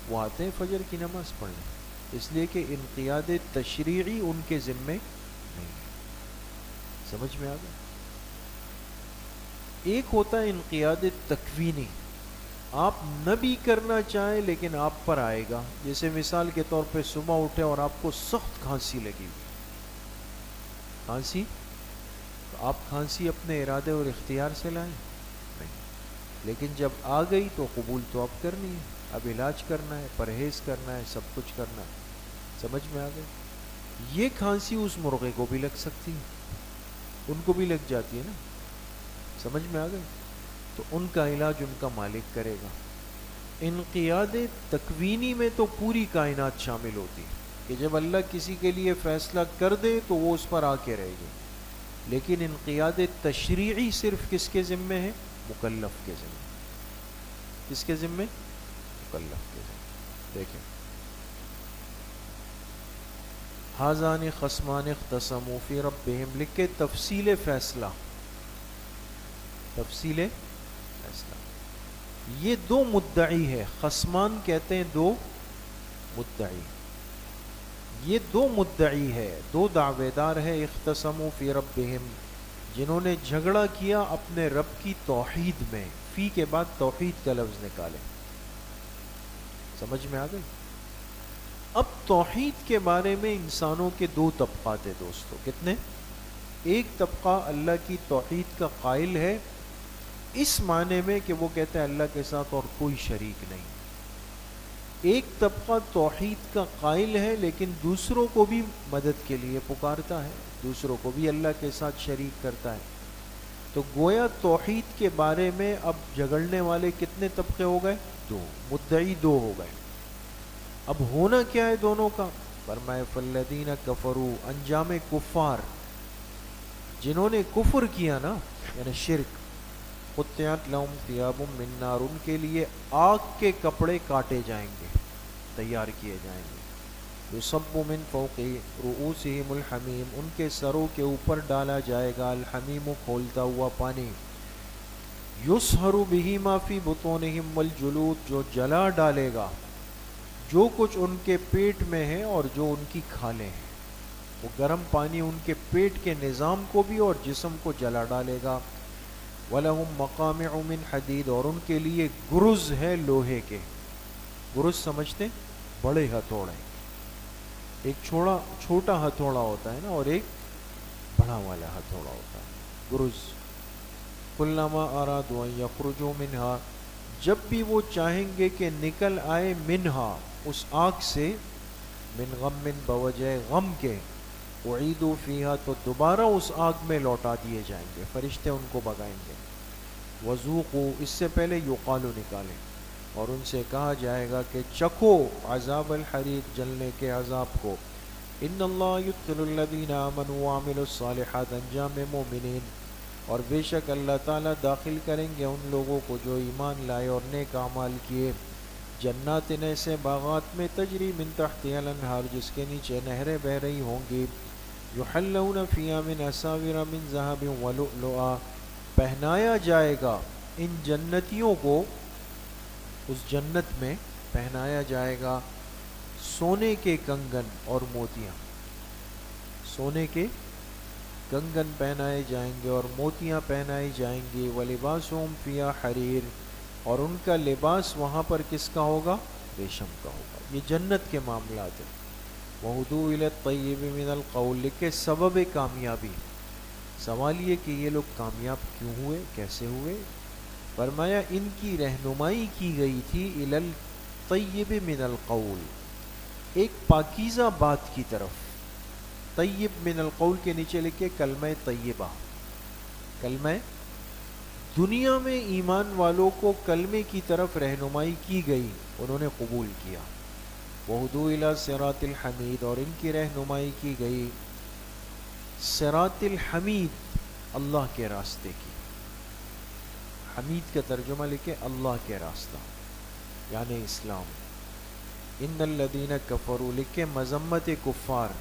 وہ آتے ہیں فجر کی نماز پڑھنے، اس لیے کہ انقیاد تشریعی ان کے ذمے نہیں ہے. سمجھ میں آ گیا؟ ایک ہوتا ہے انقیاد تکوینی، آپ نہ بھی کرنا چاہیں لیکن آپ پر آئے گا. جیسے مثال کے طور پہ صبح اٹھے اور آپ کو سخت کھانسی لگی ہوئی، کھانسی، تو آپ کھانسی اپنے ارادے اور اختیار سے لائیں؟ نہیں. لیکن جب آ گئی تو قبول تو اب کرنی ہے، اب علاج کرنا ہے، پرہیز کرنا ہے، سب کچھ کرنا ہے. سمجھ میں آ گئی؟ یہ کھانسی اس مرغے کو بھی لگ سکتی ہے، ان کو بھی لگ جاتی ہے نا. سمجھ میں آ گئی؟ تو ان کا علاج ان کا مالک کرے گا. انقیاد تکوینی میں تو پوری کائنات شامل ہوتی ہے کہ جب اللہ کسی کے لیے فیصلہ کر دے تو وہ اس پر آ کے رہے گی. لیکن انقیاد تشریعی صرف کس کے ذمے ہے؟ مکلف کے ذمے. کس کے ذمے؟ مکلف کے ذمے. دیکھیں، حاذان خصمان اختصموا فی ربہم، لکھ کے تفصیل فیصلہ، تفصیل فیصلہ. یہ 2 مدعی ہے، خصمان کہتے ہیں 2 مدعی. یہ 2 مدعی ہے، 2 دعوے دار ہے. اختصموا فی ربہم، جنہوں نے جھگڑا کیا اپنے رب کی توحید میں. فی کے بعد توحید کا لفظ نکالیں. سمجھ میں آ گئی؟ اب توحید کے بارے میں انسانوں کے 2 طبقات ہیں دوستو. کتنے؟ ایک طبقہ اللہ کی توحید کا قائل ہے، اس معنی میں کہ وہ کہتے ہیں اللہ کے ساتھ اور کوئی شریک نہیں. ایک طبقہ توحید کا قائل ہے لیکن دوسروں کو بھی مدد کے لیے پکارتا ہے، دوسروں کو بھی اللہ کے ساتھ شریک کرتا ہے. تو گویا توحید کے بارے میں اب جھگڑنے والے کتنے طبقے ہو گئے؟ 2. مدعی 2 ہو گئے. اب ہونا کیا ہے دونوں کا؟ فرمائے فالذین کفروا، انجام کفار، جنہوں نے کفر کیا نا، یعنی شرک. قطعت لهم ثیاب من نار، ان کے لیے آگ کے کپڑے کاٹے جائیں گے، تیار کیے جائیں گے. یصب من فوق رؤوسهم الحمیم، ان کے سروں کے اوپر ڈالا جائے گا الحمیم، کھولتا ہوا پانی. یصہر به ما فی بطونهم والجلود، جو جلا ڈالے گا جو کچھ ان کے پیٹ میں ہے اور جو ان کی کھالیں ہیں. وہ گرم پانی ان کے پیٹ کے نظام کو بھی اور جسم کو جلا ڈالے گا. وَلَهُمْ مَقَامِعُ مِنْ حَدِيدٍ، اور ان کے لیے گرز ہے لوہے کے. گرز سمجھتے؟ بڑے ہتھوڑے. ایک چھوٹا ہتھوڑا ہوتا ہے نا، اور ایک بڑا والا ہتھوڑا ہوتا ہے، گرز. كُلَّمَا أَرَادُوا أَن يَخْرُجُوا مِنْهَا، جب بھی وہ چاہیں گے کہ نکل آئے، منہا، اس آگ سے، من غم، بوجہ غم کے، اعیدوا فیہا، تو دوبارہ اس آگ میں لوٹا دیے جائیں گے، فرشتے ان کو بگائیں گے. وذوقوا، اس سے پہلے یقالو نکالیں، اور ان سے کہا جائے گا کہ چکھو عذاب الحریق، جلنے کے عذاب کو. ان اللہ یدخل الذین آمنوا وعملوا الصالحات، انجام مومنین، اور بے شک اللہ تعالیٰ داخل کریں گے ان لوگوں کو جو ایمان لائے اور نیک اعمال کیے. جنات، ایسے باغات میں، تجری من تحتها الانہار، جس کے نیچے نہریں بہہ رہی ہوں گی. یحلون فیہا من اساور من ذہب ولؤلؤا، پہنایا جائے گا ان جنتیوں کو، اس جنت میں پہنایا جائے گا سونے کے کنگن اور موتیاں. سونے کے کنگن پہنائے جائیں گے اور موتیاں پہنائی جائیں گی. وَلِبَاسُهُمْ فِيهَا حَرِيرٌ, اور ان کا لباس وہاں پر کس کا ہوگا؟ ریشم کا ہوگا. یہ جنت کے معاملات ہیں. وَهُدُوا إِلَى الطَّيِّبِ مِنَ الْقَوْلِ, لکھے سبب کامیابی. سوال یہ کہ یہ لوگ کامیاب کیوں ہوئے, کیسے ہوئے؟ فرمایا ان کی رہنمائی کی گئی تھی إِلَى الطَّيِّبِ مِنَ الْقَوْلِ, ایک پاکیزہ بات کی طرف. طیب من القول کے نیچے لکھے کلمہ طیبہ. کلمہ, دنیا میں ایمان والوں کو کلمے کی طرف رہنمائی کی گئی, انہوں نے قبول کیا. وَهُدُوا إِلَى صِرَاطِ الْحَمِيدِ, اور ان کی رہنمائی کی گئی صراط الحمید, اللہ کے راستے کی. حمید کا ترجمہ لکھے اللہ کے راستہ, یعنی اسلام. ان الذین کفروا, لکھے مذمت کفار,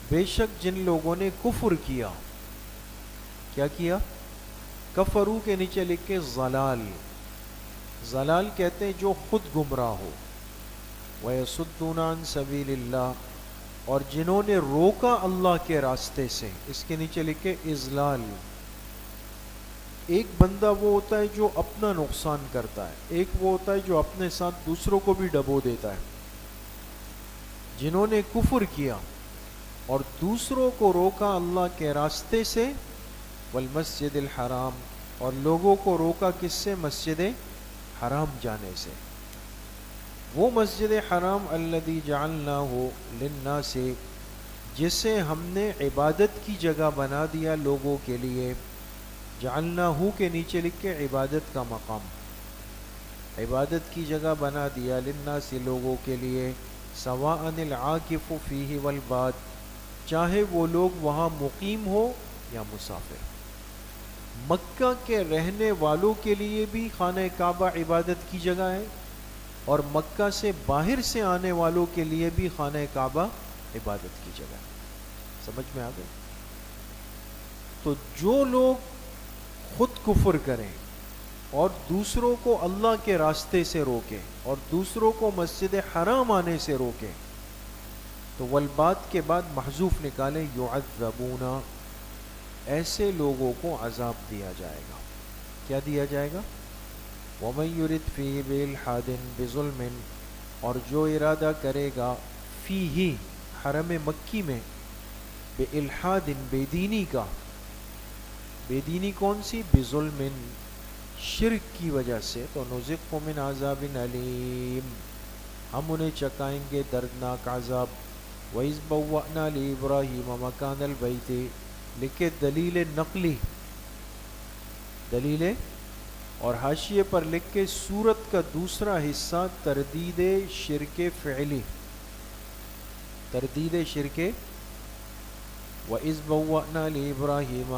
بے شک جن لوگوں نے کفر کیا. کیا کیا؟ کفرو کے نیچے لکھے ضلال. ضلال کہتے ہیں جو خود گمراہ ہو. وَيَصُدُّونَ عَن سَبِيلِ اللَّهِ, اور جنہوں نے روکا اللہ کے راستے سے, اس کے نیچے لکھے اضلال. ایک بندہ وہ ہوتا ہے جو اپنا نقصان کرتا ہے, ایک وہ ہوتا ہے جو اپنے ساتھ دوسروں کو بھی ڈبو دیتا ہے. جنہوں نے کفر کیا اور دوسروں کو روکا اللہ کے راستے سے, والمسجد الحرام, اور لوگوں کو روکا کس سے؟ مسجد حرام جانے سے. وہ مسجد حرام الذی جعلناہ للناس, جسے ہم نے عبادت کی جگہ بنا دیا لوگوں کے لیے. جعلناہ کے نیچے لکھ کے عبادت کا مقام, عبادت کی جگہ بنا دیا للناس, لوگوں کے لیے. سواء العاکف فیہ والباد, چاہے وہ لوگ وہاں مقیم ہو یا مسافر. مکہ کے رہنے والوں کے لیے بھی خانہ کعبہ عبادت کی جگہ ہے, اور مکہ سے باہر سے آنے والوں کے لیے بھی خانہ کعبہ عبادت کی جگہ ہے. سمجھ میں آ گئی؟ تو جو لوگ خود کفر کریں اور دوسروں کو اللہ کے راستے سے روکیں اور دوسروں کو مسجد حرام آنے سے روکیں, تو والبات کے بعد محذوف نکالیں, یعذبون, ایسے لوگوں کو عذاب دیا جائے گا. کیا دیا جائے گا؟ وَمَن يُرِدْ فِيهِ بِإِلْحَادٍ بِظُلْمٍ, اور جو ارادہ کرے گا فیہ, حرم مکی میں, بِإِلْحَادٍ, بے دینی کا. بے دینی کون سی؟ بظلم, شرک کی وجہ سے. تو نُذِقْهُ مِنْ عَذَابٍ أَلِيمٍ, ہم انہیں چکائیں گے دردناک عذاب. وَإِذْ بَوَّأْنَا لِإِبْرَاهِيمَ مَكَانَ الْبَيْتِ, لکھے دلیل نقلی, دلیل, اور حاشیے پر لکھ کے سورت کا دوسرا حصہ تردید شرک فعلی, تردید شرک. وَإِذْ بَوَّأْنَا لِإِبْرَاهِيمَ,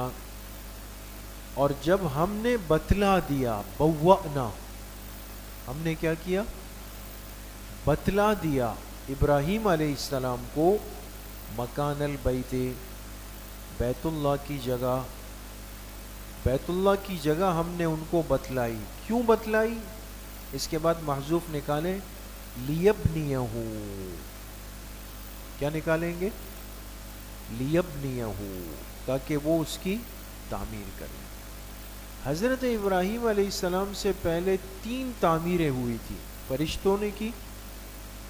اور جب ہم نے بتلا دیا, بوّأنا, ہم نے کیا کیا؟ بتلا دیا ابراہیم علیہ السلام کو, مکان البیت, بیت اللہ کی جگہ. بیت اللہ کی جگہ ہم نے ان کو بتلائی. کیوں بتلائی؟ اس کے بعد محذوف نکالیں, لیبنیہ, کیا نکالیں گے؟ لیبنیہ, تاکہ وہ اس کی تعمیر کریں. حضرت ابراہیم علیہ السلام سے پہلے 3 تعمیریں ہوئی تھی. فرشتوں نے کی,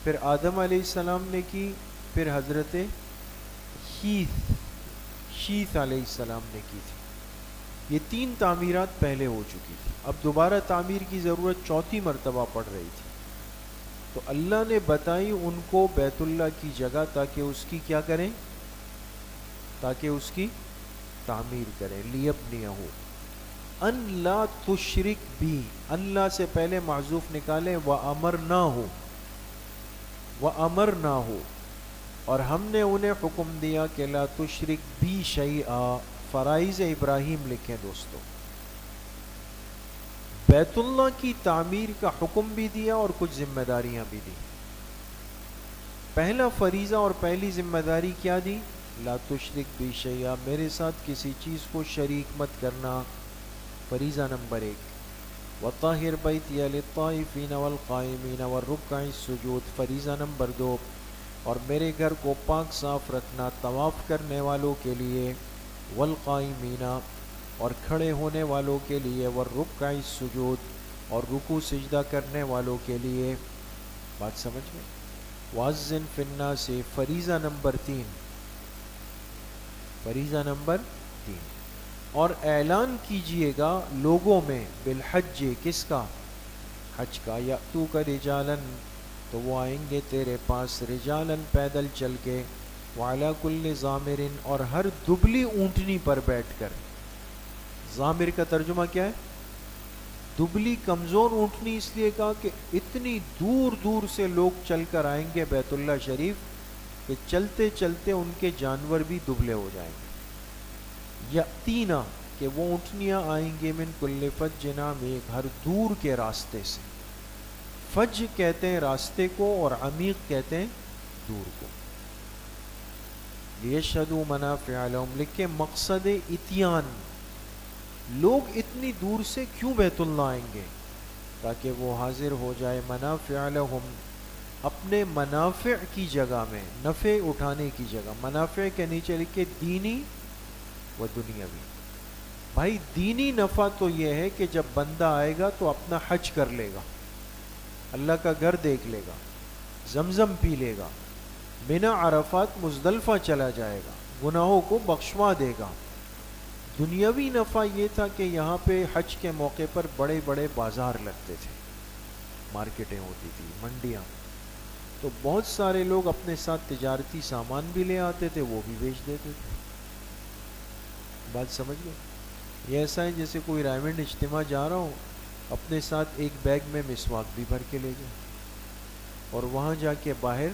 پھر آدم علیہ السلام نے کی, پھر حضرت شیث علیہ السلام نے کی تھی. یہ 3 تعمیرات پہلے ہو چکی تھی. اب دوبارہ تعمیر کی ضرورت 4تھی مرتبہ پڑ رہی تھی. تو اللہ نے بتائی ان کو بیت اللہ کی جگہ, تاکہ اس کی کیا کریں؟ تاکہ اس کی تعمیر کریں. لیبنیہ, ان لا تشرک بی, اللہ سے پہلے محذوف نکالیں, وَأَمَرْنَاهُ, وَأَمَرْنَاهُ, اور ہم نے انہیں حکم دیا کہ لا تشرک بی شیئا. فرائض ابراہیم لکھیں دوستو, بیت اللہ کی تعمیر کا حکم بھی دیا اور کچھ ذمہ داریاں بھی دی. پہلا فریضہ اور پہلی ذمہ داری کیا دی؟ لا تشرک بی شیئا, میرے ساتھ کسی چیز کو شریک مت کرنا. فریضہ نمبر 1. وَطَهِّرْ بَيْتِيَ لِلطَّائِفِينَ وَالْقَائِمِينَ وَالرُّكَّعِ السُّجُودِ. فریضہ نمبر 2. اور میرے گھر کو پاک صاف رکھنا طواف کرنے والوں کے لیے، والقائمین اور کھڑے ہونے والوں کے لیے، والرکع السجود اور رکوع سجدہ کرنے والوں کے لیے. بات سمجھ میں؟ واذن فی الناس، فریضہ نمبر 3، فریضہ نمبر 3، اور اعلان کیجئے گا لوگوں میں، بالحج، کس کا؟ حج کا. یاتوک رجالا، تو وہ آئیں گے تیرے پاس، رجالا پیدل چل کے، وعلی کل ضامر اور ہر دبلی اونٹنی پر بیٹھ کر. ضامر کا ترجمہ کیا ہے؟ دبلی کمزور اونٹنی. اس لیے کہا کہ اتنی دور دور سے لوگ چل کر آئیں گے بیت اللہ شریف کہ چلتے چلتے ان کے جانور بھی دبلے ہو جائیں گے. یاتینا، کہ وہ اونٹنیاں آئیں گے، من کل فج عمیق، ہر دور کے راستے سے. فج کہتے ہیں راستے کو، اور عمیق کہتے ہیں دور کو. لیشہدوا منافع لہم، لکھے مقصد اتیان، لوگ اتنی دور سے کیوں بیت اللہ آئیں گے؟ تاکہ وہ حاضر ہو جائے، منافع لہم، اپنے منافع کی جگہ میں، نفع اٹھانے کی جگہ. منافع کے نیچے لکھے دینی و دنیاوی. بھائی دینی نفع تو یہ ہے کہ جب بندہ آئے گا تو اپنا حج کر لے گا، اللہ کا گھر دیکھ لے گا، زمزم پی لے گا، بنا عرفات مزدلفہ چلا جائے گا، گناہوں کو بخشوا دے گا. دنیاوی نفع یہ تھا کہ یہاں پہ حج کے موقع پر بڑے بڑے بازار لگتے تھے، مارکیٹیں ہوتی تھی، منڈیاں، تو بہت سارے لوگ اپنے ساتھ تجارتی سامان بھی لے آتے تھے، وہ بھی بیچ دیتے تھے. بات سمجھ گئے؟ یہ ایسا ہے جیسے کوئی رائمنڈ اجتماع جا رہا ہو، اپنے ساتھ ایک بیگ میں مسواک بھی بھر کے لے جائے، اور وہاں جا کے باہر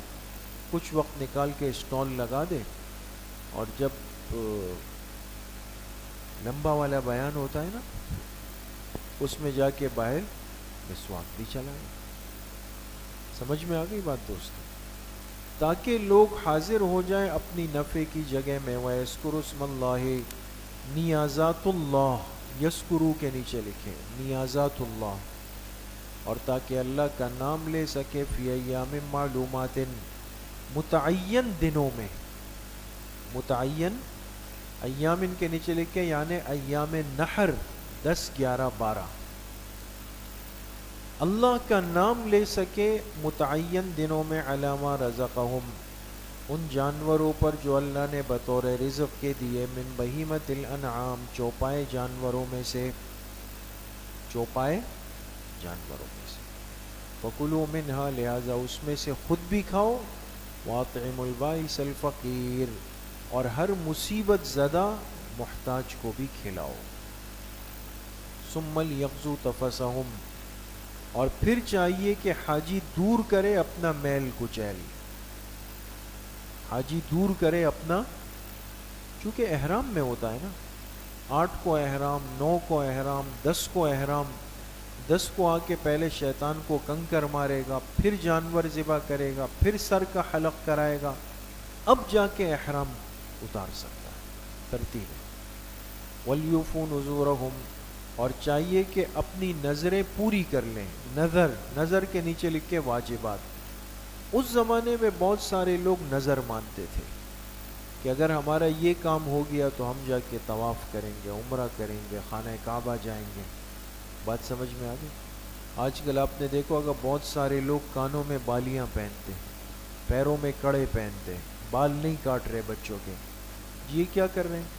کچھ وقت نکال کے اسٹال لگا دے، اور جب لمبا والا بیان ہوتا ہے نا، اس میں جا کے باہر مسواک بھی چلائے. سمجھ میں آ گئی بات دوستو؟ تاکہ لوگ حاضر ہو جائیں اپنی نفع کی جگہ میں. وَيَذْكُرُ اسْمَ اللَّهِ، نیازات اللہ، یذکرو کے نیچے لکھیں نیازات اللہ، اور تاکہ اللہ کا نام لے سکے، فی ایام معلومات، متعین دنوں میں. متعین ایام ان کے نیچے لکھیں یعنی ایام نحر 10، 11، 12، اللہ کا نام لے سکے متعین دنوں میں. علامہ رزقہم، ان جانوروں پر جو اللہ نے بطور رزق کے دیے، من بہیمۃ الانعام، چوپائے جانوروں میں سے، چوپائے جانوروں میں سے. فکلوا منہا، لہذا اس میں سے خود بھی کھاؤ. واطعموا البائس الفقیر، اور ہر مصیبت زدہ محتاج کو بھی کھلاؤ. ثم لیغزوا تفثہم، اور پھر چاہیے کہ حاجی دور کرے اپنا میل کچیل. حاجی دور کرے اپنا، چونکہ احرام میں ہوتا ہے نا، 8 کو احرام، 9 کو احرام، 10 کو احرام. 10 کو آ کے پہلے شیطان کو کنکر مارے گا، پھر جانور ذبح کرے گا، پھر سر کا حلق کرائے گا، اب جا کے احرام اتار سکتا ہے. ترتیب ہے. وَلْيُوفُوا نُذُورَهُمْ، اور چاہیے کہ اپنی نظریں پوری کر لیں. نظر کے نیچے لکھ کے واجبات. اس زمانے میں بہت سارے لوگ نظر مانتے تھے کہ اگر ہمارا یہ کام ہو گیا تو ہم جا کے طواف کریں گے، عمرہ کریں گے، خانہ کعبہ جائیں گے. بات سمجھ میں آ گئی؟ آج کل آپ نے دیکھو اگر بہت سارے لوگ کانوں میں بالیاں پہنتے، پیروں میں کڑے پہنتے، بال نہیں کاٹ رہے بچوں کے. یہ کیا کر رہے ہیں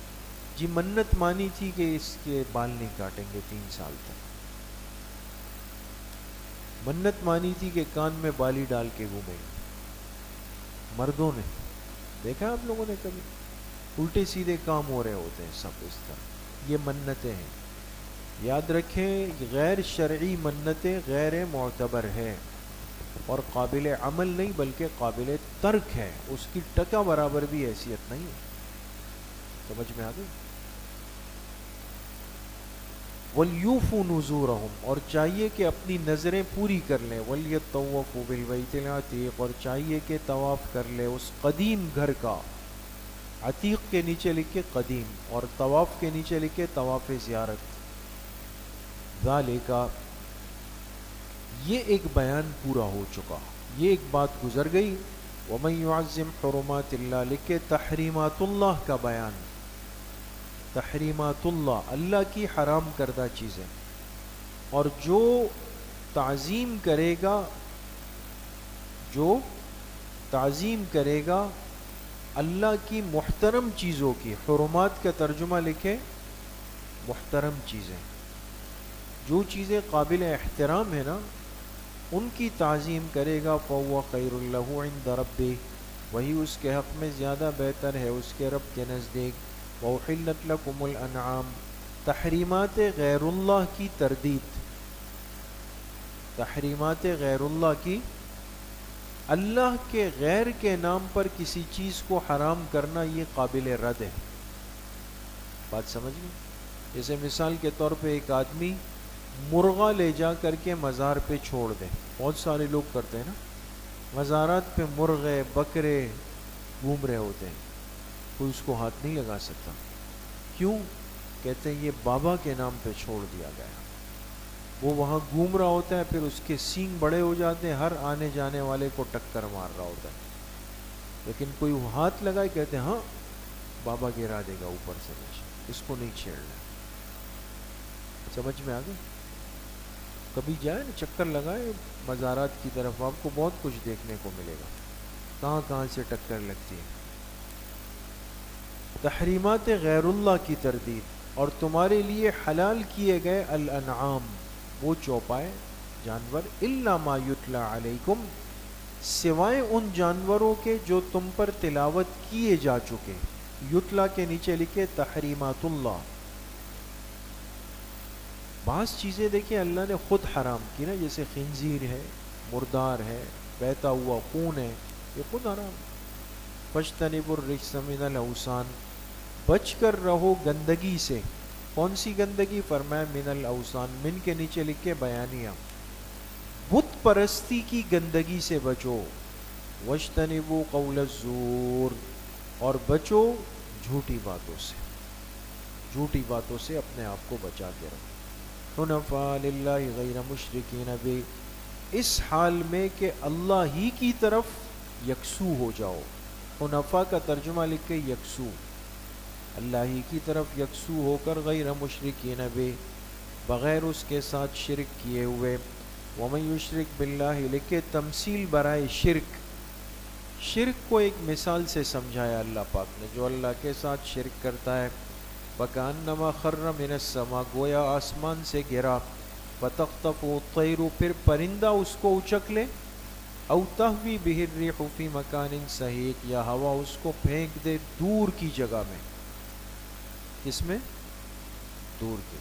جی؟ منت مانی تھی کہ اس کے بال نہیں کاٹیں گے 3 سال تک. منت مانی تھی کہ کان میں بالی ڈال کے گھومیں گے. مردوں نے دیکھا آپ لوگوں نے کبھی؟ الٹے سیدھے کام ہو رہے ہوتے ہیں سب اس طرح. یہ منتیں ہیں، یاد رکھیں غیر شرعی منتیں غیر معتبر ہے اور قابل عمل نہیں بلکہ قابل ترک ہے، اس کی ٹکا برابر بھی حیثیت نہیں ہے. سمجھ میں آ گئی؟ وَلْيُوفُوا نُذُورَهُمْ، اور چاہیے کہ اپنی نظریں پوری کر لیں. وَلْيَطَّوَّفُوا بِالْبَيْتِ الْعَتِيقِ، اور چاہیے کہ طواف کر لے اس قدیم گھر کا. عتیق کے نیچے لکھے قدیم، اور طواف کے نیچے لکھے طواف زیارت. ذالک، یہ ایک بیان پورا ہو چکا، یہ ایک بات گزر گئی وَمَن يُعَظِّمْ حُرُمَاتِ اللَّهِ لکھے تحریمات اللہ کا بیان، تحریمات اللہ، اللہ کی حرام کردہ چیزیں، اور جو تعظیم کرے گا، جو تعظیم کرے گا اللہ کی محترم چیزوں کی، حرمات کا ترجمہ لکھے محترم چیزیں، جو چیزیں قابل احترام ہیں نا ان کی تعظیم کرے گا، فَهُوَ خَيْرٌ لَهُ عِنْدَ رَبِّهِ، وہی اس کے حق میں زیادہ بہتر ہے اس کے رب کے نزدیک۔ وَأُحِلَّتْ لَكُمُ الْأَنْعَامُ، تحریمات غیر اللہ کی تردید، تحریمات غیر اللہ کی، اللہ کے غیر کے نام پر کسی چیز کو حرام کرنا یہ قابل رد ہے۔ بات سمجھ گئے؟ جیسے مثال کے طور پہ ایک آدمی مرغا لے جا کر کے مزار پہ چھوڑ دے، بہت سارے لوگ کرتے ہیں نا، مزارات پہ مرغے بکرے گھوم رہے ہوتے ہیں، کوئی اس کو ہاتھ نہیں لگا سکتا، کیوں؟ کہتے ہیں یہ بابا کے نام پہ چھوڑ دیا گیا، وہ وہاں گھوم رہا ہوتا ہے، پھر اس کے سینگ بڑے ہو جاتے ہیں، ہر آنے جانے والے کو ٹکر مار رہا ہوتا ہے، لیکن کوئی ہاتھ لگائے کہتے ہیں ہاں بابا گرا دے گا اوپر سے نیچے، اس کو نہیں چھیڑنا۔ سمجھ میں آ گئی؟ کبھی جائے نا، چکر لگائے مزارات کی طرف، آپ کو بہت کچھ دیکھنے کو ملے گا، کہاں کہاں سے ٹکر لگتی ہے۔ تحریمات غیر اللہ کی تردید، اور تمہارے لیے حلال کیے گئے الانعام، وہ چوپائے جانور، الا ما یتلا علیکم، سوائے ان جانوروں کے جو تم پر تلاوت کیے جا چکے، یتلا کے نیچے لکھے تحریمات اللہ۔ بعض چیزیں دیکھیں اللہ نے خود حرام کی نا، جیسے خنزیر ہے، مردار ہے، بہتا ہوا خون ہے، یہ خود حرام۔ فاجتنبوا الرجس من الاوثان، بچ کر رہو گندگی سے، کون سی گندگی؟ فرمایا من الاوثان، من کے نیچے لکھے بیانیہ، بت پرستی کی گندگی سے بچو۔ واجتنبوا قول الزور، اور بچو جھوٹی باتوں سے، جھوٹی باتوں سے اپنے آپ کو بچا کے رکھو۔ حنفاء للہ غیر مشرکین بہ، اس حال میں کہ اللہ ہی کی طرف یکسو ہو جاؤ۔ حنفاء کا ترجمہ لکھے یکسو، اللہ ہی کی طرف یکسو ہو کر، غیر مشرکین بہ، بغیر اس کے ساتھ شرک کیے ہوئے۔ ومن یشرک باللہ، لکھے تمثیل برائے شرک، شرک کو ایک مثال سے سمجھایا اللہ پاک نے، جو اللہ کے ساتھ شرک کرتا ہے، فَكَأَنَّمَا خَرَّ مِنَ السَّمَاء، گویا آسمان سے گرا، فَتَخْطَفُهُ الطَّيْرُ، پھر پرندہ اس کو اچک لے، أَوْ تَهْوِي بِهِ الرِّيحُ فِي مَكَانٍ سَحِيقٍ، یا ہوا اس کو پھینک دے دور کی جگہ میں، کس میں؟ دور کی۔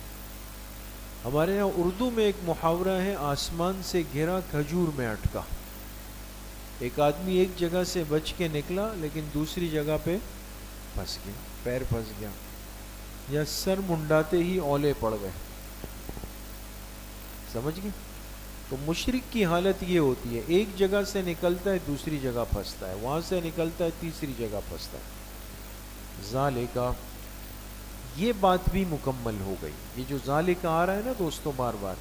ہمارے یہاں اردو میں ایک محاورہ ہے، آسمان سے گرا کھجور میں اٹکا۔ ایک آدمی ایک جگہ سے بچ کے نکلا لیکن دوسری جگہ پہ پھنس گیا، پیر پھنس گیا، یا سر منڈاتے ہی اولے پڑ گئے۔ سمجھ گئے؟ تو مشرک کی حالت یہ ہوتی ہے، ایک جگہ سے نکلتا ہے دوسری جگہ پھنستا ہے، وہاں سے نکلتا ہے تیسری جگہ پھنستا ہے۔ ذالکا، یہ بات بھی مکمل ہو گئی، یہ جو ذالکا آ رہا ہے نا دوستوں بار بار،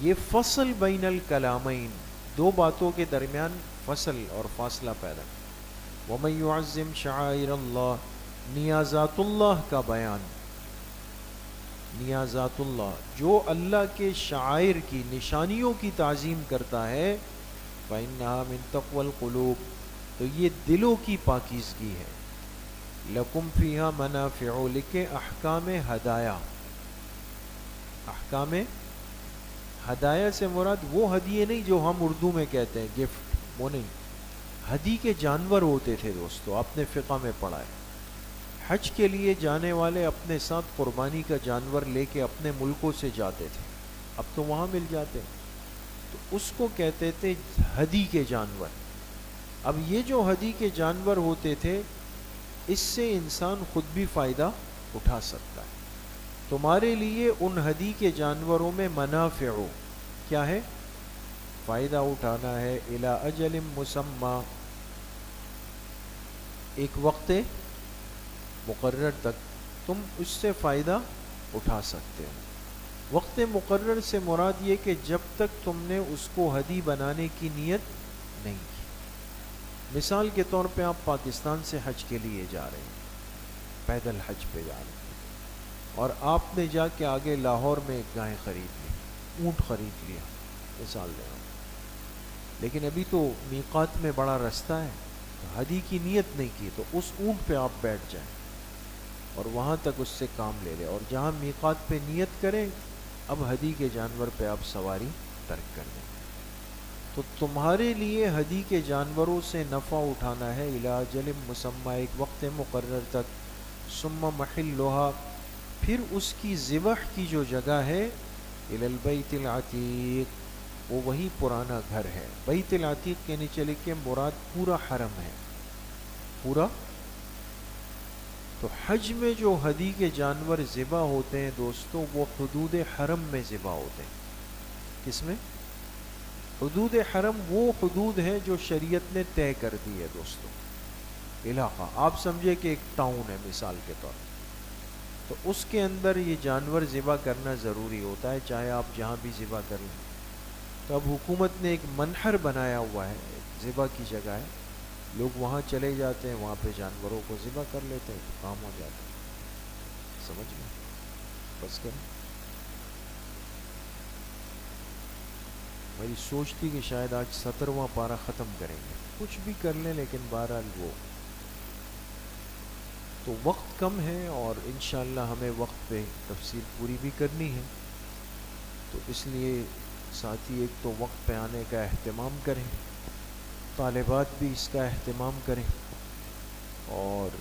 یہ فصل بین الکلامین، دو باتوں کے درمیان فصل اور فاصلہ پیدا۔ وَمَن يُعَظِّمْ شَعَائِرَ اللَّهِ، نیازات اللہ کا بیان، نیازات اللہ، جو اللہ کے شعائر کی، نشانیوں کی تعظیم کرتا ہے، فَإِنَّهَا مِن تَقْوَى الْقُلُوبِ، تو یہ دلوں کی پاکیزگی ہے۔ لَكُمْ فِيهَا مَنَافِعُ، لکھے احکام ہدایہ، احکام ہدایہ سے مراد وہ ہدیے نہیں جو ہم اردو میں کہتے ہیں گفٹ، وہ نہیں، ہدی کے جانور ہوتے تھے دوستو، آپ نے فقہ میں پڑھا ہے، حج کے لیے جانے والے اپنے ساتھ قربانی کا جانور لے کے اپنے ملکوں سے جاتے تھے، اب تو وہاں مل جاتے، تو اس کو کہتے تھے ہدی کے جانور۔ اب یہ جو ہدی کے جانور ہوتے تھے، اس سے انسان خود بھی فائدہ اٹھا سکتا ہے۔ تمہارے لیے ان ہدی کے جانوروں میں منافع، کیا ہے؟ فائدہ اٹھانا ہے، الی اجل مسمی، ایک وقت مقرر تک تم اس سے فائدہ اٹھا سکتے ہو۔ وقت مقرر سے مراد یہ کہ جب تک تم نے اس کو ہدی بنانے کی نیت نہیں کی، مثال کے طور پہ آپ پاکستان سے حج کے لیے جا رہے ہیں، پیدل حج پہ جا رہے ہیں، اور آپ نے جا کے آگے لاہور میں ایک گائے خرید لی، اونٹ خرید لیا، مثال دیں آپ، لیکن ابھی تو میقات میں بڑا رستہ ہے، حدی کی نیت نہیں کی، تو اس اونٹ پہ آپ بیٹھ جائیں اور وہاں تک اس سے کام لے لیں، اور جہاں میقات پہ نیت کریں اب حدی کے جانور پہ آپ سواری ترک کر دیں۔ تو تمہارے لیے حدی کے جانوروں سے نفع اٹھانا ہے، الی اجل مسمى، ایک وقت مقرر تک، ثم محلھا، پھر اس کی ذبح کی جو جگہ ہے، الی البیت العتیق، وہ وہی پرانا گھر ہے۔ بیت العتیق کے نیچے لکھیں مراد پورا حرم ہے، پورا۔ تو حج میں جو حدی کے جانور ذبح ہوتے ہیں دوستو، وہ حدود حرم میں ذبح ہوتے ہیں۔ کس میں؟ حدود حرم وہ حدود ہیں جو شریعت نے طے کر دی ہے دوستو۔ علاقہ آپ سمجھے کہ ایک ٹاؤن ہے مثال کے طور پر، تو اس کے اندر یہ جانور ذبح کرنا ضروری ہوتا ہے، چاہے آپ جہاں بھی ذبح کر لیں۔ تو اب حکومت نے ایک منحر بنایا ہوا ہے، ایک ذبح کی جگہ ہے، لوگ وہاں چلے جاتے ہیں، وہاں پہ جانوروں کو ذبح کر لیتے ہیں، تو کام ہو جاتا ہے۔ سمجھ گئے؟ بس کریں۔ میری سوچ تھی کہ شاید آج 17واں پارہ ختم کریں گے، کچھ بھی کر لیں، لیکن بہرحال وہ تو وقت کم ہے، اور انشاءاللہ ہمیں وقت پہ تفسیر پوری بھی کرنی ہے، تو اس لیے ساتھی ایک تو وقت پہ آنے کا اہتمام کریں، طالبات بھی اس کا اہتمام کریں، اور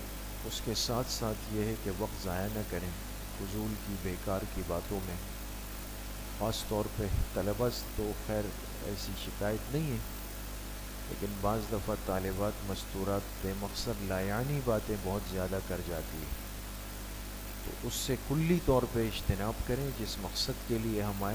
اس کے ساتھ ساتھ یہ ہے کہ وقت ضائع نہ کریں فضول کی بیکار کی باتوں میں، خاص طور پہ طلباء تو خیر ایسی شکایت نہیں ہے، لیکن بعض دفعہ طالبات مستورات بے مقصد لایعنی باتیں بہت زیادہ کر جاتی ہیں، تو اس سے کلی طور پہ اجتناب کریں، جس مقصد کے لیے ہم آئے